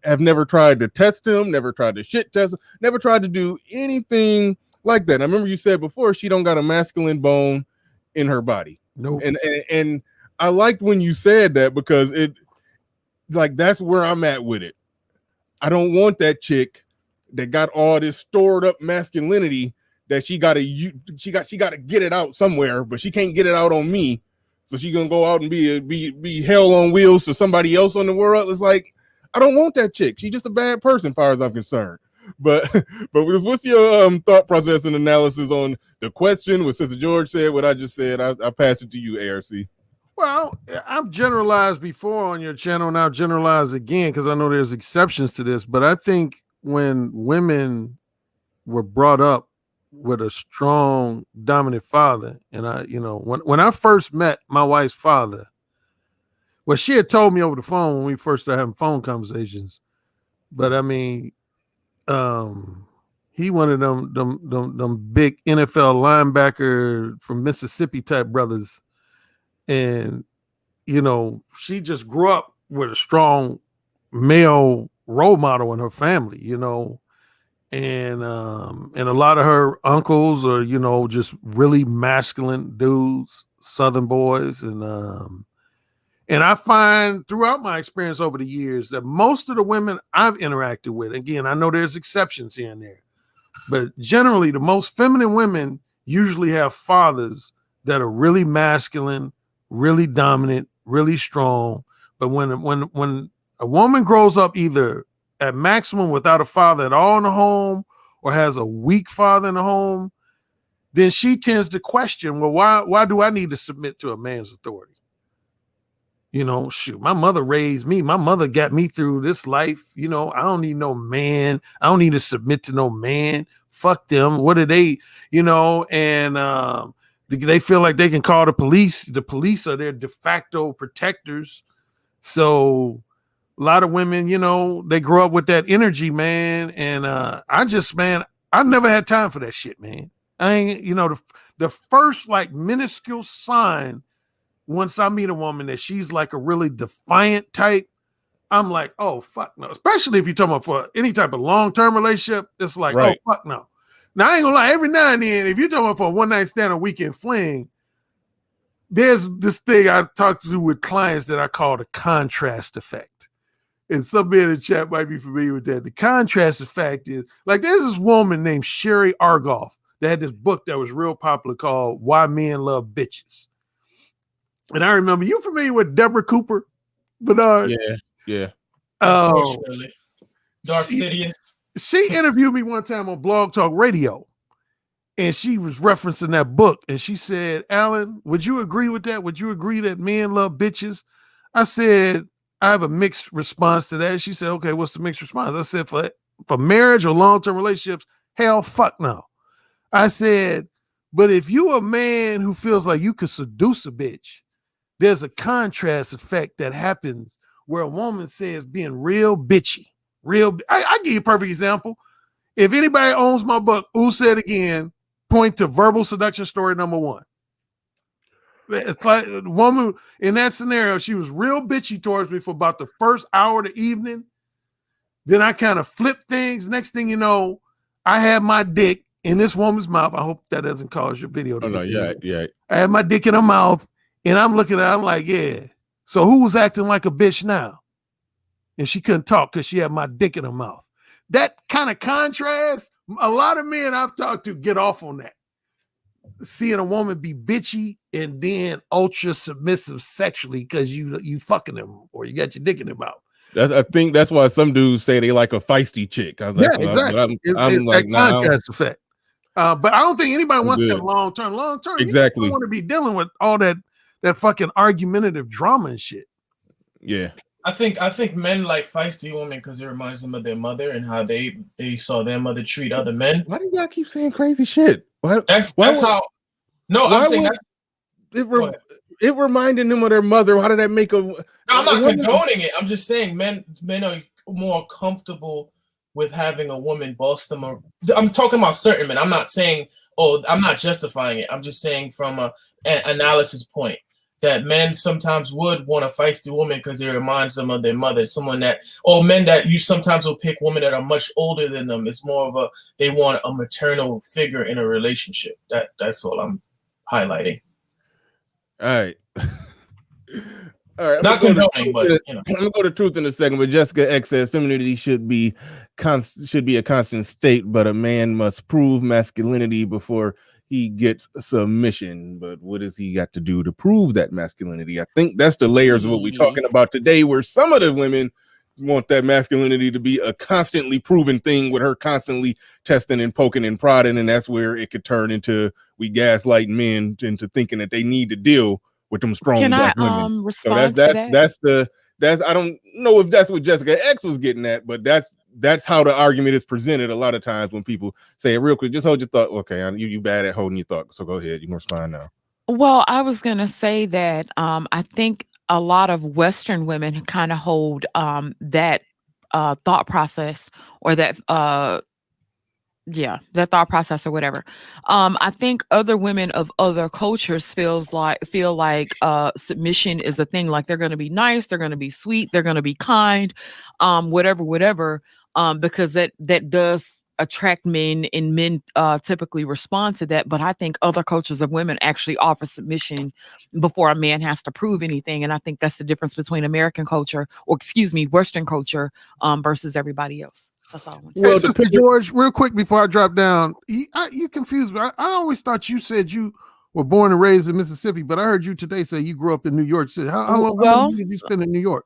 C: have never tried to test him, never tried to shit test him, never tried to do anything like that. I remember you said before she don't got a masculine bone in her body.
K: No,
C: and I liked when you said that because it. Like that's where I'm at with it. I don't want that chick that got all this stored up masculinity that she got to get it out somewhere, but she can't get it out on me. So she gonna go out and be hell on wheels to somebody else on the world. It's like, I don't want that chick. She's just a bad person, as far as I'm concerned. But what's your thought process and analysis on the question? What Sister George said, what I just said. I pass it to you, ARC.
K: Well, I've generalized before on your channel, and I'll generalize again because I know there's exceptions to this. But I think when women were brought up with a strong, dominant father, and when I first met my wife's father, well, she had told me over the phone when we first started having phone conversations. But I mean, he one of them big NFL linebacker from Mississippi type brothers. And, she just grew up with a strong male role model in her family, and a lot of her uncles are, just really masculine dudes, Southern boys. And I find throughout my experience over the years that most of the women I've interacted with, again, I know there's exceptions here and there, but generally the most feminine women usually have fathers that are really masculine, really dominant, really strong. But when a woman grows up either at maximum without a father at all in the home or has a weak father in the home, then she tends to question, well, why do I need to submit to a man's authority? Shoot, my mother raised me. My mother got me through this life. I don't need no man. I don't need to submit to no man. Fuck them. What are they, and they feel like they can call the police. The police are their de facto protectors. So a lot of women, they grow up with that energy, man. And I've never had time for that shit, man. I ain't, the first like minuscule sign once I meet a woman that she's like a really defiant type, I'm like, oh, fuck no. Especially if you're talking about for any type of long-term relationship, it's like, right. Oh, fuck no. Now, I ain't gonna lie, every now and then, if you're talking about for a one-night stand or weekend fling, there's this thing I talk to with clients that I call the contrast effect. And somebody in the chat might be familiar with that. The contrast effect is, like, there's this woman named Sherry Argoff that had this book that was real popular called Why Men Love Bitches. And I remember, you familiar with Deborah Cooper, Bernard?
C: Yeah.
H: Unfortunately. Dark Sidious.
K: She interviewed me one time on Blog Talk Radio, and she was referencing that book. And she said, Alan, would you agree with that? Would you agree that men love bitches? I said, I have a mixed response to that. She said, okay, what's the mixed response? I said, for marriage or long-term relationships, hell, fuck no. I said, but if you're a man who feels like you could seduce a bitch, there's a contrast effect that happens where a woman says being real bitchy. I give you a perfect example. If anybody owns my book, Who Said Again, point to verbal seduction story number 1. It's like a woman in that scenario, she was real bitchy towards me for about the first hour of the evening. Then I kind of flipped things. Next thing you know, I had my dick in this woman's mouth. I hope that doesn't cause your video.
C: Yeah.
K: I had my dick in her mouth. And I'm looking at her, I'm like, yeah. So who was acting like a bitch now? And she couldn't talk because she had my dick in her mouth. That kind of contrast, a lot of men I've talked to get off on that. Seeing a woman be bitchy and then ultra submissive sexually because you fucking them or you got your dick in their mouth.
C: I think that's why some dudes say they like a feisty chick.
K: Yeah, exactly.
C: I'm like,
K: contrast effect. But I don't think anybody wants that long term.
C: Exactly.
K: You don't want to be dealing with all that fucking argumentative drama and shit.
C: Yeah.
H: I think men like feisty women because it reminds them of their mother and how they saw their mother treat other men.
C: Why do y'all keep saying crazy shit?
H: That's how. No, I'm saying that's
C: it reminding them of their mother. How did that make a?
H: No, I'm not condoning it. I'm just saying men are more comfortable with having a woman boss them. I'm talking about certain men. I'm not saying. Oh, I'm not justifying it. I'm just saying from an analysis point that men sometimes would want a feisty woman because it reminds them of their mother, men that you sometimes will pick women that are much older than them. It's more of they want a maternal figure in a relationship. That's all I'm highlighting.
C: All right. All right,
H: Not condoning, but you know.
C: I'm gonna go to truth in a second. But Jessica X says femininity should be a constant state, but a man must prove masculinity before he gets submission. But what does he got to do to prove that masculinity? I think that's the layers of what we're talking about today, where some of the women want that masculinity to be a constantly proven thing with her constantly testing and poking and prodding, and that's where it could turn into we gaslight men into thinking that they need to deal with them strong
D: Can
C: black
D: I
C: women.
D: respond
C: So
D: to that?
C: that's I don't know if that's what Jessica X was getting at, but that's how the argument is presented a lot of times when people say it. Real quick, just hold your thought. Okay, you bad at holding your thought, so go ahead. You can respond now.
D: Well, I was gonna say that I think a lot of Western women kind of hold that thought process or that that thought process or whatever. I think other women of other cultures feel like submission is a thing. Like they're gonna be nice, they're gonna be sweet, they're gonna be kind, whatever, because that does attract men, and men typically respond to that. But I think other cultures of women actually offer submission before a man has to prove anything, and I think that's the difference between American culture, or excuse me, Western culture, versus everybody else. That's all I want to say.
K: Well, Sister George, real quick before I drop down, you confused me. I always thought you said you were born and raised in Mississippi, but I heard you today say you grew up in New York City. How long did you spend in New York?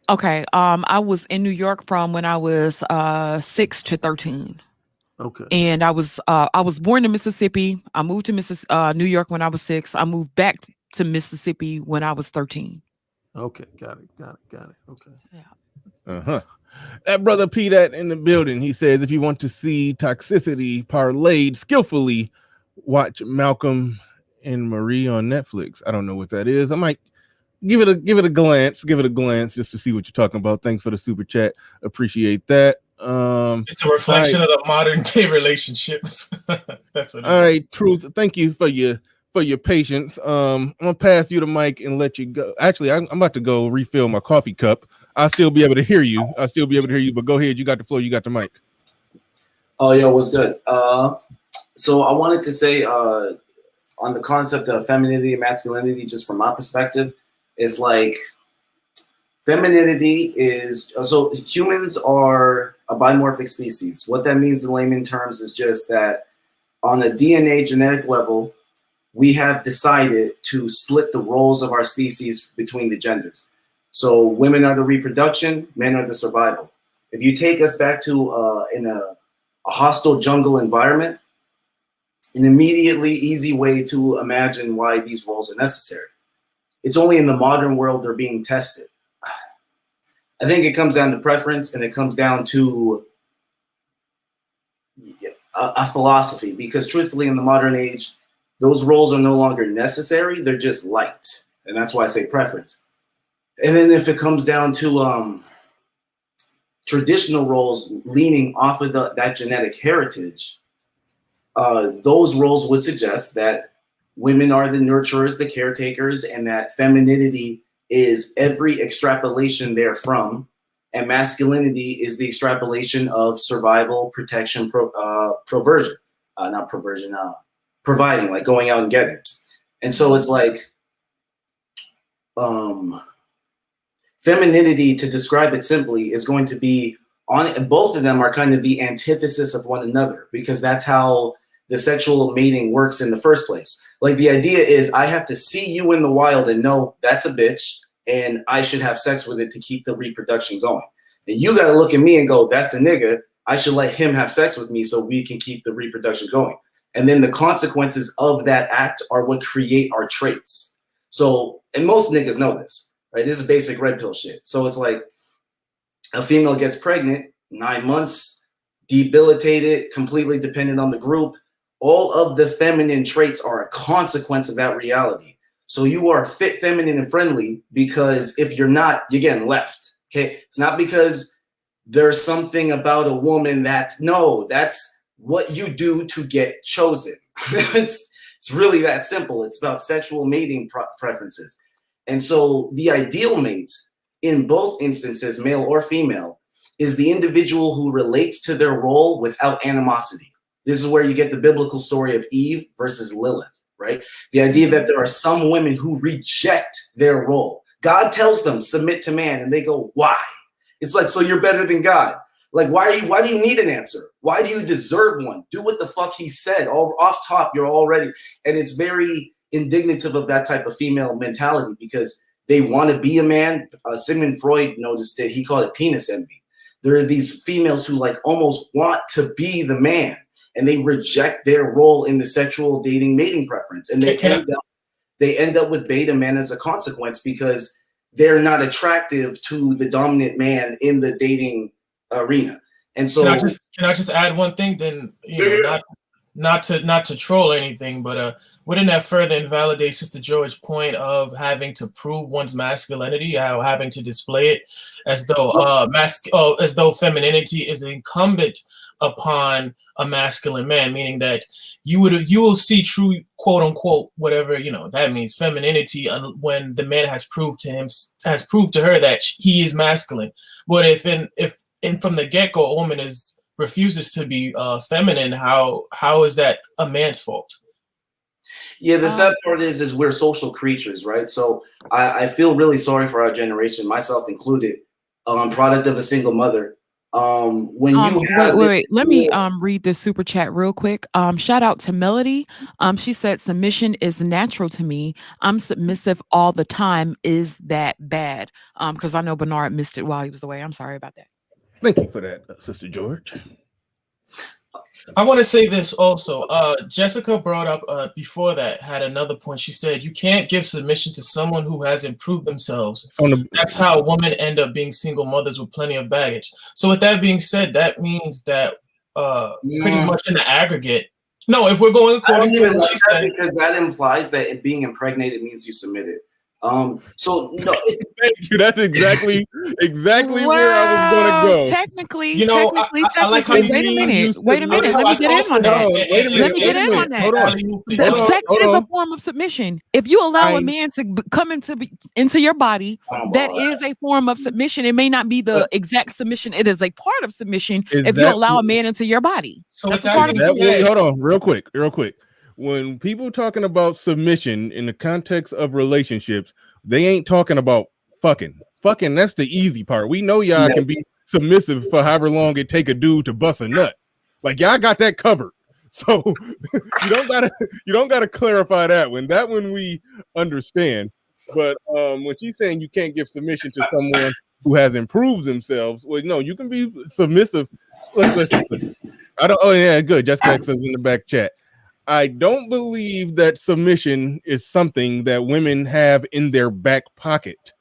D: Okay, I was in New York from when I was 6 to 13.
K: Okay.
D: And I was born in Mississippi. I moved to New York when I was 6. I moved back to Mississippi when I was 13.
K: Okay, got it. Okay.
D: Yeah.
C: That brother P that in the building, he says if you want to see toxicity parlayed skillfully, watch Malcolm and Marie on Netflix. I don't know what that is. I might give it a glance just to see what you're talking about. Thanks for the super chat. Appreciate that.
H: It's a reflection of the modern day relationships. That's what.
C: All right, Truth. Thank you for your patience. I'm gonna pass you the mic and let you go. Actually, I'm about to go refill my coffee cup. I'll still be able to hear you. But go ahead. You got the floor. You got the mic.
M: Oh, yo, what's good? So I wanted to say on the concept of femininity and masculinity, just from my perspective, it's like femininity is, so humans are a bimorphic species. What that means in layman terms is just that on a DNA genetic level, we have decided to split the roles of our species between the genders. So women are the reproduction, men are the survival. If you take us back to in a hostile jungle environment, an immediately easy way to imagine why these roles are necessary. It's only in the modern world they're being tested. I think it comes down to preference, and it comes down to a philosophy, because truthfully in the modern age, those roles are no longer necessary, they're just liked. And that's why I say preference. And then if it comes down to traditional roles leaning off of that genetic heritage, those roles would suggest that women are the nurturers, the caretakers, and that femininity is every extrapolation therefrom, and masculinity is the extrapolation of survival, protection, providing, like going out and getting. And so it's like, femininity, to describe it simply, is going to be on, both of them are kind of the antithesis of one another, because that's how the sexual mating works in the first place. Like the idea is I have to see you in the wild and know that's a bitch and I should have sex with it to keep the reproduction going. And you got to look at me and go, that's a nigga. I should let him have sex with me so we can keep the reproduction going. And then the consequences of that act are what create our traits. So, and most niggas know this. Right, this is basic red pill shit. So it's like a female gets pregnant, 9 months, debilitated, completely dependent on the group. All of the feminine traits are a consequence of that reality. So you are fit, feminine, and friendly, because if you're not, you're getting left. Okay, it's not because there's something about a woman that's what you do to get chosen. it's really that simple. It's about sexual mating preferences. And so the ideal mate in both instances, male or female, is the individual who relates to their role without animosity. This is where you get the biblical story of Eve versus Lilith, right? The idea that there are some women who reject their role. God tells them submit to man, and they go, why? It's like, so you're better than God. Like, why do you need an answer? Why do you deserve one? Do what the fuck he said. All off top, you're already, and it's very indignative of that type of female mentality because they want to be a man. Sigmund Freud noticed it. He called it penis envy. There are these females who like almost want to be the man, and they reject their role in the sexual dating mating preference, and they end up with beta men as a consequence because they're not attractive to the dominant man in the dating arena. And so
H: can I just add one thing then, not to troll anything, but wouldn't that further invalidate Sister George's point of having to prove one's masculinity, having to display it as though femininity is incumbent upon a masculine man, meaning that you will see true, quote unquote, whatever that means, femininity when the man has proved to her that he is masculine. But if from the get-go a woman refuses to be feminine, how is that a man's fault?
M: Yeah, the sad part is we're social creatures, right? So I feel really sorry for our generation, myself included, product of a single mother.
D: Wait. Let me read this super chat real quick. Shout out to Melody. She said, submission is natural to me. I'm submissive all the time. Is that bad? Because I know Bernard missed it while he was away. I'm sorry about that.
C: Thank you for that, Sister George.
H: I want to say this also. Jessica brought up before that, had another point. She said, you can't give submission to someone who has improved themselves. That's how women end up being single mothers with plenty of baggage. So with that being said, that means that pretty much in the aggregate, no, if we're going according to what she said,
M: because that implies that being impregnated means you submitted. So no,
C: thank you. That's exactly where I was going to go.
D: Technically,
H: I like how
D: wait a minute. Let me get in on that.
C: Hold on.
D: Sex is a form of submission. If you allow a man to come into your body, that is a form of submission. It may not be the exact submission. It is a part of submission if you allow a man into your body.
H: So
D: that's a part of submission.
C: Hold on, real quick. When people talking about submission in the context of relationships, they ain't talking about fucking. Fucking, that's the easy part. We know y'all can be submissive for however long it take a dude to bust a nut. Like y'all got that covered. So you don't gotta clarify that one. That one we understand. But when she's saying you can't give submission to someone who has improved themselves, well, no, you can be submissive. Listen. I don't. Oh yeah, good. Jessica says in the back chat. I don't believe that submission is something that women have in their back pocket.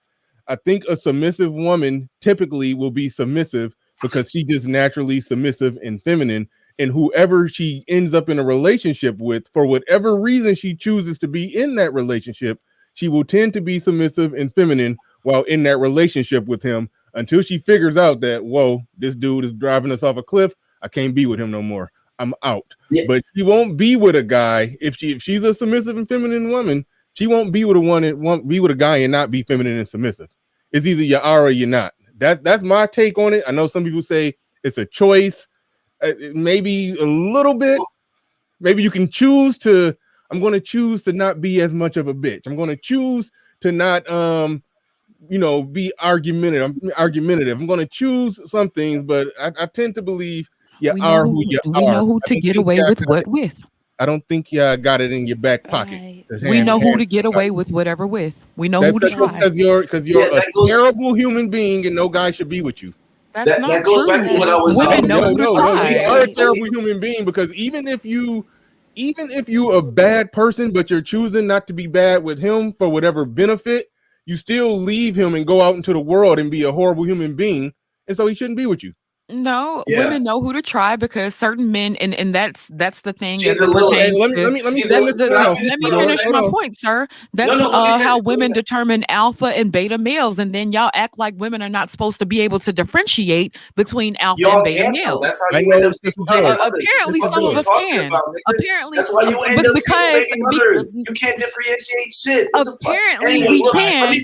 C: I think a submissive woman typically will be submissive because she's just naturally submissive and feminine. And whoever she ends up in a relationship with, for whatever reason she chooses to be in that relationship, she will tend to be submissive and feminine while in that relationship with him until she figures out that, whoa, this dude is driving us off a cliff. I can't be with him no more. I'm out. Yeah. But she won't be with a guy if she's a submissive and feminine woman. She won't be with a guy and not be feminine and submissive. It's either you are or you're not. That's my take on it. I know some people say it's a choice. Maybe a little bit. Maybe you can choose to. I'm going to choose to not be as much of a bitch. I'm going to choose to not be argumentative. I'm going to choose some things, but I tend to believe. We know
D: who to get away with what with.
C: I don't think you got it in your back pocket.
D: We know who to get away with whatever with. We know who to try.
C: Because you're a terrible human being and no guy should be with you.
D: That's not
M: that goes
D: true.
M: back to what I was
D: saying. No,
C: you are a terrible human being because even if you a bad person, but you're choosing not to be bad with him for whatever benefit, you still leave him and go out into the world and be a horrible human being, and so he shouldn't be with you.
D: No, women know who to try because certain men, and that's the thing.
M: Let
D: me finish my point, sir. That's how women determine alpha and beta males, and then y'all act like women are not supposed to be able to differentiate between alpha and beta males.
M: That's how you end up
D: apparently, some of us can. Apparently,
M: that's why you end up making mothers. You can't differentiate shit.
D: Apparently, we can.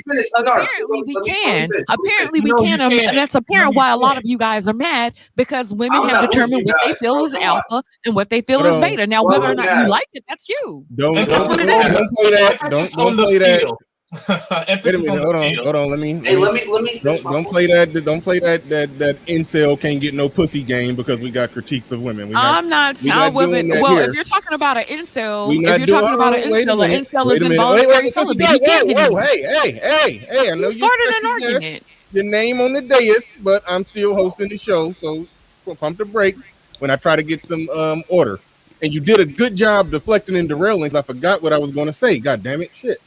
D: Apparently, we can. And that's apparent why a lot of you guys are mad. Because women have determined what they feel is alpha and what they feel is beta. Now, whether or not you like it, that's you.
C: Don't play that. Wait a minute, hold on. Let me. Don't play that incel can't get no pussy game because we got critiques of women.
D: I wasn't. Well,
C: here.
D: if you're talking about an incel,
C: An
D: incel is
C: minute.
D: involuntary celibate. He can't get
C: Whoa, hey! I know you
D: started an argument.
C: Your name on the dais, but I'm still hosting the show, so pump the brakes when I try to get some order. And you did a good job deflecting and derailing. I forgot what I was going to say. God damn it, shit!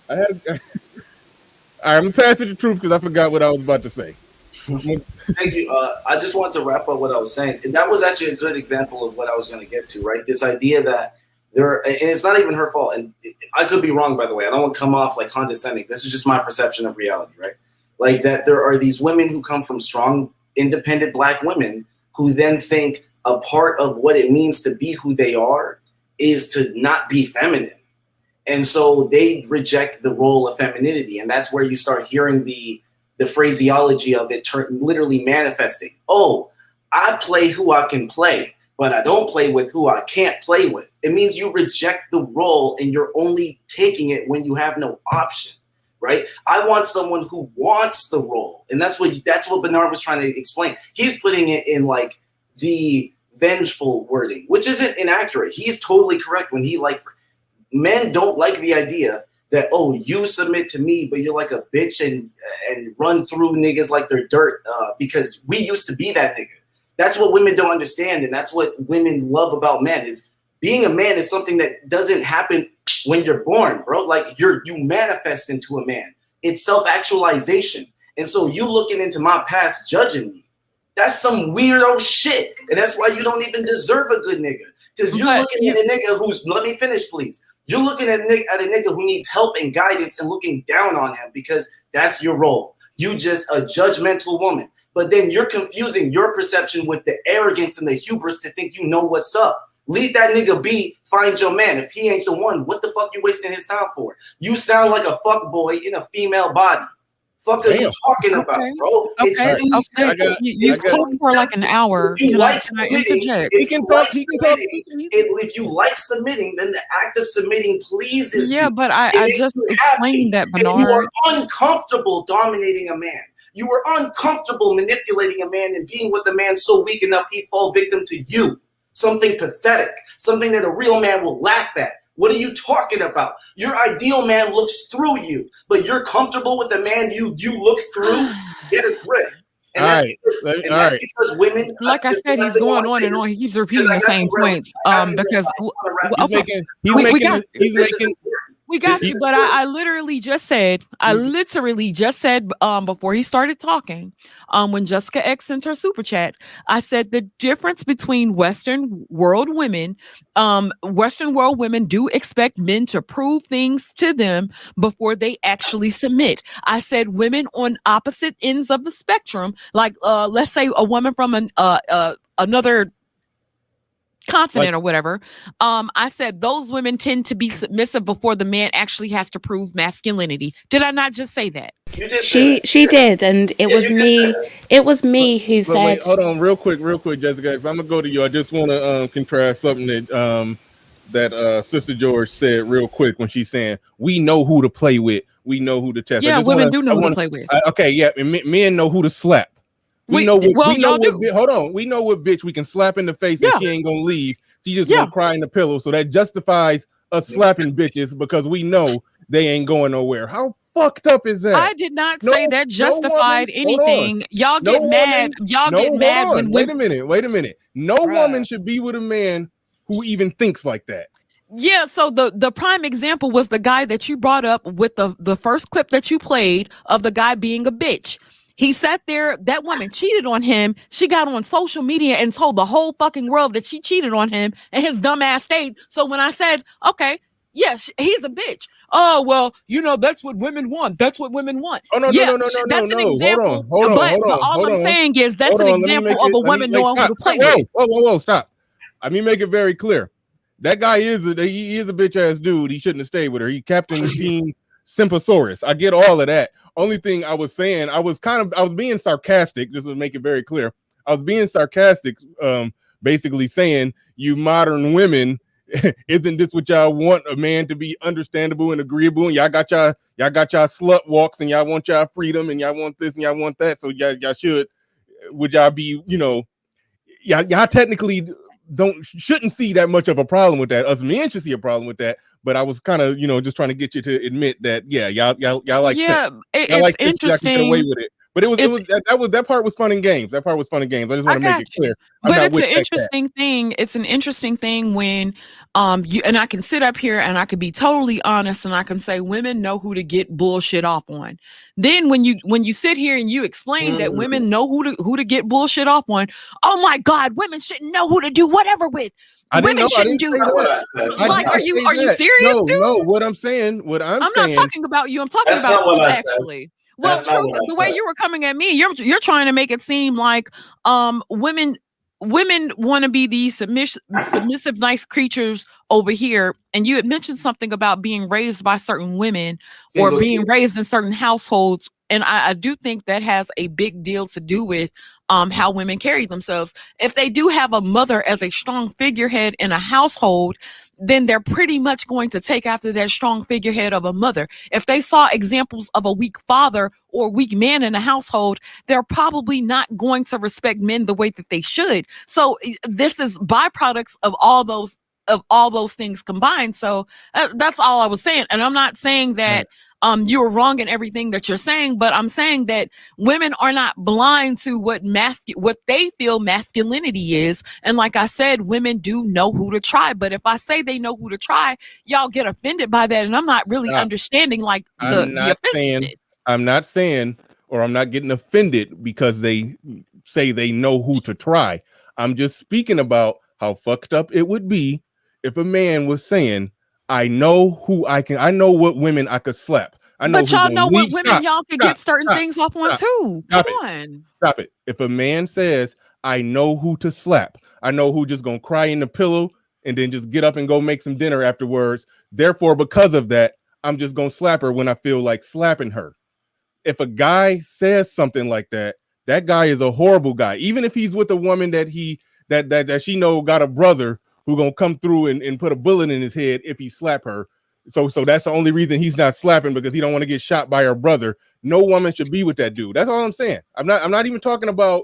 C: I'm gonna pass it the truth because I forgot what I was about to say.
M: Thank you. I just wanted to wrap up what I was saying. And that was actually a good example of what I was going to get to, right? This idea that and it's not even her fault. And I could be wrong, by the way. I don't want to come off like condescending. This is just my perception of reality, right? Like that there are these women who come from strong, independent Black women who then think a part of what it means to be who they are is to not be feminine. And so they reject the role of femininity. And that's where you start hearing the phraseology of it literally manifesting. Oh, I play who I can play, but I don't play with who I can't play with. It means you reject the role and you're only taking it when you have no option, right? I want someone who wants the role. And that's what Bernard was trying to explain. He's putting it in like the vengeful wording, which isn't inaccurate. He's totally correct when he men don't like the idea that, oh, you submit to me, but you're like a bitch and run through niggas like they're dirt because we used to be that nigga. That's what women don't understand, and that's what women love about men is being a man is something that doesn't happen when you're born, bro. Like you manifest into a man. It's self-actualization. And so you looking into my past judging me, that's some weirdo shit. And that's why you don't even deserve a good nigga. Because you're looking at a nigga who's, let me finish, please. You're looking at a nigga who needs help and guidance and looking down on him because that's your role. You just a judgmental woman. But then you're confusing your perception with the arrogance and the hubris to think you know what's up. Leave that nigga be, find your man. If he ain't the one, what the fuck you wasting his time for? You sound like a fuck boy in a female body. Fuck are you talking about, bro? It's really simple.
D: You've talked for like an hour.
M: If you like
D: submitting,
M: if you like submitting, then the act of submitting pleases you.
D: Yeah, but I just explained that, Bernard.
M: And you are uncomfortable dominating a man. You are uncomfortable manipulating a man and being with a man so weak enough he'd fall victim to you. Something pathetic, something that a real man will laugh at. What are you talking about? Your ideal man looks through you, but you're comfortable with the man you look through? Get a grip. And that's because women,
D: like I said, he's going on and on. He keeps repeating the same points. Because we got you, but I literally just said, before he started talking, when Jessica X sent her super chat, I said the difference between Western world women do expect men to prove things to them before they actually submit. I said women on opposite ends of the spectrum, like let's say a woman from another continent or whatever. I said those women tend to be submissive before the man actually has to prove masculinity. Did I not just say that?
N: She did, and it was me. It was me who said.
C: Wait, hold on, real quick, Jessica. I'm gonna go to you. I just want to contrast something that Sister George said real quick when she's saying we know who to play with, we know who to test.
D: Yeah, women do know who to play with.
C: Okay, yeah, and men know who to slap. We know what bitch we can slap in the face and she ain't gonna leave. She just gonna cry in the pillow. So that justifies us slapping bitches because we know they ain't going nowhere. How fucked up is that?
D: I did not say that justified anything. Y'all get mad. Y'all get mad when
C: wait a minute. No woman should be with a man who even thinks like that.
D: Yeah, so the prime example was the guy that you brought up with the first clip that you played of the guy being a bitch. He sat there, that woman cheated on him. She got on social media and told the whole fucking world that she cheated on him, and his dumb ass stayed. So when I said, okay, yes, he's a bitch. Oh, well, that's what women want. That's what women want.
C: Oh, no,
D: yeah,
C: no.
D: That's an example.
C: Hold on.
D: All I'm saying is that's an example of a woman knowing who to play with.
C: Whoa, stop. Let me make it very clear. That guy is a bitch ass dude. He shouldn't have stayed with her. He captained Team Sympasaurus. I get all of that. Only thing I was saying, I was being sarcastic. Just to make it very clear, I was being sarcastic, basically saying you modern women Isn't this what y'all want? A man to be understandable and agreeable, and y'all got y'all slut walks, and y'all want y'all freedom, and y'all want this and y'all want that. So y'all would y'all be, y'all technically shouldn't see that much of a problem with that. Us men should see a problem with that. But I was kind of, just trying to get you to admit that, y'all like sex. Y'all like sex, y'all can get away with it. But that part was fun and games. That part was fun and games. I just want to make it clear.
D: But it's an interesting thing. It's an interesting thing when you and I can sit up here and I could be totally honest and I can say women know who to get bullshit off on. Then when you sit here and you explain that women know who to get bullshit off on, oh my God, women shouldn't know who to do whatever with. Women shouldn't do that. Like, are you serious?
C: No. What I'm saying, I'm
D: not talking about you. I'm talking about you, actually. Well, true. The way you were coming at me, you're trying to make it seem like women want to be these submissive, nice creatures over here. And you had mentioned something about being raised by certain women or being raised in certain households. And I do think that has a big deal to do with how women carry themselves. If they do have a mother as a strong figurehead in a household, then they're pretty much going to take after that strong figurehead of a mother. If they saw examples of a weak father or weak man in a household, they're probably not going to respect men the way that they should. So this is byproducts of all those things combined. So that's all I was saying. And I'm not saying that you were wrong in everything that you're saying, but I'm saying that women are not blind to what they feel masculinity is. And like I said, women do know who to try. But if I say they know who to try, y'all get offended by that. And I'm not really understanding the offensiveness.
C: I'm not saying, or I'm not getting offended because they say they know who to try. I'm just speaking about how fucked up it would be if a man was saying, I know what women I could slap.
D: But y'all know what women y'all could get certain things off on too. Come on.
C: Stop it. If a man says, I know who to slap, I know who just gonna cry in the pillow and then just get up and go make some dinner afterwards. Therefore, because of that, I'm just gonna slap her when I feel like slapping her. If a guy says something like that, that guy is a horrible guy. Even if he's with a woman that she know got a brother who gonna come through and put a bullet in his head if he slap her. So that's the only reason he's not slapping, because he don't want to get shot by her brother. No woman should be with that dude. That's all I'm saying. I'm not even talking about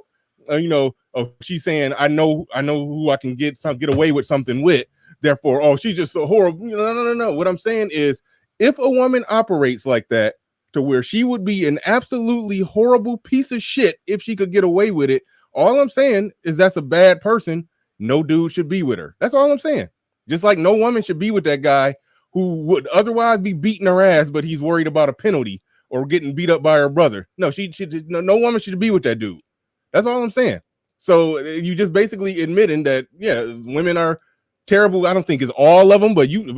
C: she's saying I know who I can get away with something with. Therefore, she's just so horrible. No. What I'm saying is, if a woman operates like that, to where she would be an absolutely horrible piece of shit if she could get away with it, all I'm saying is that's a bad person. No dude should be with her. That's all I'm saying. Just like no woman should be with that guy who would otherwise be beating her ass, but he's worried about a penalty or getting beat up by her brother. No, no woman should be with that dude. That's all I'm saying. So you just basically admitting that, women are terrible. I don't think it's all of them, but you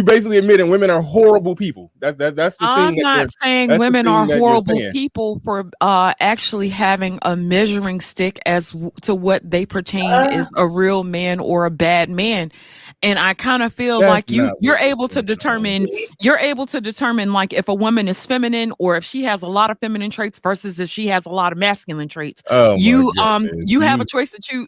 C: basically admitting women are horrible people. That's the thing.
D: I'm not saying women are horrible people for actually having a measuring stick as to what they pertain is a real man or a bad man. And I kind of feel like you're able to determine like if a woman is feminine or if she has a lot of feminine traits versus if she has a lot of masculine traits. You have a choice that you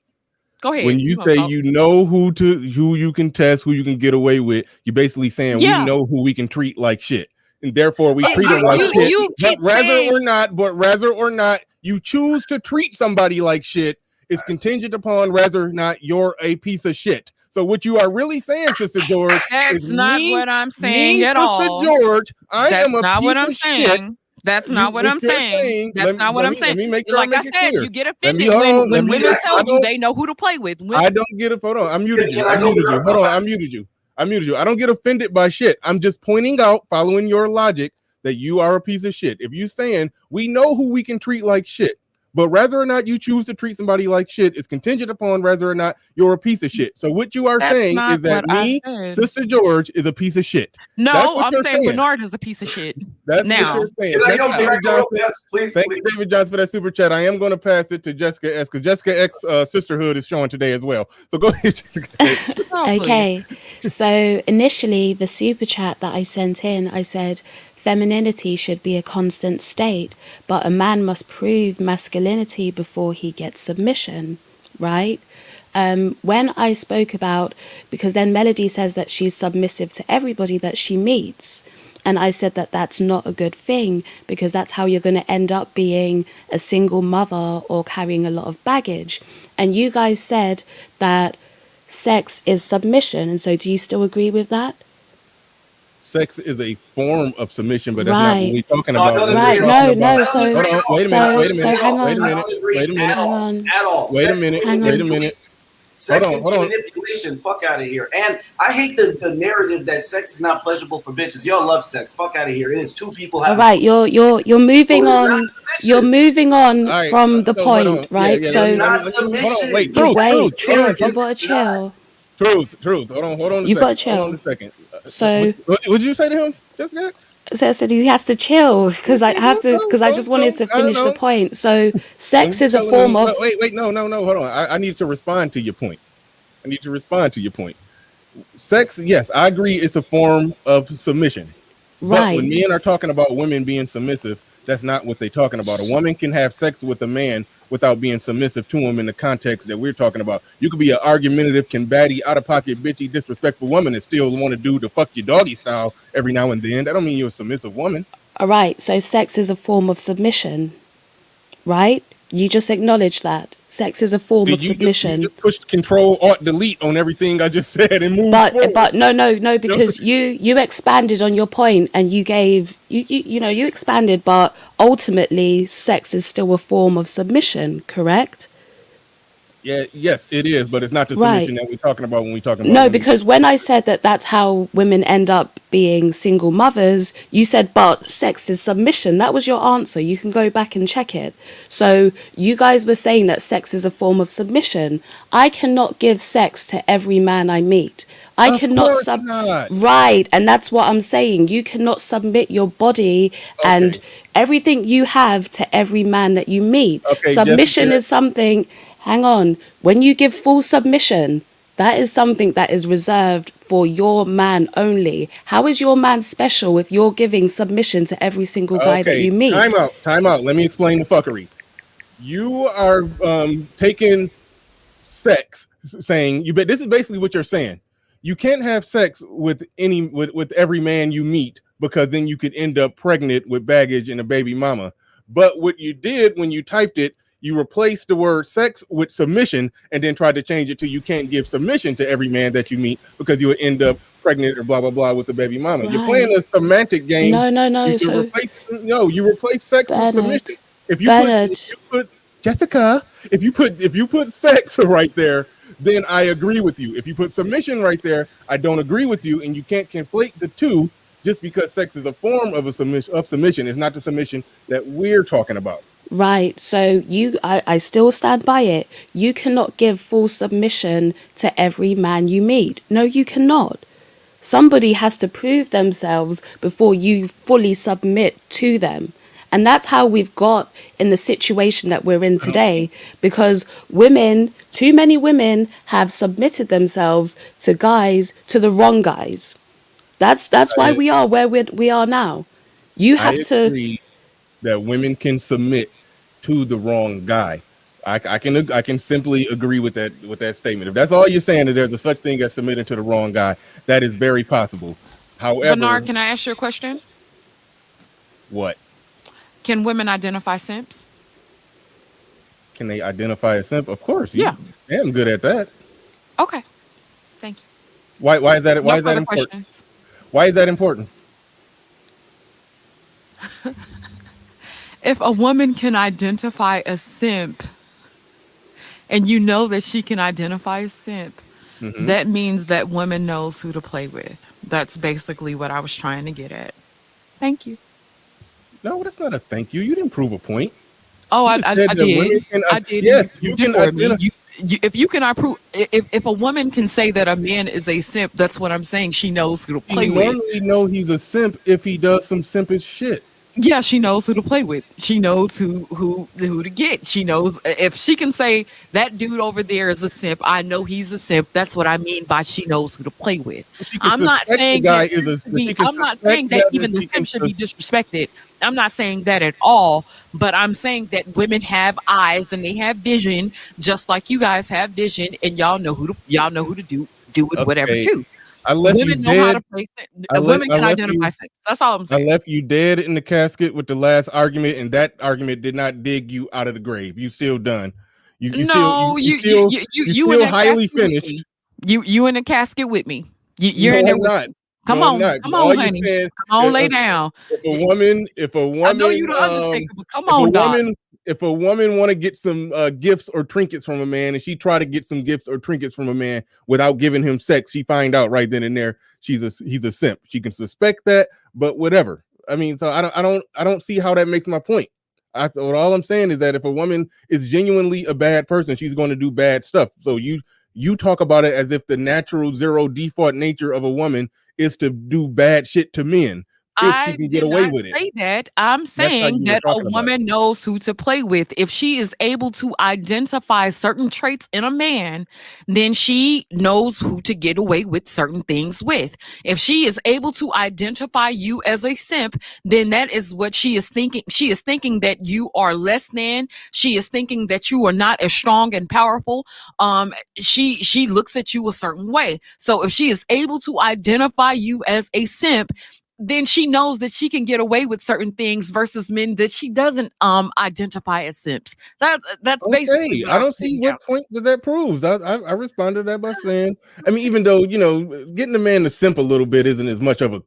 D: go ahead.
C: When you say you know who you can test, who you can get away with, you're basically saying we know who we can treat like shit. And therefore we treat them like shit. But whether or not you choose to treat somebody like shit is contingent upon whether or not you're a piece of shit. So what you are really saying, Sister George,
D: that's not what I'm saying at all.
C: Sister George, I am a
D: not
C: piece
D: what I'm
C: of
D: saying.
C: Shit.
D: That's not what I'm saying. That's not what I'm saying.
C: Let me make sure
D: like I said, you get offended when women tell you they know who to play with.
C: I don't get it. Hold on, I muted you. Hold on, I muted you. I don't get offended by shit. I'm just pointing out, following your logic, that you are a piece of shit. If you're saying we know who we can treat like shit, but whether or not you choose to treat somebody like shit is contingent upon whether or not you're a piece of shit. So what you are saying is that me, Sister George, is a piece of shit.
D: No, I'm saying Bernard is a piece of shit.
C: That's what you're saying. Thank you, David Johnson, for that super chat. I am going to pass it to Jessica S, because Jessica X sisterhood is showing today as well. So go ahead, Jessica.
N: Okay. So initially, the super chat that I sent in, I said, femininity should be a constant state, but a man must prove masculinity before he gets submission, right? when I spoke about, because then Melody says that she's submissive to everybody that she meets. And I said that that's not a good thing, because that's how you're going to end up being a single mother or carrying a lot of baggage. And you guys said that sex is submission. And so do you still agree with that?
C: Sex is a form of submission, but that's not what we're talking
M: No, I
C: about.
M: don't
C: When
M: agree
C: we're
M: at all.
C: talking about,
N: So,
C: hold on, wait a minute, wait a
N: so
C: minute,
N: hang on.
C: wait a minute,
M: I don't agree
C: wait a minute,
M: at all. At all.
C: wait a
M: Sex
C: minute,
M: can be
C: wait a
M: manipulation.
C: minute.
M: Sex
C: Hold
M: can
C: on,
M: be
C: hold on.
M: manipulation. Fuck out of here. And I hate the narrative that sex is not pleasurable for bitches. Y'all love sex. Fuck out of here. It is two people
N: All
M: having.
N: right, you're moving
M: So it's not
N: on.
M: submission.
N: You're moving on
C: All right,
N: from the
C: so hold on.
N: point, right?
C: Yeah,
N: so
M: It's not
C: hold on,
M: submission.
C: wait,
N: you
C: truth,
N: wait,
C: hold on,
N: you gotta chill.
C: truth. Hold on a
N: You've got to
C: second. Hold on a
N: chill.
C: second.
N: So,
C: What did you say to him? Just next.
N: so I said he has to chill because I have to, because I just wanted to
C: I don't
N: finish the
C: know.
N: point. So sex
C: When you
N: is a
C: telling
N: form
C: him,
N: of
C: wait, no, hold on. I need to respond to your point. I need to respond to your point. Sex, yes, I agree, it's a form of submission. But when
N: right.
C: men are talking about women being submissive, that's not what they're talking about. A woman can have sex with a man without being submissive to him in the context that we're talking about. You could be an argumentative, combative, out-of-pocket, bitchy, disrespectful woman and still want to do the fuck your doggy style every now and then. That don't mean you're a submissive woman.
N: All right. So sex is a form of submission, right? You just acknowledged that sex is a form of
C: You
N: submission.
C: just pushed Control Alt Delete on everything I just said and moved forward.
N: But no, because you expanded on your point and you gave you expanded, but ultimately sex is still a form of submission, correct?
C: Yeah, yes, it is, but it's not the
N: Right.
C: submission that we're talking about when we're talking about
N: No,
C: women.
N: because when I said that that's how women end up being single mothers, you said, but sex is submission. That was your answer. You can go back and check it. So you guys were saying that sex is a form of submission. I cannot give sex to every man I meet. I
C: Of
N: cannot
C: course not.
N: Right, and that's what I'm saying. You cannot submit your body and everything you have to every man that you meet.
C: Okay,
N: Submission
C: Jessica.
N: is something, hang on, when you give full submission, that is something that is reserved for your man only. How is your man special if you're giving submission to every single guy that you meet?
C: Time out. Let me explain the fuckery. You are taking sex, saying this is basically what you're saying. You can't have sex with every man you meet because then you could end up pregnant with baggage and a baby mama. But what you did when you typed it, you replaced the word sex with submission and then tried to change it to you can't give submission to every man that you meet because you would end up pregnant or blah blah blah with the baby mama.
N: Right.
C: You're playing a semantic game.
N: No.
C: You replace sex with submission. If you put sex right there, then I agree with you. If you put submission right there, I don't agree with you, and you can't conflate the two just because sex is a form of submission. It's not the submission that we're talking about.
N: Right. So I still stand by it. You cannot give full submission to every man you meet. No, you cannot. Somebody has to prove themselves before you fully submit to them. And that's how we've got in the situation that we're in today, because too many women have submitted themselves to the wrong guys. That's why we are where we are now. You have
C: I agree that women can submit to the wrong guy. I can simply agree with that statement. If that's all you're saying, that there's a such thing as submitting to the wrong guy, that is very possible. However,
D: Bernard, can I ask you a question?
C: What?
D: Can women identify simps?
C: Can they identify a simp? Of course.
D: Yeah.
C: I'm good at that.
D: Okay. Thank you.
C: Why is that? Why
D: No
C: is that
D: further
C: important?
D: questions.
C: Why is that important?
D: If a woman can identify a simp, and you know that she can identify a simp, that means that woman knows who to play with. That's basically what I was trying to get at. Thank you.
C: No, that's not a thank you. You didn't prove a point.
D: Oh, I did. I did.
C: Yes, you can
D: identify. If you can approve, if a woman can say that a man is a simp, that's what I'm saying. She knows who to play
C: You
D: with.
C: normally know he's a simp if he does some simpish shit.
D: Yeah, she knows who to play with. She knows who to get. She knows if she can say that dude over there is a simp. I know he's a simp. That's what I mean by she knows who to play with. I'm not saying that. I'm not saying that even the simp should be disrespected. I'm not saying that at all, but I'm saying that women have eyes and they have vision, just like you guys have vision, and y'all know who to do with whatever
C: Okay,
D: too.
C: I left you
D: Women know how to
C: dead.
D: place
C: I
D: women can
C: left
D: identify
C: you.
D: sex. That's all I'm
C: I
D: saying.
C: left you dead in the casket with the last argument, and that argument did not dig you out of the grave. You still done. You still
D: No,
C: you
D: you in
C: still
D: that
C: highly
D: casket with
C: finished.
D: me. You in the casket with me. You're
C: No,
D: in there
C: I'm
D: with
C: not.
D: me.
C: No, I'm not.
D: Come
C: All
D: on,
C: you're
D: honey.
C: saying,
D: Come on, lay down.
C: if a woman,
D: I know you the Undertaker, but come on, dog.
C: if a woman want to get some gifts or trinkets from a man, and she try to get some gifts or trinkets from a man without giving him sex, she find out right then and there he's a simp. She can suspect that, but whatever. I mean, so I don't see how that makes my point. All I'm saying is that if a woman is genuinely a bad person, she's going to do bad stuff. So you talk about it as if the natural zero default nature of a woman is to do bad shit to men if she
D: I
C: can get
D: did
C: away
D: not
C: with it.
D: say that. I'm
C: That's how
D: saying
C: you were
D: that a
C: talking about it.
D: woman knows who to play with. If she is able to identify certain traits in a man, then she knows who to get away with certain things with. If she is able to identify you as a simp, then that is what she is thinking. She is thinking that you are less than. She is thinking that you are not as strong and powerful. She looks at you a certain way. So if she is able to identify you as a simp, then she knows that she can get away with certain things versus men that she doesn't identify as simps. That's basically
C: Okay,
D: what
C: I
D: I'm
C: don't see
D: saying now.
C: what point that proves. I responded to that by saying, I mean, even though getting the man to simp a little bit isn't as much of a.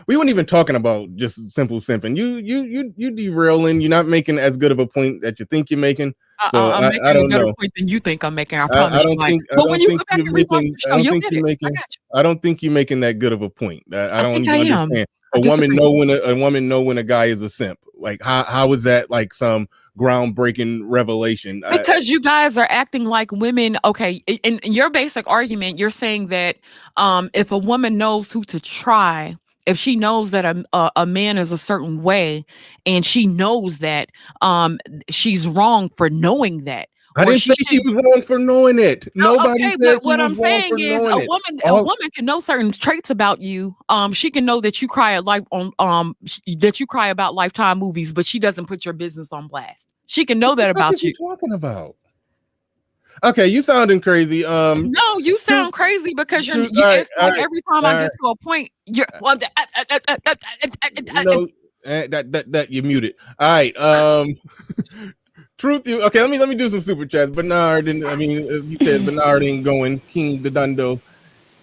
C: We weren't even talking about just simple simping. You derailing. You're not making as good of a point that you think you're making. So
D: I'm
C: I
D: making a
C: don't
D: better
C: know.
D: point than you think I'm making. I
C: I
D: promise you.
C: don't
D: Like,
C: think I
D: but when
C: don't
D: you
C: think
D: go back
C: you're
D: and rewatch
C: making
D: the show, you'll get it. I got you.
C: I don't think you're making that good of a point. I
D: I
C: don't
D: think I
C: even
D: am.
C: understand.
D: I disagree.
C: A woman know when a guy is a simp. Like how is that like some groundbreaking revelation?
D: Because you guys are acting like women. Okay, in your basic argument, you're saying that if a woman knows who to try, if she knows that a man is a certain way, and she knows that she's wrong for knowing that,
C: I
D: or
C: didn't say
D: she
C: she
D: shouldn't.
C: was wrong for knowing it. Nobody
D: Okay,
C: said
D: but
C: she
D: what
C: was
D: I'm
C: wrong
D: saying
C: for
D: is
C: knowing it.
D: a woman can know certain traits about you. She can know that you cry at that you cry about Lifetime movies, but she doesn't put your business on blast. She can know that
C: What
D: about
C: is you
D: you.
C: talking about? Okay, you sounding crazy.
D: No, you
C: Truth,
D: sound crazy because
C: truth.
D: it's like every time I
C: All right.
D: get to a point, you're well,
C: No, that you muted. All right. Truth. Okay, let me do some super chats. Bernard, and I mean, you said Bernard ain't going. King Dodundo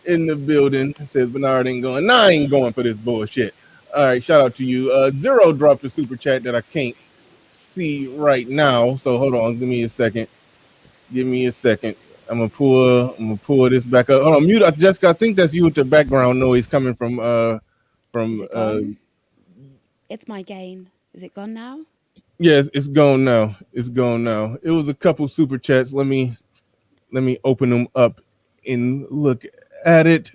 C: in the building says Bernard ain't going. Nah, I ain't going for this bullshit. All right, shout out to you. Zero dropped a super chat that I can't see right now. So hold on, give me a second. Give me a second. I'm gonna pull this back up. Hold on, mute. Jessica, I think that's you with the background noise coming from
N: Is it gone? It's my gain. Is it gone now?
C: Yes, it's gone now. It's gone now. It was a couple super chats. Let me open them up and look at it.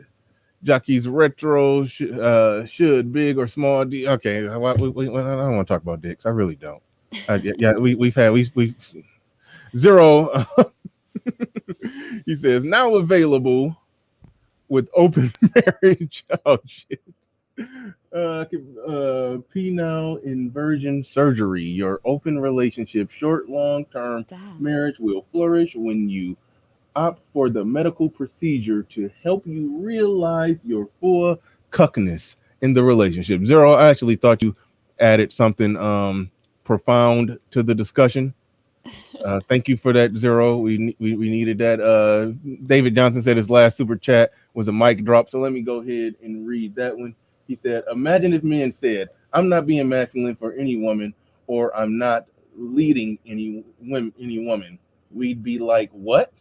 C: Jockey's retro should big or small D. Okay, I don't want to talk about dicks. I really don't. Yeah, we've zero. He says now available with open marriage. Oh shit. Penile inversion surgery. Your open relationship, short, long term marriage will flourish when you opt for the medical procedure to help you realize your full cuckness in the relationship. Zero, I actually thought you added something profound to the discussion. Thank you for that, Zero. We needed that. David Johnson said his last super chat was a mic drop, so let me go ahead and read that one. He said, "Imagine if men said, I'm not being masculine for any woman, or I'm not leading any woman. We'd be like, what?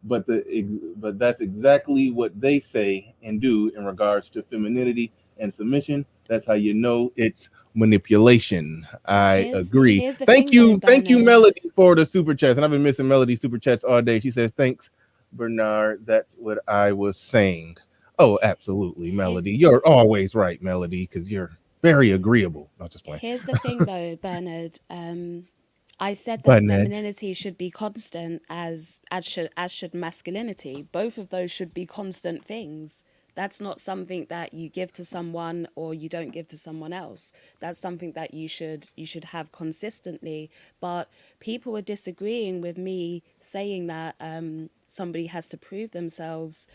C: But that's exactly what they say and do in regards to femininity and submission. That's how you know it's manipulation." I agree.
N: Here's the thing though,
C: Thank you,
N: Bernard.
C: Melody, for the super chats. And I've been missing Melody super chats all day. She says, "Thanks, Bernard. That's what I was saying." Oh, absolutely, Melody. You're always right, Melody, because you're very agreeable. Not just playing.
N: Here's the thing though, Bernard. I said that
C: Bernard.
N: femininity should be constant as should masculinity. Both of those should be constant things. That's not something that you give to someone or you don't give to someone else. That's something that you should have consistently. But people are disagreeing with me saying that somebody has to prove themselves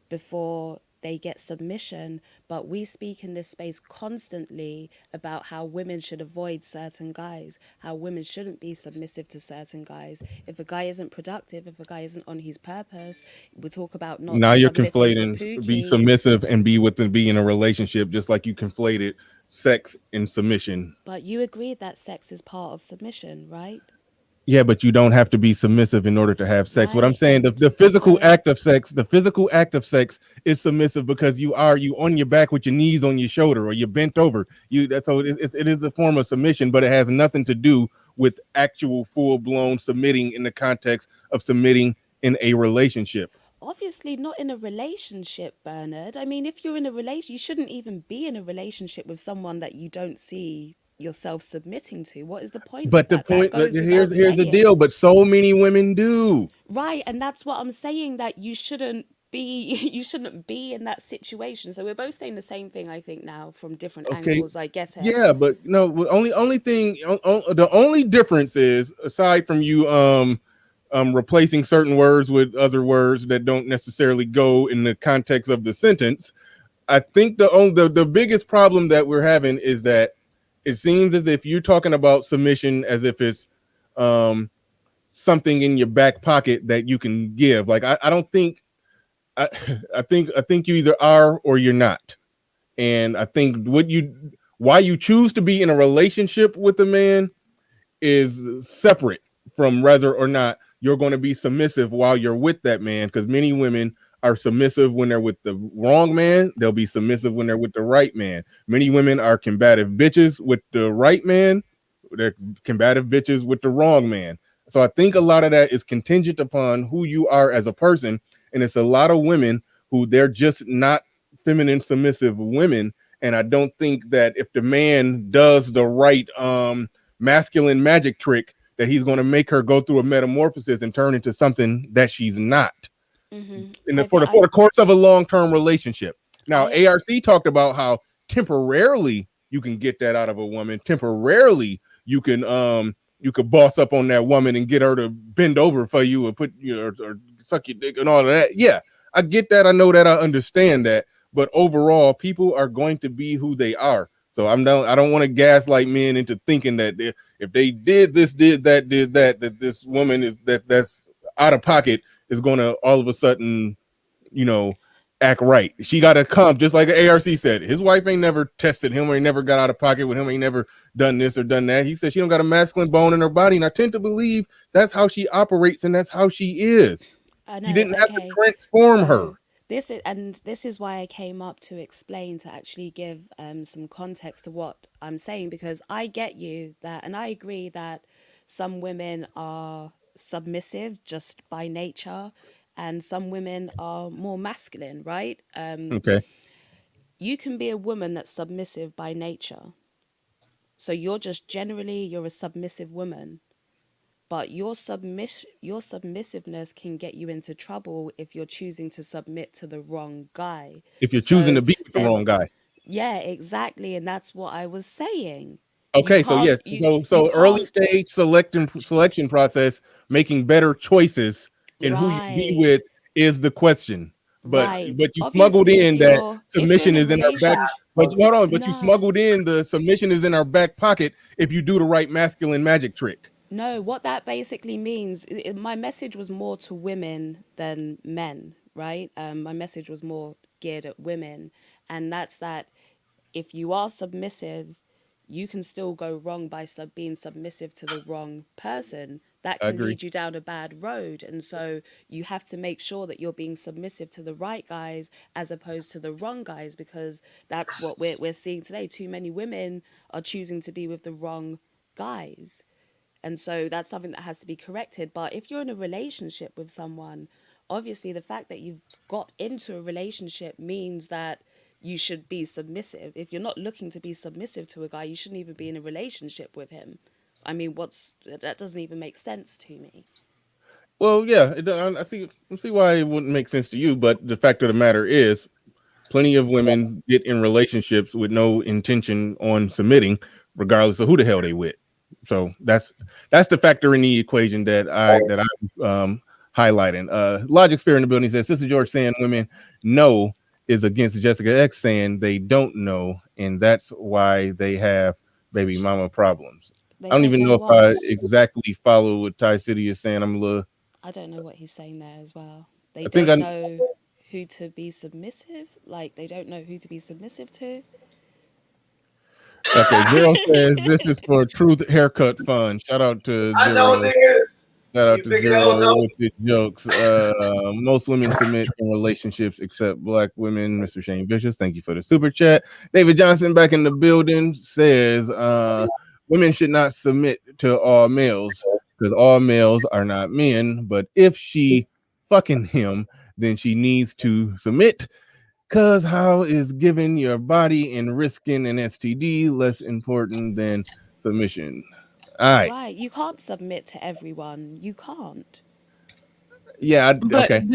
N: before they get submission. But we speak in this space constantly about how women should avoid certain guys, how women shouldn't be submissive to certain guys. If a guy isn't productive, if a guy isn't on his purpose, we talk about not
C: Now you're
N: submitting to
C: conflating be
N: Pookie.
C: submissive and be in a relationship, just like you conflated sex and submission.
N: But you agreed that sex is part of submission, right?
C: Yeah, but you don't have to be submissive in order to have sex. What I'm
N: Right.
C: saying,
N: And
C: the physical
N: so
C: act of sex, is submissive because you on your back with your knees on your shoulder or you're bent over. It is a form of submission, but it has nothing to do with actual full blown submitting in the context of submitting in a relationship.
N: obviously not in a relationship, Bernard. I mean, if you're in a relation, you shouldn't even be in a relationship with someone that you don't see yourself submitting to. What is the point of
C: But the
N: that? That
C: point
N: goes without
C: here's the
N: saying.
C: deal. But so many women do.
N: Right, and that's what I'm saying, that you shouldn't be you shouldn't be in that situation. So we're both saying the same thing, I think, now from different
C: Okay,
N: angles. I get it.
C: yeah, but no. The only difference is, aside from you replacing certain words with other words that don't necessarily go in the context of the sentence. I think the biggest problem that we're having is that it seems as if you're talking about submission as if it's um something in your back pocket that you can give. Like I don't think I I think you either are or you're not. And I think why you choose to be in a relationship with a man is separate from whether or not you're going to be submissive while you're with that man, because many women are submissive when they're with the wrong man. They'll be submissive when they're with the right man. Many women are combative bitches with the right man. They're combative bitches with the wrong man. So I think a lot of that is contingent upon who you are as a person. And it's a lot of women who they're just not feminine submissive women. And I don't think that if the man does the right masculine magic trick, that he's going to make her go through a metamorphosis and turn into something that she's not for the course of a long-term relationship. Now, ARC talked about how temporarily you can get that out of a woman. Temporarily you could boss up on that woman and get her to bend over for you or put or suck your dick and all of that. Yeah, I get that. I know that. I understand that. But overall, people are going to be who they are. So I don't want to gaslight men into thinking that if they did this, did that, that this woman that's out of pocket is going to all of a sudden, act right. She got to come, just like ARC said. His wife ain't never tested him, or he never got out of pocket with him, ain't never done this or done that. He said she don't got a masculine bone in her body, and I tend to believe that's how she operates and that's how she is.
N: I
C: He
N: know.
C: didn't have to
N: Okay.
C: transform her.
N: So this is why I came up to explain, to actually give some context to what I'm saying, because I get you that, and I agree that some women are submissive just by nature, and some women are more masculine, right?
C: Okay.
N: You can be a woman that's submissive by nature. So you're a submissive woman, but your submissiveness can get you into trouble if you're choosing to submit to the wrong guy.
C: If you're choosing
N: So
C: to be with the
N: there's
C: wrong guy.
N: yeah, exactly, and that's what I was saying. You
C: Okay, so
N: can't
C: yes,
N: you
C: so early
N: can't
C: stage selection process, making better choices in who you be
N: right.
C: with is the question. But
N: Right.
C: but you smuggled
N: Obviously
C: in that
N: if you're in
C: submission
N: a
C: is in our back.
N: relation
C: But hold on, but you
N: no.
C: smuggled in the submission is in our back pocket if you do the right masculine magic trick.
N: No, what that basically means, my message was more to women than men, right? My message was more geared at women. And that's that if you are submissive, you can still go wrong by being submissive to the wrong person. That
C: I
N: can
C: agree.
N: lead you down a bad road. And so you have to make sure that you're being submissive to the right guys as opposed to the wrong guys, because that's what we're seeing today. Too many women are choosing to be with the wrong guys. And so that's something that has to be corrected. But if you're in a relationship with someone, obviously the fact that you've got into a relationship means that you should be submissive. If you're not looking to be submissive to a guy, you shouldn't even be in a relationship with him. I mean, that doesn't even make sense to me.
C: Well, yeah, I see why it wouldn't make sense to you, but the fact of the matter is, plenty of women get in relationships with no intention on submitting, regardless of who the hell they with. So that's the factor in the equation that I'm highlighting. Logic Spirit in the building says Sister George saying women know is against Jessica X saying they don't know, and that's why they have baby mama problems.
N: They
C: I don't even know if
N: what?
C: I exactly follow what Ty City is saying. I'm a little.
N: I don't know what he's saying there as well. They
C: I think
N: don't know who to be submissive. Like they don't know who to be submissive to.
C: Okay, Zero says this is for Truth Haircut Fun. Shout out to
M: I know,
C: Zero.
M: nigga.
C: Shout out
M: You
C: to
M: nigga
C: Zero
M: don't know.
C: with the jokes. Most women submit in relationships except black women. Mr. Shane Vicious, thank you for the super chat. David Johnson back in the building says women should not submit to all males because all males are not men. But if she fucking him, then she needs to submit. Cause how is giving your body and risking an STD less important than submission? All right.
N: Right. You can't submit to everyone. You can't.
C: Yeah.
D: But
C: Okay.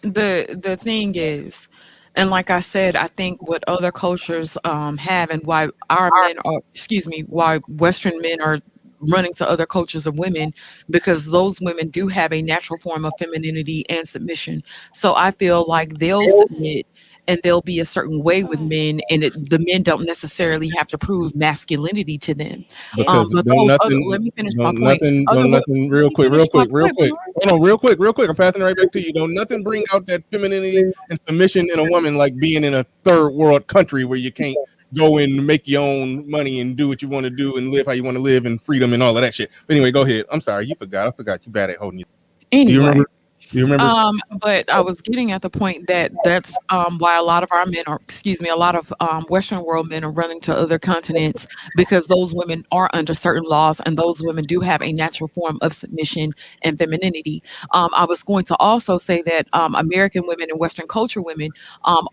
D: the thing is, and like I said, I think what other cultures have, and why our men are, excuse me, why Western men are running to other cultures of women, because those women do have a natural form of femininity and submission. So I feel like they'll submit and they'll be a certain way with men, and the men don't necessarily have to prove masculinity to them.
C: Because
D: But
C: don't
D: those other, let
C: nothing,
D: me finish my
C: don't
D: point.
C: nothing,
D: Other
C: don't
D: wo-
C: nothing.
D: let
C: Real
D: me
C: quick,
D: finish
C: real
D: my
C: quick, real
D: point,
C: quick.
D: Bernard.
C: Hold on, real quick, real quick. I'm passing it right back to you. Don't nothing bring out that femininity and submission in a woman like being in a third world country where you can't go and make your own money and do what you want to do and live how you want to live and freedom and all of that shit. But anyway, go ahead. I'm sorry, you forgot. I forgot you bad at holding you. You
D: Anyway,
C: remember? You remember?
D: but I was getting at the point that that's why a lot of our men, or excuse me, a lot of Western world men are running to other continents, because those women are under certain laws, and those women do have a natural form of submission and femininity. I was going to also say that American women and Western culture women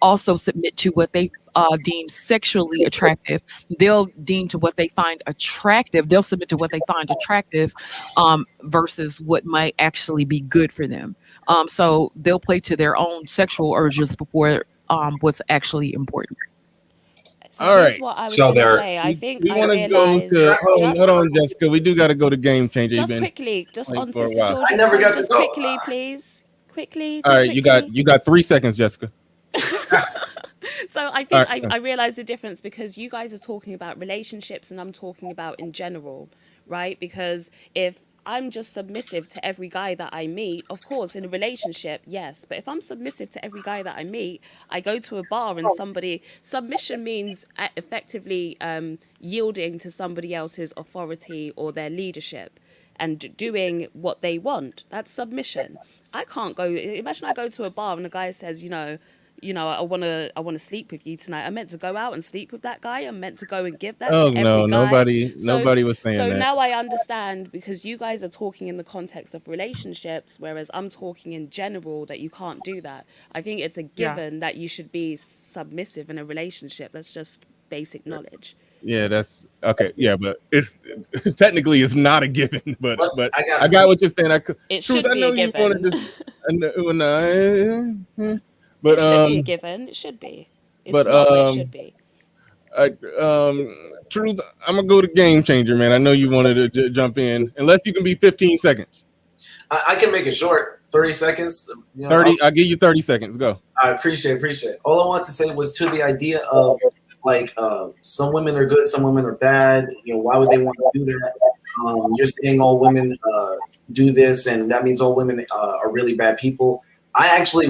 D: also submit to what they deem sexually attractive. They'll deem to what they find attractive. They'll submit to what they find attractive versus what might actually be good for them. So they'll play to their own sexual urges before what's actually important.
N: So
C: All
N: here's
C: right.
N: what I was
F: So
N: going to
F: they're
N: say. I think
C: We
N: I
C: want to go
N: realized
C: to hold
N: just
C: on, Jessica. We do got to go to Game Changer. You've
N: just
C: been
N: quickly, just
C: playing
N: on
C: for a
N: Sister
C: while.
N: George's
M: never
N: point,
M: got to
N: just
M: go.
N: quickly, please. Quickly,
C: All
N: just
C: right,
N: quickly.
C: you got 3 seconds, Jessica.
N: So I
C: All
N: think
C: right.
N: I realized the difference because you guys are talking about relationships and I'm talking about in general, right? Because if I'm just submissive to every guy that I meet, of course, in a relationship, yes. But if I'm submissive to every guy that I meet, I go to a bar and submission means effectively yielding to somebody else's authority or their leadership and doing what they want. That's submission. I can't go. Imagine I go to a bar and a guy says, I want to sleep with you tonight. I'm meant to go out and sleep with that guy. I'm meant to go and give that
C: Oh
N: to every
C: no,
N: guy.
C: nobody was saying
N: So
C: that.
N: now I understand because you guys are talking in the context of relationships, whereas I'm talking in general that you can't do that. I think it's a given that you should be submissive in a relationship. That's just basic knowledge.
C: Yeah, that's okay. Yeah, but it's technically it's not a given. But
M: I
C: I
M: got
C: got what you're saying.
N: It
C: Truth,
N: should
C: I
N: be a
C: know you wanted
N: given.
C: this. I know, but
N: It should be a given. It should be. It's
C: but
N: not, but it should be.
C: I, Truth, I'm gonna go to Game Changer, man. I know you wanted to jump in, unless you can be 15 seconds.
M: I can make it short, 30 seconds.
C: 30. I'll give you 30 seconds. Go.
M: I appreciate it. All I wanted to say was to the idea of like some women are good, some women are bad. Why would they want to do that? You're saying all women do this, and that means all women are really bad people. I actually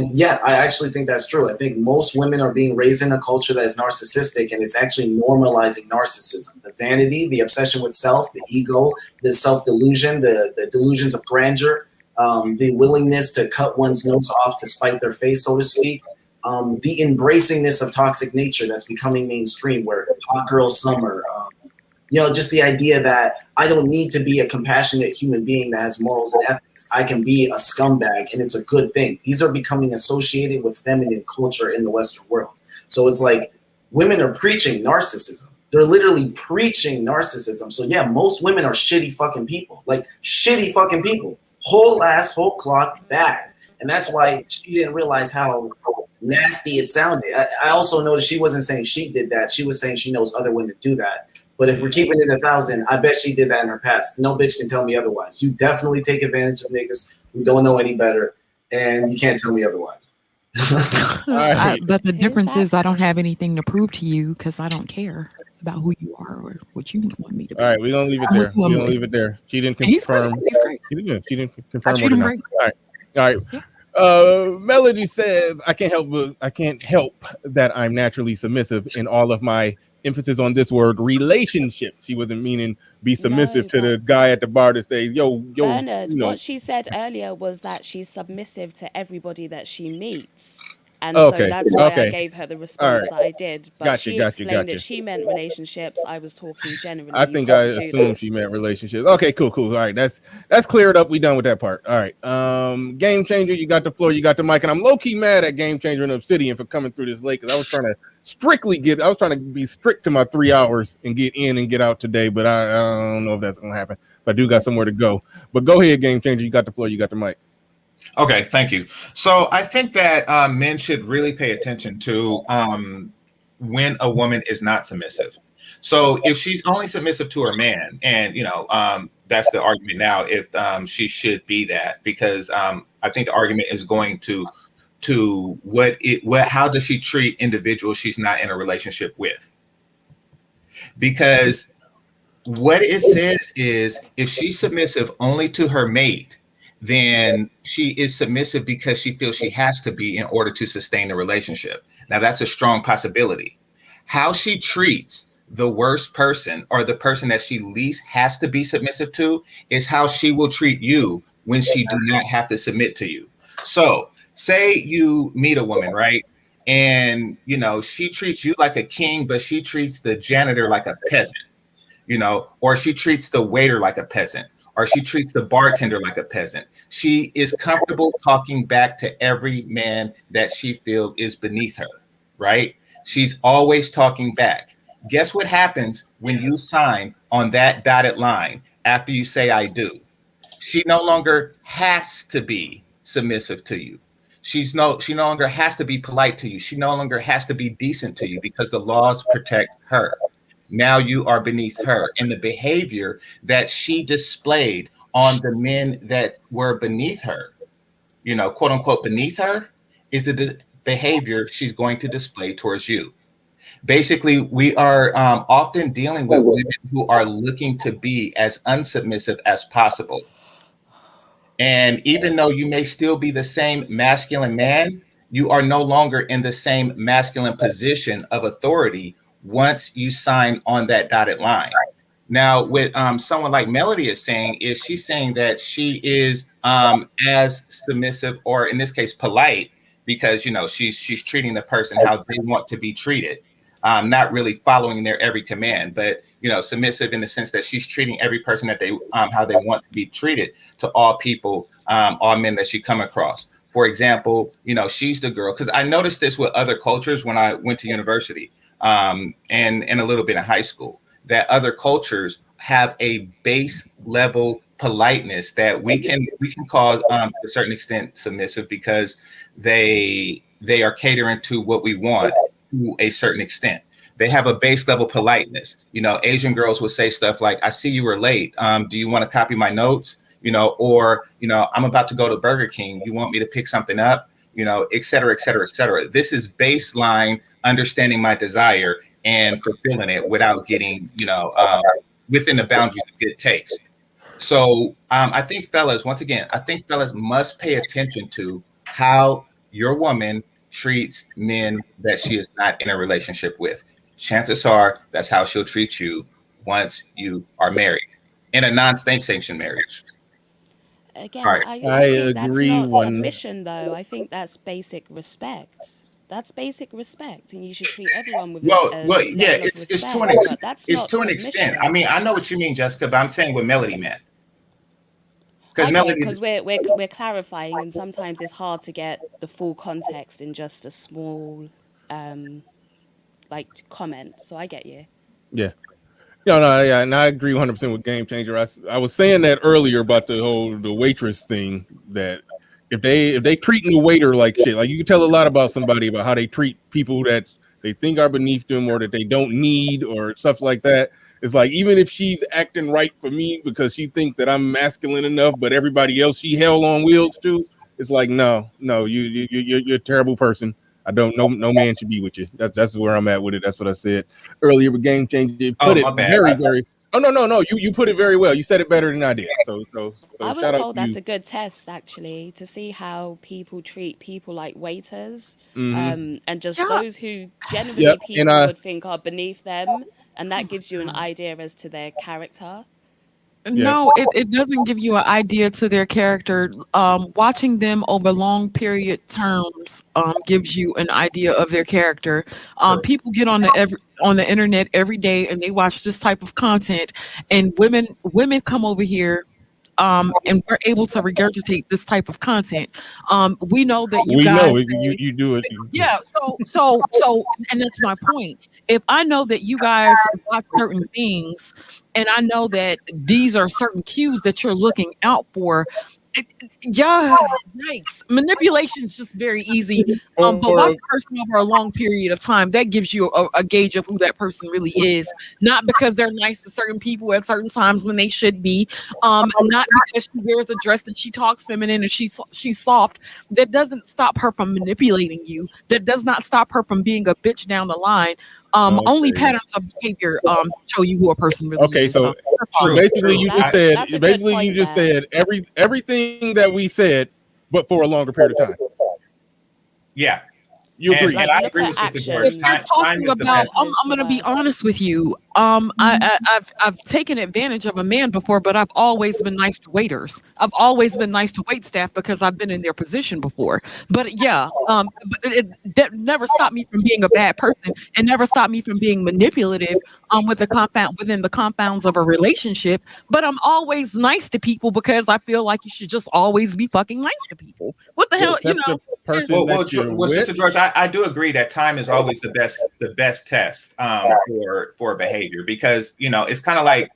M: think that's true. I think most women are being raised in a culture that is narcissistic, and it's actually normalizing narcissism, the vanity, the obsession with self, the ego, the self-delusion, the delusions of grandeur, the willingness to cut one's nose off to spite their face, so to speak. The embracingness of toxic nature that's becoming mainstream, where hot girl summer, just the idea that I don't need to be a compassionate human being that has morals and ethics. I can be a scumbag, and it's a good thing. These are becoming associated with feminine culture in the Western world. So it's like women are preaching narcissism. They're literally preaching narcissism. So yeah, most women are shitty fucking people. Like shitty fucking people. Whole ass, whole cloth, bad. And that's why she didn't realize how nasty it sounded. I also noticed she wasn't saying she did that. She was saying she knows other women do that. But if we're keeping it 1,000, I bet she did that in her past. No bitch can tell me otherwise. You definitely take advantage of niggas who don't know any better, and you can't tell me otherwise.
D: But the difference is I don't have anything to prove to you because I don't care about who you are or what you want me to be.
C: All right, we're gonna leave it there. We're gonna leave it there. She didn't confirm.
D: He's great.
C: She didn't confirm.
D: I treat him
C: not.
D: great.
C: All right. Melody says, I can't help that I'm naturally submissive in all of my emphasis on this word relationships. She wasn't meaning be submissive to the guy at the bar to say, yo,
N: Bernard, what she said earlier was that she's submissive to everybody that she meets. And so that's why I gave her the response that I did. But she explained that she meant relationships. I was talking generally.
C: I think I assumed she meant relationships. Okay, cool. All right, that's cleared up. We done with that part. All right. Game Changer, you got the floor, you got the mic, and I'm low-key mad at Game Changer and Obsidian for coming through this late because I was trying to be strict to my 3 hours and get in and get out today, but I don't know if that's gonna happen. But I do got somewhere to go. But go ahead, Game Changer. You got the floor, you got the mic.
O: Okay, thank you. So I think that men should really pay attention to when a woman is not submissive. So if she's only submissive to her man, and that's the argument now, if she should be that, because I think the argument is going to how does she treat individuals she's not in a relationship with? Because what it says is if she's submissive only to her mate, then she is submissive because she feels she has to be in order to sustain the relationship. Now, that's a strong possibility. How she treats the worst person or the person that she least has to be submissive to is how she will treat you when she do not have to submit to you. So say you meet a woman, right? And, she treats you like a king, but she treats the janitor like a peasant, or she treats the waiter like a peasant, or she treats the bartender like a peasant. She is comfortable talking back to every man that she feels is beneath her, right? She's always talking back. Guess what happens when you sign on that dotted line after you say I do? She no longer has to be submissive to you. She no longer has to be polite to you. She no longer has to be decent to you because the laws protect her. Now you are beneath her. And the behavior that she displayed on the men that were beneath her, quote unquote, beneath her, is the behavior she's going to display towards you. Basically, we are often dealing with women who are looking to be as unsubmissive as possible. And even though you may still be the same masculine man, you are no longer in the same masculine position of authority once you sign on that dotted line. Now, with someone like Melody is saying, is she's saying that she is as submissive, or in this case, polite, because she's treating the person how they want to be treated, not really following their every command, but submissive in the sense that she's treating every person that they how they want to be treated to all people, all men that she come across. For example, she's the girl, because I noticed this with other cultures when I went to university. And a little bit in high school, that other cultures have a base level politeness that we can call to a certain extent submissive, because they are catering to what we want to a certain extent. They have a base level politeness. Asian girls would say stuff like, I see you were late. Do you want to copy my notes? Or I'm about to go to Burger King. You want me to pick something up? Et cetera, et cetera, et cetera. This is baseline understanding my desire and fulfilling it without getting, within the boundaries of good taste. So I think fellas must pay attention to how your woman treats men that she is not in a relationship with. Chances are that's how she'll treat you once you are married in a non-state sanctioned marriage.
N: Again,
C: right.
N: I think that's not submission, though. I think that's basic respect. That's basic respect, and you should treat everyone with
O: well,
N: a
O: yeah,
N: level of
O: it's
N: respect.
O: to an extent.
N: But that's
O: It's
N: not
O: to an
N: submission.
O: extent. I mean, I know what you mean, Jessica, but I'm saying what Melody meant.
N: Because we're clarifying, and sometimes it's hard to get the full context in just a small, comment. So I get you.
C: Yeah. Yeah, and I agree 100% with Game Changer. I was saying that earlier about the waitress thing, that if they treating the waiter like shit, like you can tell a lot about somebody about how they treat people that they think are beneath them or that they don't need or stuff like that. It's like, even if she's acting right for me because she thinks that I'm masculine enough, but everybody else she hell on wheels to, it's like, no, you're a terrible person. I don't know. No man should be with you. That's where I'm at with it. That's what I said earlier with Game Changer. You put it
O: my bad.
C: very. Oh no. You put it very well. You said it better than I did. So
N: I was
C: shout out
N: told
C: to
N: that's
C: you.
N: a good test, actually, to see how people treat people like waiters,
C: Mhm.
N: and just
D: Yeah.
N: those who generally
C: Yep, and
N: people would think are beneath them, and that gives you an idea as to their character.
C: Yeah.
D: No, it doesn't give you an idea to their character. Watching them over long period terms gives you an idea of their character. People get on the internet every day and they watch this type of content, and women come over here. And we're able to regurgitate this type of content. We know that you
C: We know
D: guys
C: you do it.
D: yeah, so and that's my point. If I know that you guys watch certain things and I know that these are certain cues that you're looking out for, yeah, yikes. Manipulation is just very easy. But watch a person over a long period of time, that gives you a gauge of who that person really is. Not because they're nice to certain people at certain times when they should be. Not because she wears a dress and she talks feminine and she's soft. That doesn't stop her from manipulating you. That does not stop her from being a bitch down the line. Only patterns of behavior show you who a person really
C: Okay,
D: is.
C: so basically you just said everything that we said, but for a longer period of time.
O: Yeah.
C: You agree?
O: And I agree with Sister George.
D: If you're talking about, I'm going to be honest with you. I've taken advantage of a man before, but I've always been nice to waiters. I've always been nice to wait staff because I've been in their position before. But yeah, that never stopped me from being a bad person, and never stopped me from being manipulative within the confounds of a relationship. But I'm always nice to people because I feel like you should just always be fucking nice to people. What the hell, you know?
O: Well, Sister George, I do agree that time is always the best test for behavior, because it's kind of like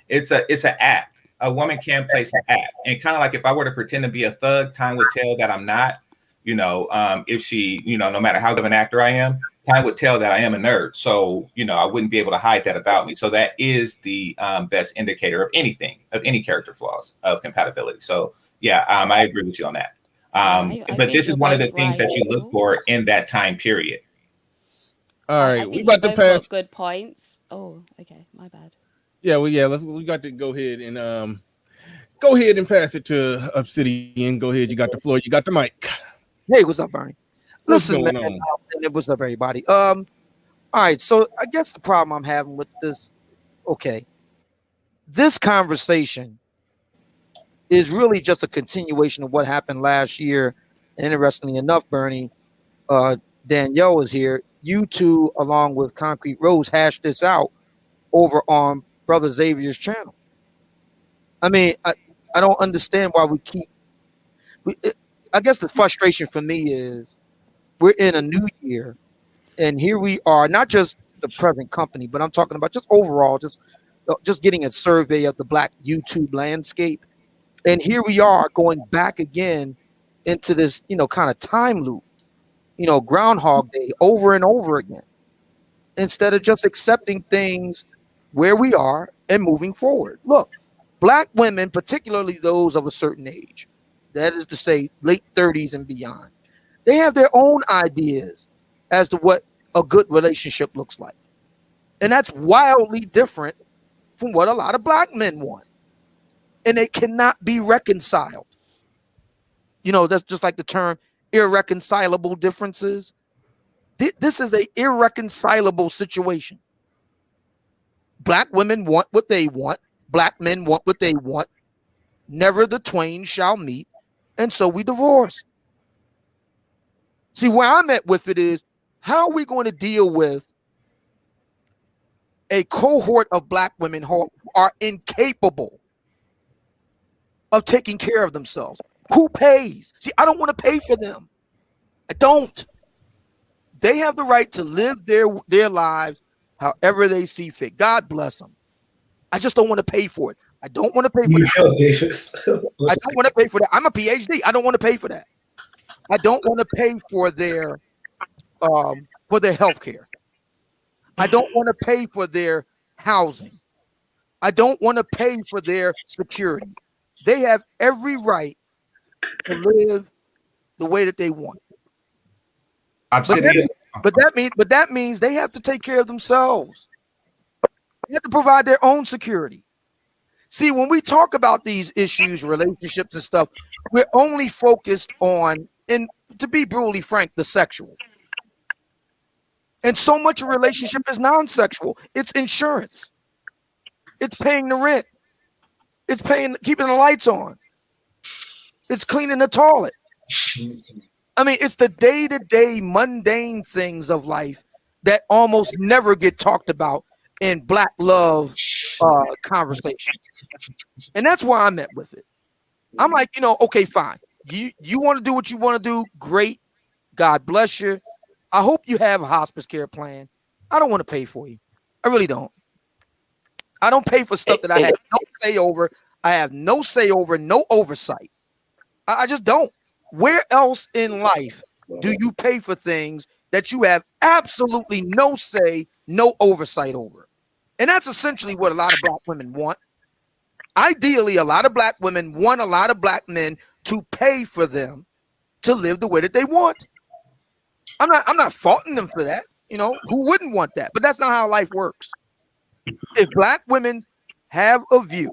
O: it's an act. A woman can place an act, and kind of like if I were to pretend to be a thug, time would tell that I'm not. If she, no matter how good of an actor I am, time would tell that I am a nerd. So I wouldn't be able to hide that about me. So that is the best indicator of anything, of any character flaws, of compatibility. So yeah, I agree with you on that. But this is one of the things that you look for in that time period.
C: All right,
N: we
C: about to
N: both
C: pass.
N: got good points. Oh, okay, my bad.
C: Yeah, we got to go ahead and pass it to Obsidian. Go ahead, you got the floor. You got the mic.
B: Hey, what's up, Bernie?
C: What's
B: Listen,
C: going
B: man.
C: on?
B: What's up, everybody? All right. So I guess the problem I'm having with this, okay, this conversation is really just a continuation of what happened last year. Interestingly enough, Bernie, Danielle was here. You two, along with Concrete Rose, hashed this out over on Brother Xavier's channel. I mean, I don't understand why we keep. I guess the frustration for me is we're in a new year, and here we are, not just the present company, but I'm talking about just overall, just getting a survey of the Black YouTube landscape. And here we are going back again into this, kind of time loop, Groundhog Day over and over again, instead of just accepting things where we are and moving forward. Look, Black women, particularly those of a certain age, that is to say late 30s and beyond, they have their own ideas as to what a good relationship looks like. And that's wildly different from what a lot of Black men want. And it cannot be reconciled. That's just like the term irreconcilable differences. This is an irreconcilable situation. Black women want what they want. Black men want what they want. Never the twain shall meet. And so we divorce. See, where I'm at with it is, how are we going to deal with a cohort of Black women who are incapable of taking care of themselves? Who pays? See, I don't want to pay for them. I don't. They have the right to live their lives however they see fit. God bless them. I just don't want to pay for it. I don't want to pay for that. I don't want to pay for that. I'm a PhD. I don't want to pay for that. I don't want to pay for their health care. I don't want to pay for their housing. I don't want to pay for their security. They have every right to live the way that they want. But that means they have to take care of themselves. They have to provide their own security. See, when we talk about these issues, relationships and stuff, we're only focused on, and to be brutally frank, the sexual. And so much of a relationship is non-sexual. It's insurance. It's paying the rent. It's keeping the lights on. It's cleaning the toilet. I mean, it's the day-to-day mundane things of life that almost never get talked about in Black love conversations. And that's why I'm at with it. I'm like, okay, fine. You want to do what you want to do? Great. God bless you. I hope you have a hospice care plan. I don't want to pay for you. I really don't. I don't pay for stuff that I have no say over. I have no say over, no oversight. I just don't. Where else in life do you pay for things that you have absolutely no say, no oversight over? And that's essentially what a lot of Black women want. Ideally, a lot of Black women want a lot of Black men to pay for them to live the way that they want. I'm not faulting them for that. Who wouldn't want that? But that's not how life works. If Black women have a view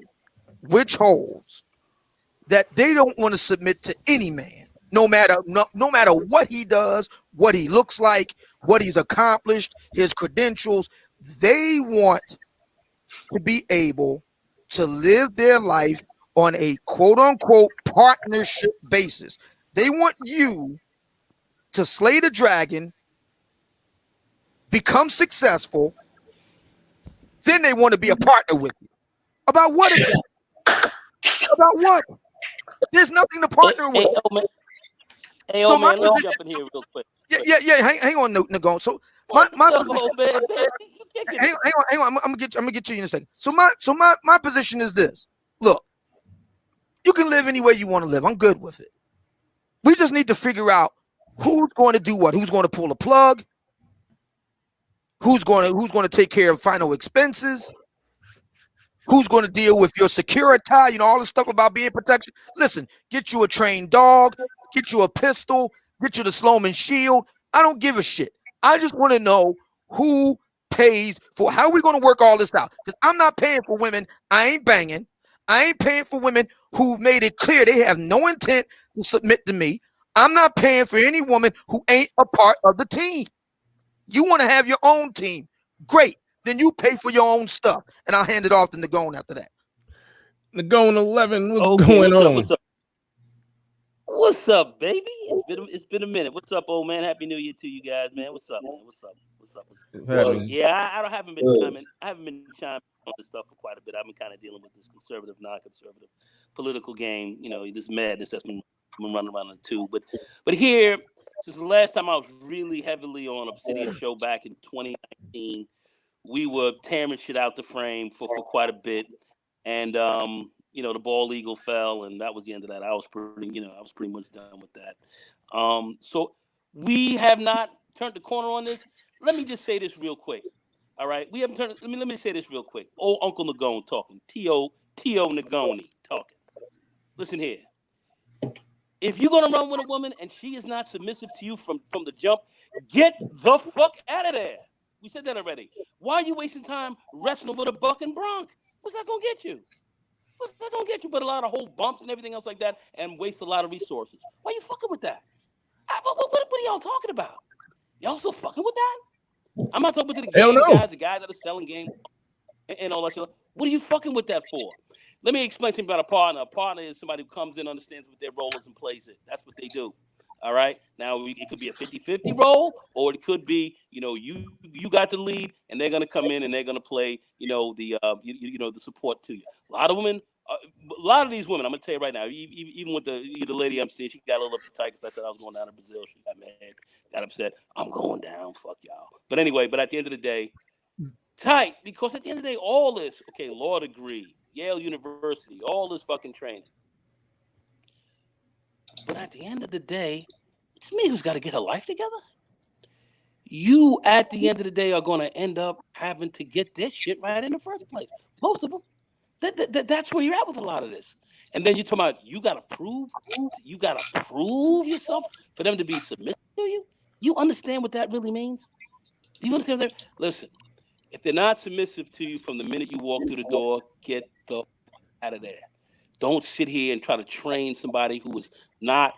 B: which holds that they don't want to submit to any man, no matter what he does, what he looks like, what he's accomplished, his credentials, they want to be able to live their life on a quote-unquote partnership basis. They want you to slay the dragon, become successful, then they want to be a partner with you. About what again? About what? There's nothing to partner with.
P: Hey, old man, let me jump in here real quick.
B: Yeah. Hang on, Nagon. So my position, hang on. I'm gonna get to you in a second. So my position is this. Look, you can live any way you want to live. I'm good with it. We just need to figure out who's going to do what. Who's going to pull a plug? Who's going to take care of final expenses? Who's going to deal with your security? All the stuff about being protection. Listen, get you a trained dog, get you a pistol, get you the Sloman shield. I don't give a shit. I just want to know who pays for. How are we going to work all this out? Because I'm not paying for women I ain't banging. I ain't paying for women who made it clear they have no intent to submit to me. I'm not paying for any woman who ain't a part of the team. You want to have your own team. Great. Then you pay for your own stuff. And I'll hand it off to Nagon after that.
C: Nagon 11, what's going on?
P: What's up, baby? It's been a minute. What's up, old man? Happy New Year to you guys, man. What's up, man? What's up? Yeah, I haven't been chiming on this stuff for quite a bit. I've been kind of dealing with this conservative, non-conservative political game. This madness that's been running around the tube. But here, since the last time I was really heavily on Obsidian show back in 2019, we were tearing shit out the frame for quite a bit, and the bald eagle fell, and that was the end of that. I was pretty much done with that. So we have not turned the corner on this. Let me just say this real quick. All right, we haven't turned. Let me say this real quick. Old Uncle Nagon talking. T.O. Nagoni talking. Listen here. If you're gonna run with a woman and she is not submissive to you from the jump, get the fuck out of there. We said that already. Why are you wasting time wrestling with a buck and bronc? What's that gonna get you? What's that gonna get you? But a lot of whole bumps and everything else like that, and waste a lot of resources. Why are you fucking with that? What are y'all talking about? Y'all still fucking with that? I'm not talking to the guys that are selling game and all that shit. What are you fucking with that for? Let me explain something about a partner. A partner is somebody who comes in, understands what their role is, and plays it. That's what they do. All right. Now it could be a 50-50 role, or it could be, you got the lead, and they're gonna come in and they're gonna play, the support to you. A lot of these women, I'm gonna tell you right now, even with the lady I'm seeing, she got a little uptight because I said I was going down to Brazil. She got mad, got upset. I'm going down. Fuck y'all. But anyway, at the end of the day, tight, because at the end of the day, all this, okay, law degree. Yale University, all this fucking training. But at the end of the day, it's me who's got to get her life together. You, at the end of the day, are going to end up having to get this shit right in the first place. Most of them. That's where you're at with a lot of this. And then you're talking about you got to prove yourself for them to be submissive to you. You understand what that really means? Do you understand that? Listen, if they're not submissive to you from the minute you walk through the door, get the out of there. Don't sit here and try to train somebody who is not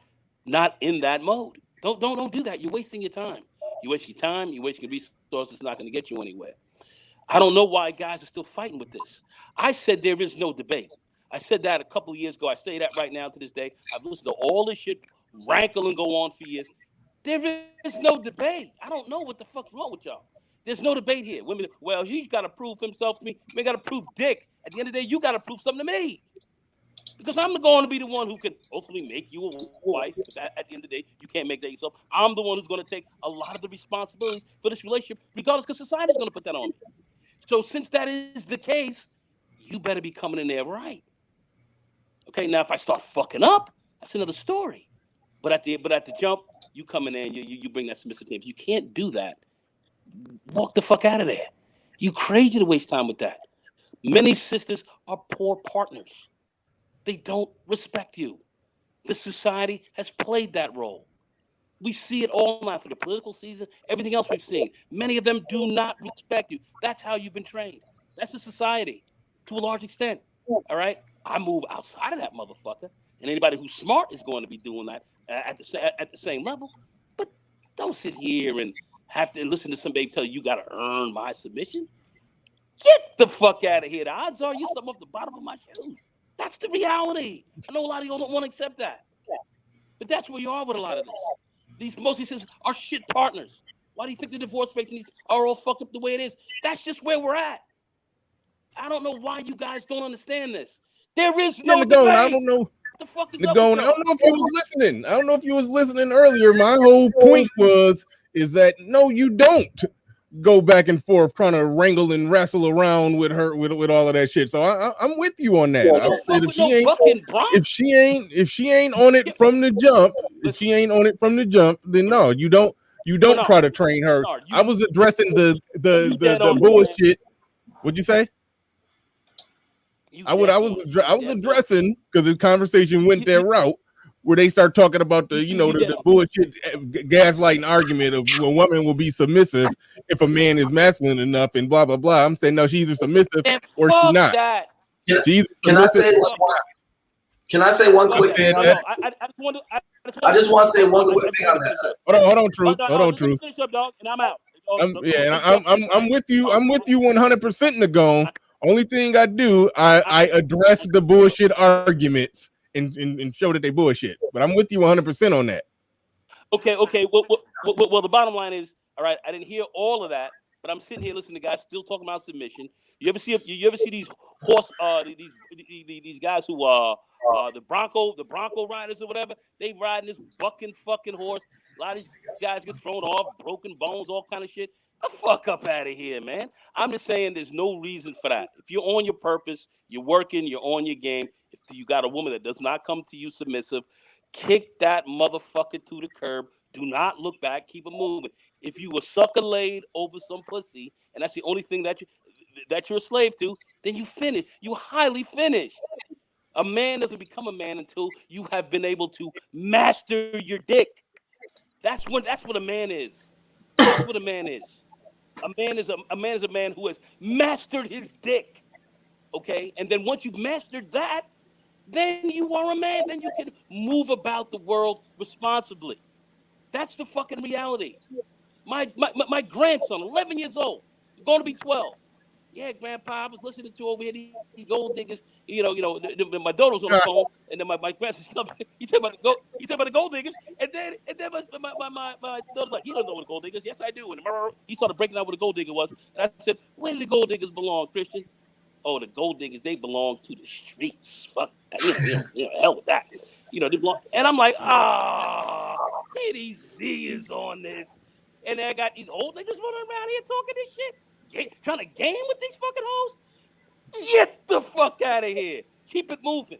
P: in that mode. Don't do that. You're wasting your time. You waste your time. You waste your resources. It's not going to get you anywhere. I don't know why guys are still fighting with this. I said there is no debate. I said that a couple of years ago. I say that right now to this day. I've listened to all this shit rankle and go on for years. There is no debate. I don't know what the fuck's wrong with y'all. There's no debate here. Women, well, he's got to prove himself to me. We got to prove dick. At the end of the day, you got to prove something to me. Because I'm going to be the one who can hopefully make you a wife. But at the end of the day, you can't make that yourself. I'm the one who's going to take a lot of the responsibility for this relationship, regardless, because society's going to put that on me. So since that is the case, you better be coming in there right. Okay, now if I start fucking up, that's another story. But at the jump, you come in there and you bring that submissive thing. If you can't do that, walk the fuck out of there. You crazy to waste time with that. Many sisters are poor partners. They don't respect you. The society has played that role. We see it all now through the political season, everything else we've seen. Many of them do not respect you. That's how you've been trained. That's the society to a large extent. All right? I move outside of that motherfucker. And anybody who's smart is going to be doing that at the same level. But don't sit here and have to listen to somebody tell you got to earn my submission. Get the fuck out of here. The odds are you something off the bottom of my shoes. That's the reality. I know a lot of y'all don't want to accept that. But that's where you are with a lot of this. Most of these sisters are shit partners. Why do you think the divorce rates are all fucked up the way it is? That's just where we're at. I don't know why you guys don't understand this. There is no debate.
C: I don't know.
P: What the fuck is
C: Nagone,
P: up with y'all?
C: I don't know if you was listening. I don't know if you was listening earlier. My whole point is that no, you don't go back and forth trying to wrangle and wrestle around with her with all of that shit. So I'm with you on that. I said if she ain't on it from the jump, then no, you don't try to train her. I was addressing the bullshit. What'd you say? I was addressing, because the conversation went that route where they start talking about the bullshit gaslighting argument of a woman will be submissive if a man is masculine enough and blah blah blah. I'm saying no, she's either submissive or she's not.
M: Can I say one quick thing on that? I just want to say one quick thing on that.
C: Hold on, Truth.
P: Finish up, dog, and I'm out.
C: I'm with you. I'm with you 100%, Nagone. Only thing I do, I address the bullshit arguments and show that they bullshit. But I'm with you 100% on that.
P: Okay. Well, the bottom line is, all right, I didn't hear all of that, but I'm sitting here listening to guys still talking about submission. You ever see these horse these guys who the Bronco riders or whatever? They riding this bucking fucking horse. A lot of these guys get thrown off, broken bones, all kind of shit. The fuck up out of here, man. I'm just saying there's no reason for that. If you're on your purpose, you're working, you're on your game. If you got a woman that does not come to you submissive, kick that motherfucker to the curb. Do not look back. Keep it moving. If you were sucker laid over some pussy, and that's the only thing that you're a slave to, then you finished. You highly finished. A man doesn't become a man until you have been able to master your dick. That's what a man is. That's what a man is. A man is a man who has mastered his dick. Okay? And then once you've mastered that, then you are a man. Then you can move about the world responsibly. That's the fucking reality. My grandson, 11 years old, going to be 12. Yeah, Grandpa, I was listening to over here these gold diggers. My daughter's on the phone, and then my grandson, he said about the gold diggers, and then my daughter's like, he doesn't know what a gold digger is. Yes, I do. And he started breaking down what a gold digger was, and I said, where do the gold diggers belong, Christian? Oh, the gold diggers, they belong to the streets. Fuck that. Hell with that. They belong. And I'm like, Kitty Z is on this. And then I got these old niggas running around here talking this shit, trying to game with these fucking hoes. Get the fuck out of here. Keep it moving.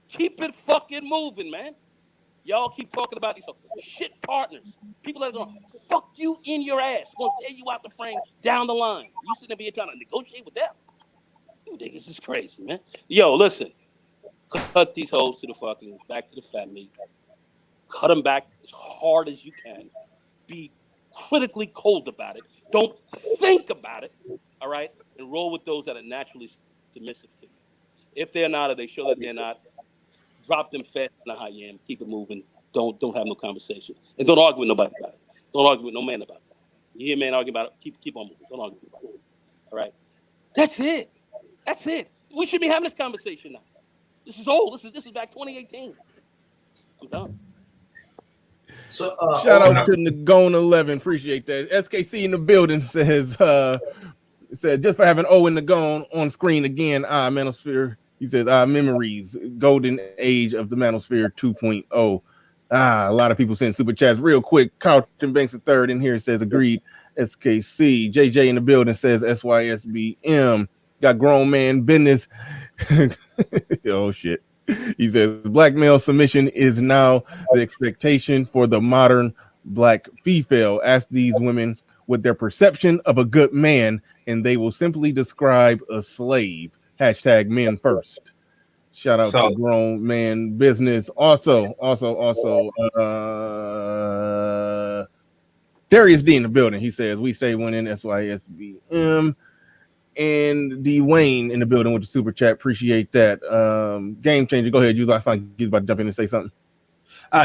P: Keep it fucking moving, man. Y'all keep talking about these shit partners. People that are gonna fuck you in your ass. Gonna tear you out the frame down the line. You sitting there trying to negotiate with them. You niggas is crazy, man. Yo, listen. Cut these hoes to the fucking back to the family. Cut them back as hard as you can. Be critically cold about it. Don't think about it. All right? And roll with those that are naturally submissive to you. If they're not, or they show that they're not, drop them fast in a high yam. Keep it moving. Don't have no conversation. And don't argue with nobody about it. Don't argue with no man about that. You hear a man argue about it, keep on moving. Don't argue about it. All right? That's it. That's it. We should be having this conversation now. This is old. This is back 2018. I'm done.
C: So shout out to Nagone 11. Appreciate that. SKC in the building says said just for having O in Nagone on screen again. Manosphere. He says memories, golden age of the Manosphere 2.0. A lot of people saying super chats real quick. Carlton Banks III in here says agreed. SKC. JJ in the building says SYSBM. Got grown man business. Oh shit. He says black male submission is now the expectation for the modern black female. Ask these women what their perception of a good man, and they will simply describe a slave. Hashtag men first. Shout out to grown man business. Also, Darius D in the building. He says we stay winning SYSBM. And Dwayne in the building with the super chat. Appreciate that. Game changer. Go ahead. I find you about to jump in and say something.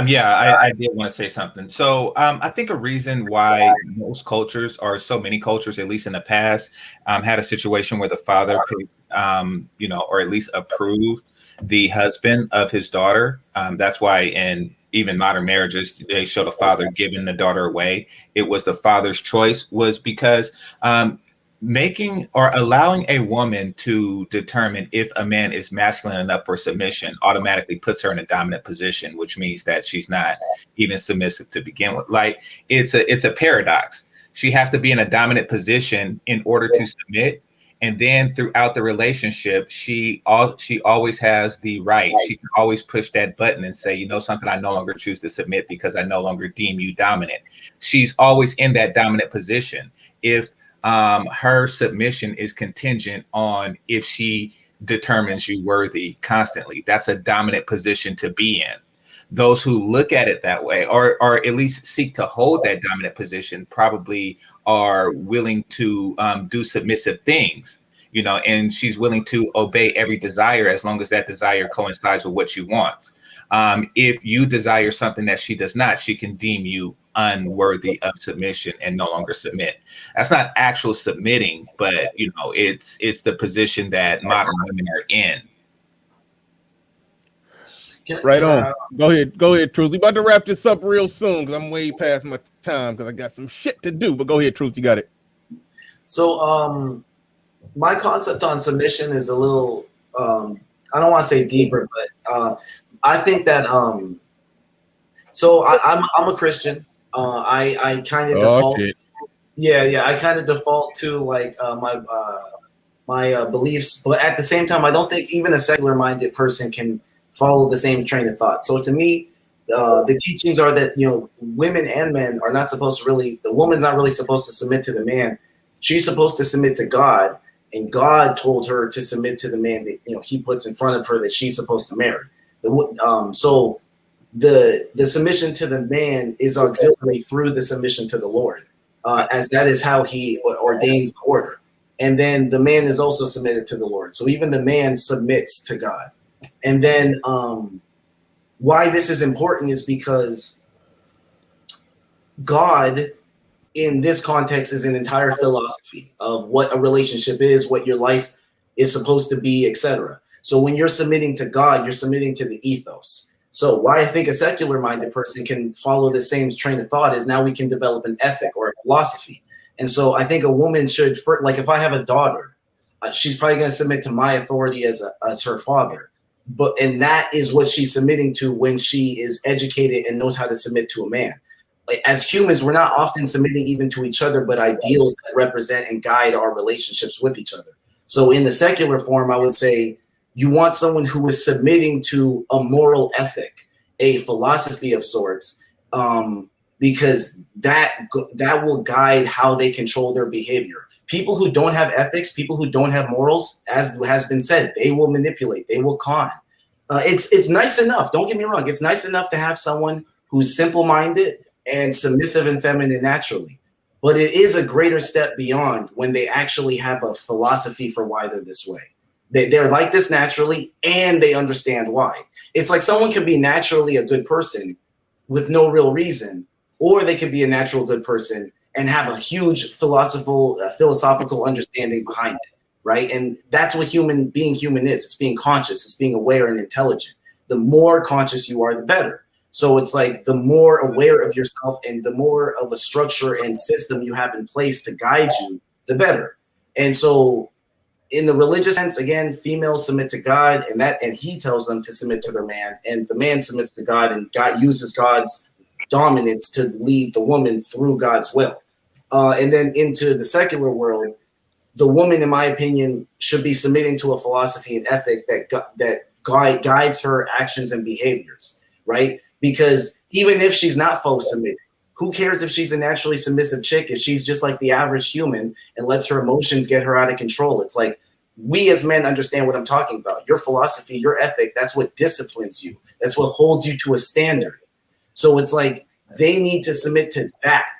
O: Yeah, I did want to say something. So I think a reason why most cultures, or so many cultures, at least in the past, had a situation where the father picked, or at least approved the husband of his daughter. That's why in even modern marriages, they show the father giving the daughter away. It was the father's choice, was because making or allowing a woman to determine if a man is masculine enough for submission automatically puts her in a dominant position, which means that she's not even submissive to begin with. Like it's a paradox. She has to be in a dominant position in order to submit. And then throughout the relationship, she always has the right. She can always push that button and say, you know something, I no longer choose to submit because I no longer deem you dominant. She's always in that dominant position. If her submission is contingent on if she determines you worthy constantly. That's a dominant position to be in. Those who look at it that way, or at least seek to hold that dominant position, probably are willing to do submissive things, and she's willing to obey every desire as long as that desire coincides with what she wants. If you desire something that she does not, she can deem you unworthy of submission and no longer submit. That's not actual submitting, but it's the position that modern women are in.
C: Right on. Go ahead, Truth. We about to wrap this up real soon because I'm way past my time because I got some shit to do. But go ahead, Truth. You got it.
M: So my concept on submission is a little I don't want to say deeper, but I think that so I'm a Christian. I kind of default. Yeah. I kind of default to like my beliefs, but at the same time, I don't think even a secular-minded person can follow the same train of thought. So to me, the teachings are that women and men are not supposed to really. The woman's not really supposed to submit to the man. She's supposed to submit to God, and God told her to submit to the man that He puts in front of her that she's supposed to marry. So the submission to the man is auxiliary through the submission to the Lord, as that is how He ordains the order. And then the man is also submitted to the Lord. So even the man submits to God. And then why this is important is because God, in this context, is an entire philosophy of what a relationship is, what your life is supposed to be, etc. So when you're submitting to God, you're submitting to the ethos. So why I think a secular-minded person can follow the same train of thought is now we can develop an ethic or a philosophy. And so I think a woman should, like if I have a daughter, she's probably going to submit to my authority as her father. And that is what she's submitting to when she is educated and knows how to submit to a man. As humans, we're not often submitting even to each other, but ideals that represent and guide our relationships with each other. So in the secular form, I would say you want someone who is submitting to a moral ethic, a philosophy of sorts, because that will guide how they control their behavior. People who don't have ethics, people who don't have morals, as has been said, they will manipulate, they will con. It's nice enough, don't get me wrong, it's nice enough to have someone who's simple-minded and submissive and feminine naturally. But it is a greater step beyond when they actually have a philosophy for why they're this way. They're like this naturally, and they understand why. It's like someone can be naturally a good person with no real reason, or they can be a natural good person and have a huge philosophical understanding behind it, right? And that's what being human is. It's being conscious. It's being aware and intelligent. The more conscious you are, the better. So it's like the more aware of yourself and the more of a structure and system you have in place to guide you, the better. And so in the religious sense, again, females submit to God, and he tells them to submit to their man, and the man submits to God, and God uses God's dominance to lead the woman through God's will. And then into the secular world, the woman, in my opinion, should be submitting to a philosophy and ethic that guides her actions and behaviors, right? Because even if she's not faux submitting, who cares if she's a naturally submissive chick, if she's just like the average human and lets her emotions get her out of control? It's like, we as men understand what I'm talking about. Your philosophy, your ethic, that's what disciplines you. That's what holds you to a standard. So it's like they need to submit to that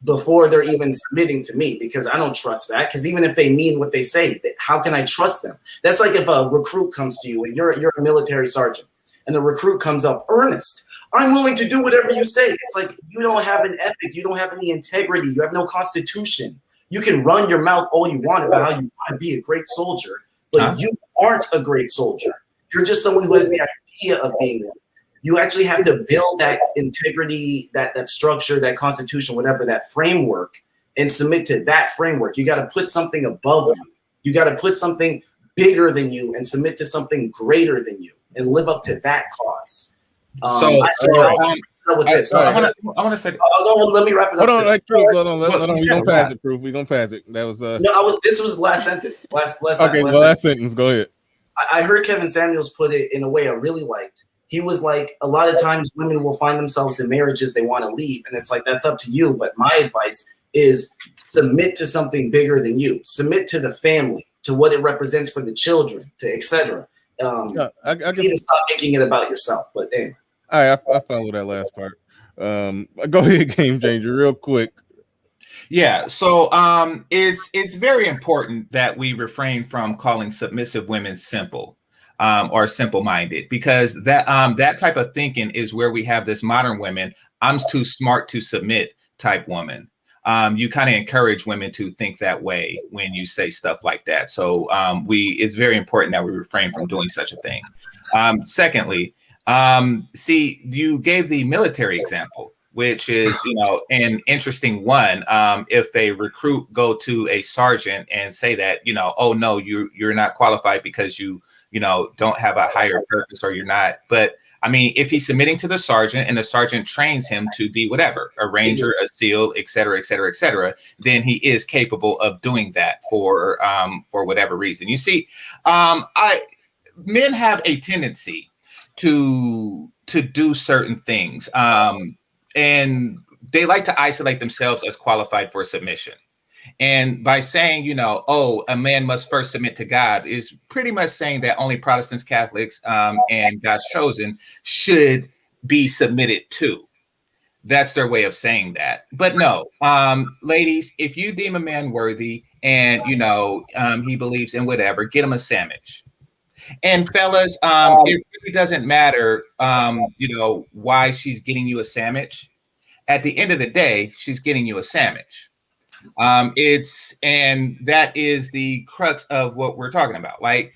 M: before they're even submitting to me, because I don't trust that. Because even if they mean what they say, how can I trust them? That's like if a recruit comes to you and you're a military sergeant, and the recruit comes up earnest, I'm willing to do whatever you say. It's like, you don't have an ethic. You don't have any integrity. You have no constitution. You can run your mouth all you want about how you want to be a great soldier, but you aren't a great soldier. You're just someone who has the idea of being one. You actually have to build that integrity, that structure, that constitution, whatever, that framework, and submit to that framework. You got to put something above you. You got to put something bigger than you and submit to something greater than you and live up to that cause.
O: I want to say.
M: Let me wrap it up.
C: Hold on. We gonna pass it, Proof. We gonna pass it. That was
M: This was last sentence. Last
C: sentence. Go ahead.
M: I heard Kevin Samuels put it in a way I really liked. He was like, a lot of times women will find themselves in marriages they want to leave, and it's like, that's up to you. But my advice is submit to something bigger than you. Submit to the family, to what it represents for the children, to etc. You need to stop making it about yourself. But anyway.
C: I follow that last part. Go ahead, Game Changer, real quick.
O: Yeah, so it's very important that we refrain from calling submissive women simple or simple-minded, because that type of thinking is where we have this modern women, I'm too smart to submit type woman. You kind of encourage women to think that way when you say stuff like that. So it's very important that we refrain from doing such a thing. Secondly, see, you gave the military example, which is, an interesting one. If a recruit go to a sergeant and say that, oh no, you're not qualified because you don't have a higher purpose, or you're not. But I mean, if he's submitting to the sergeant and the sergeant trains him to be whatever, a ranger, a SEAL, et cetera, then he is capable of doing that for whatever reason. You see, men have a tendency to do certain things, and they like to isolate themselves as qualified for submission. And by saying, a man must first submit to God, is pretty much saying that only Protestants, Catholics, and God's chosen should be submitted to. That's their way of saying that. But no, ladies, if you deem a man worthy and, he believes in whatever, get him a sandwich. And fellas, it really doesn't matter, why she's getting you a sandwich. At the end of the day, she's getting you a sandwich. And that is the crux of what we're talking about. Like,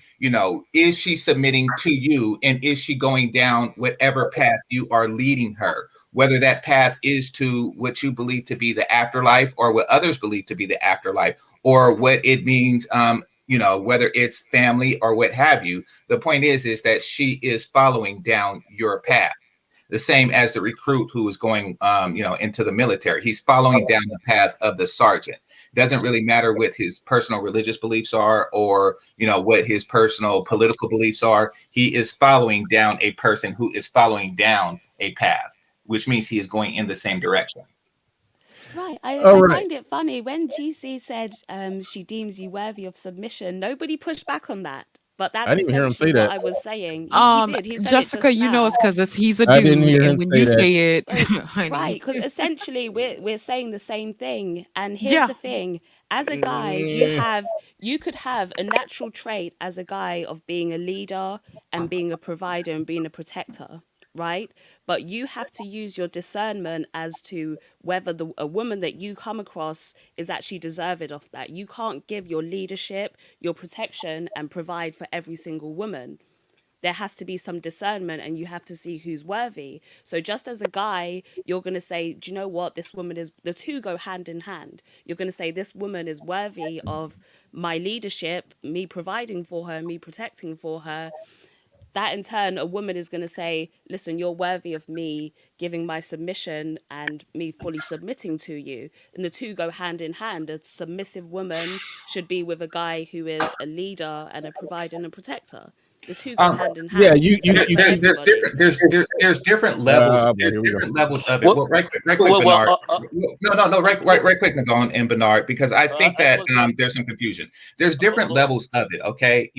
O: is she submitting to you, and is she going down whatever path you are leading her, whether that path is to what you believe to be the afterlife, or what others believe to be the afterlife, or what it means, whether it's family or what have you. The point is that she is following down your path. The same as the recruit who is going, into the military. He's following down the path of the sergeant. Doesn't really matter what his personal religious beliefs are, or what his personal political beliefs are. He is following down a person who is following down a path, which means he is going in the same direction.
N: Right. I
C: right.
N: find it funny when GC said she deems you worthy of submission. Nobody pushed back on that. But
C: I
N: that's
C: didn't even hear him
N: essentially
C: say
N: what
C: that.
N: I was saying. He did. He said it
D: Jessica,
N: just
D: you know it's
N: now.
D: because he's a
C: I didn't
D: dude,
C: hear
D: and
C: him
D: when
C: say
D: you
C: that.
D: say it,
N: So,
D: honey.
N: right, because essentially we're saying the same thing. And here's
D: Yeah.
N: the thing: as a guy, you could have a natural trait as a guy of being a leader and being a provider and being a protector, right? But you have to use your discernment as to whether a woman that you come across is actually deserving of that. You can't give your leadership, your protection, and provide for every single woman. There has to be some discernment, and you have to see who's worthy. So just as a guy, you're going to say, do you know what, this woman is, the two go hand in hand. You're going to say this woman is worthy of my leadership, me providing for her, me protecting for her. That in turn, a woman is going to say, listen, you're worthy of me giving my submission and me fully submitting to you. And the two go hand in hand. A submissive woman should be with a guy who is a leader and a provider and a protector. The two go hand in hand.
O: There's different levels. There's different levels of it. Well, right quick, Bernard. No, right quick, Nagon and Bernard, because I think that there's some confusion. There's different levels of it. Okay,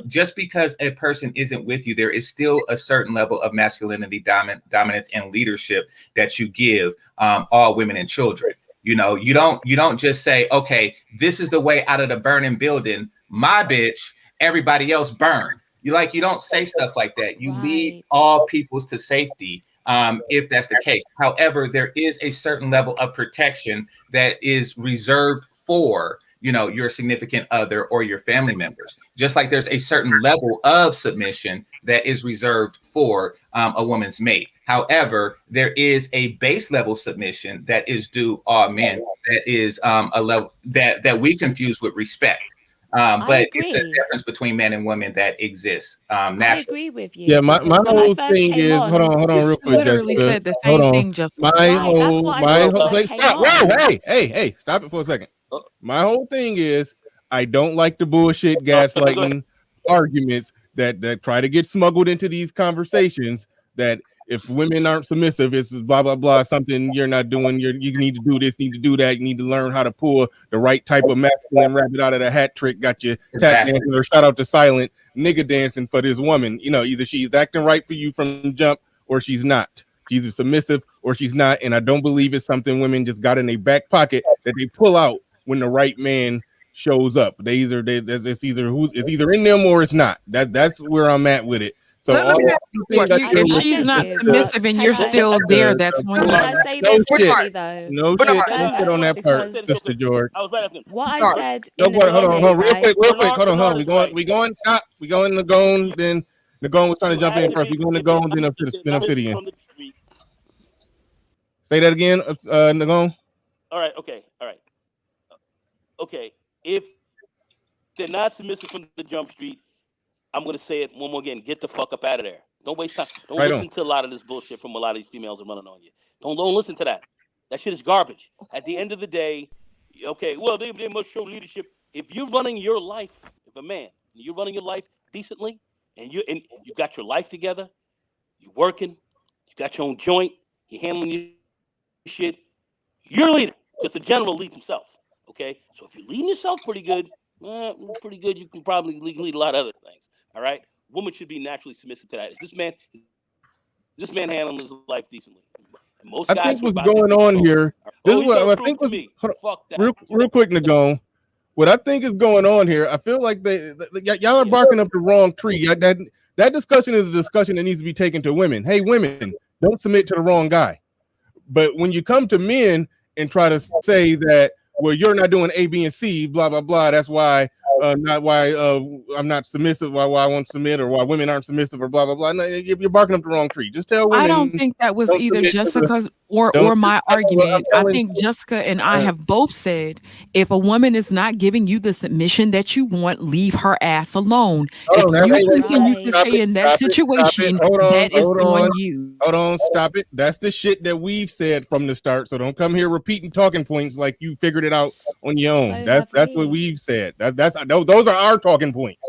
O: just because a person isn't with you, there is still a certain level of masculinity, dominance, and leadership that you give all women and children. You don't just say, okay, this is the way out of the burning building, my bitch, everybody else burn. You don't say stuff like that. You lead all peoples to safety, if that's the case. However, there is a certain level of protection that is reserved for your significant other or your family members. Just like there's a certain level of submission that is reserved for a woman's mate. However, there is a base level submission that is due all men. That is a level that we confuse with respect. But it's a difference between men and women that exists naturally.
N: I agree with you.
C: Yeah, my whole thing is hold on real quick.
D: Literally
C: Jessica.
D: said the same
C: Hold on.
D: thing, just
C: My whole stop. Whoa, hey, stop it for a second. My whole thing is I don't like the bullshit gaslighting arguments that try to get smuggled into these conversations that if women aren't submissive, it's blah blah blah, something you're not doing. You need to do this, need to do that. You need to learn how to pull the right type of masculine rabbit out of the hat trick. Got you tap dancing, or shout out to Silent, nigga dancing for this woman. Either she's acting right for you from jump or she's not. She's either submissive or she's not. And I don't believe it's something women just got in their back pocket that they pull out when the right man shows up. It's either in them or it's not. That's where I'm at with it. So
D: if she's not submissive and you're still there, that's one
N: Can I say this quickly though?
C: No shit on that part, Sister George.
N: What I said.
C: Hold on, real quick. Hold on. We going. Stop. We going Nagon. Then Nagon was trying to jump in first. We going Nagon, then Obsidian. Say that again, Nagon.
P: All right. Okay. If they're not submissive from the jump street, I'm going to say it one more again. Get the fuck up out of there. Don't waste time. Don't listen to a lot of this bullshit from a lot of these females that are running on you. Don't listen to that. That shit is garbage. At the end of the day, okay, well, they must show leadership. If you're running your life, if a man, you're running your life decently, and you got your life together, you're working, you got your own joint, you're handling your shit, you're a leader. Because the general leads himself. Okay? So if you're leading yourself pretty good, you can probably lead a lot of other things. All right, woman should be naturally submissive to that. Is this man handling his life decently? And most guys
C: I think what's going on here. This is what I think was real quick, Nagon. What I think is going on here. I feel like y'all are barking up the wrong tree. That discussion is a discussion that needs to be taken to women. Hey, women, don't submit to the wrong guy. But when you come to men and try to say that, well, you're not doing A, B, and C, blah blah blah. That's why not why I'm not submissive, why I won't submit, or why women aren't submissive, or blah blah blah. No, you're barking up the wrong tree. Just tell women.
D: I don't think that was
C: don't
D: either
C: submit to the-
D: Jessica's or
C: don't-
D: my
C: I'm
D: argument. I
C: telling-
D: think Jessica and I have both said if a woman is not giving you the submission that you want, leave her ass alone.
C: Hold on,
D: If you
C: wait,
D: continue to
C: stop
D: stay
C: it,
D: in that
C: stop it,
D: situation,
C: Hold on,
D: that is
C: hold
D: on
C: on.
D: you.
C: Hold on, stop it. That's the shit that we've said from the start. So don't come here repeating talking points like you figured it out on your own. That's what we've said. Those are our talking points.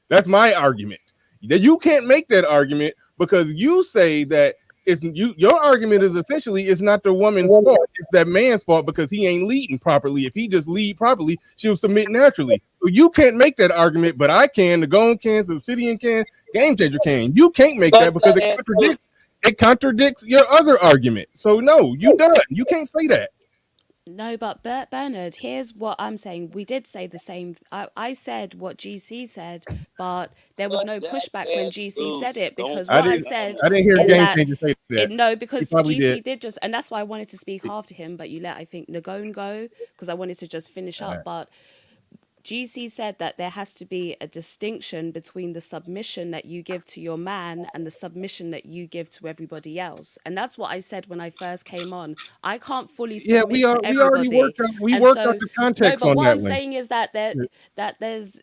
C: That's my argument. You can't make that argument because you say that it's you. Your argument is essentially it's not the woman's fault. It's that man's fault because he ain't leading properly. If he just lead properly, she'll submit naturally. So you can't make that argument, but I can. The Gone can, Obsidian can, Game Changer can. You can't make that because it contradicts your other argument. So no, you done. You can't say that.
N: No, but Bernard, here's what I'm saying. We did say the same. I said what GC said, but there was no pushback when GC said it because what I said
C: I didn't hear
N: is
C: Game
N: that
C: Changer say that.
N: no, because
C: probably
N: GC did just, and that's why I wanted to speak after him, but you let I think Nagone go because I wanted to just finish up. But GC said that there has to be a distinction between the submission that you give to your man and the submission that you give to everybody else. And that's what I said when I first came on. I can't fully submit to everybody.
C: We already worked out the context
N: no, but
C: on
N: what
C: that
N: I'm
C: one.
N: saying is that there's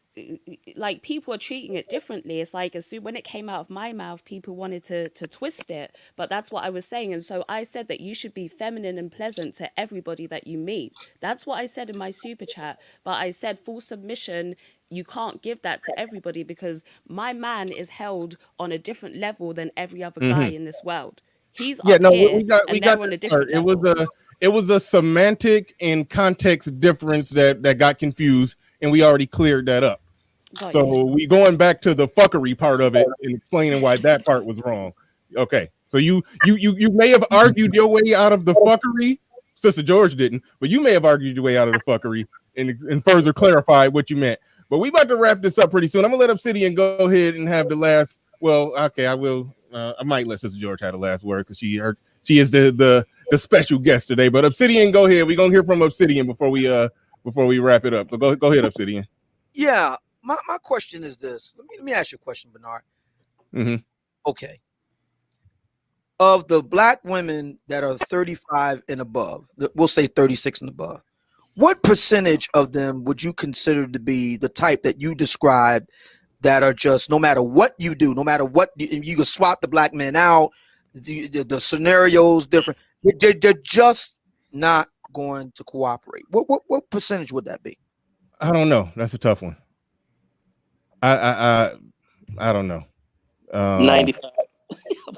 N: like people are treating it differently. It's like as soon when it came out of my mouth, people wanted to twist it. But that's what I was saying. And so I said that you should be feminine and pleasant to everybody that you meet. That's what I said in my super chat. But I said full submission, you can't give that to everybody because my man is held on a different level than every other guy in this world. He's up here
C: we got
N: they're on a different level.
C: It was a semantic and context difference that got confused, and we already cleared that up. So we going back to the fuckery part of it and explaining why that part was wrong. Okay, so you may have argued your way out of the fuckery. Sister George didn't, but you may have argued your way out of the fuckery and further clarified what you meant. But we about to wrap this up pretty soon. I'm gonna let Obsidian go ahead and have the last. Well, okay, I will. I might let Sister George have the last word because she is the special guest today. But Obsidian, go ahead. We're gonna hear from Obsidian before we wrap it up. So go ahead, Obsidian.
B: Yeah, my question is this. Let me ask you a question, Bernard.
C: Mm-hmm.
B: Okay. Of the black women that are 35 and above, we'll say 36 and above, what percentage of them would you consider to be the type that you described that are just no matter what you do, no matter what you can swap the black men out, the scenarios different, they're just not going to cooperate? What percentage would that be?
C: I don't know. That's a tough one. I don't know.
P: 95. I'm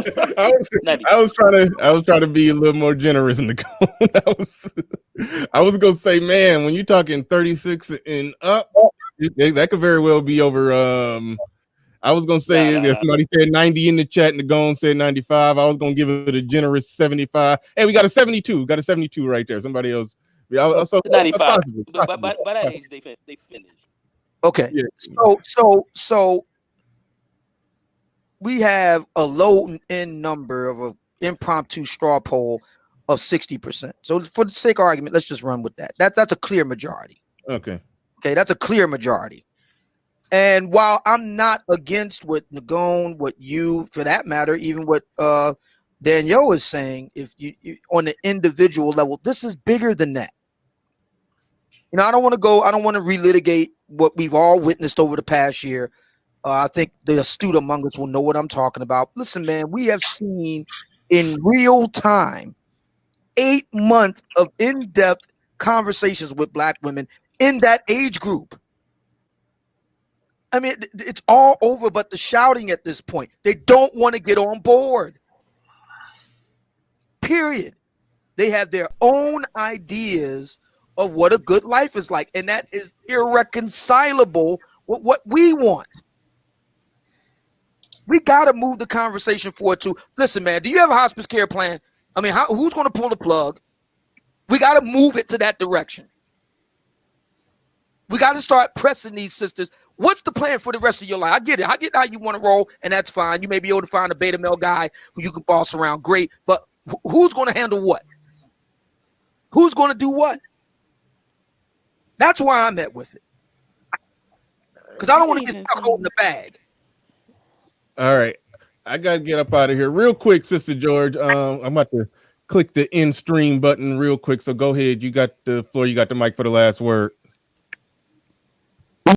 P: sorry. I'm sorry.
C: I was trying to be a little more generous in the cone. I was gonna say, man, when you're talking 36 and up, that could very well be over. I was gonna say somebody said 90 in the chat, and the Gone said 95. I was gonna give it a generous 75. Hey, we got a 72. Got a 72 right there. Somebody else. Yeah, so
P: 95.
C: possible.
P: By that age, they finished.
B: Okay.
C: Yeah.
B: So we have a low end number of an impromptu straw poll of 60%. So for the sake of argument, let's just run with that. That's a clear majority.
C: Okay,
B: that's a clear majority. And while I'm not against what Nagone, what you, for that matter, even what Danielle is saying, if you on the individual level, this is bigger than that. I don't want to relitigate what we've all witnessed over the past year. I think the astute among us will know what I'm talking about. Listen, man, we have seen in real time 8 months of in-depth conversations with black women in that age group. I mean, it's all over but the shouting at this point. They don't want to get on board. Period. They have their own ideas of what a good life is like, and that is irreconcilable with what we want. We got to move the conversation forward to, listen, man, do you have a hospice care plan? I mean, who's going to pull the plug? We got to move it to that direction. We got to start pressing these sisters. What's the plan for the rest of your life? I get it. I get how you want to roll, and that's fine. You may be able to find a beta male guy who you can boss around. Great. But who's going to handle what? Who's going to do what? That's where I'm at with it. because I don't want to get stuck holding the bag.
C: All right, I gotta get up out of here real quick, Sister George. I'm about to click the end stream button real quick. So go ahead. You got the floor. You got the mic for the last word.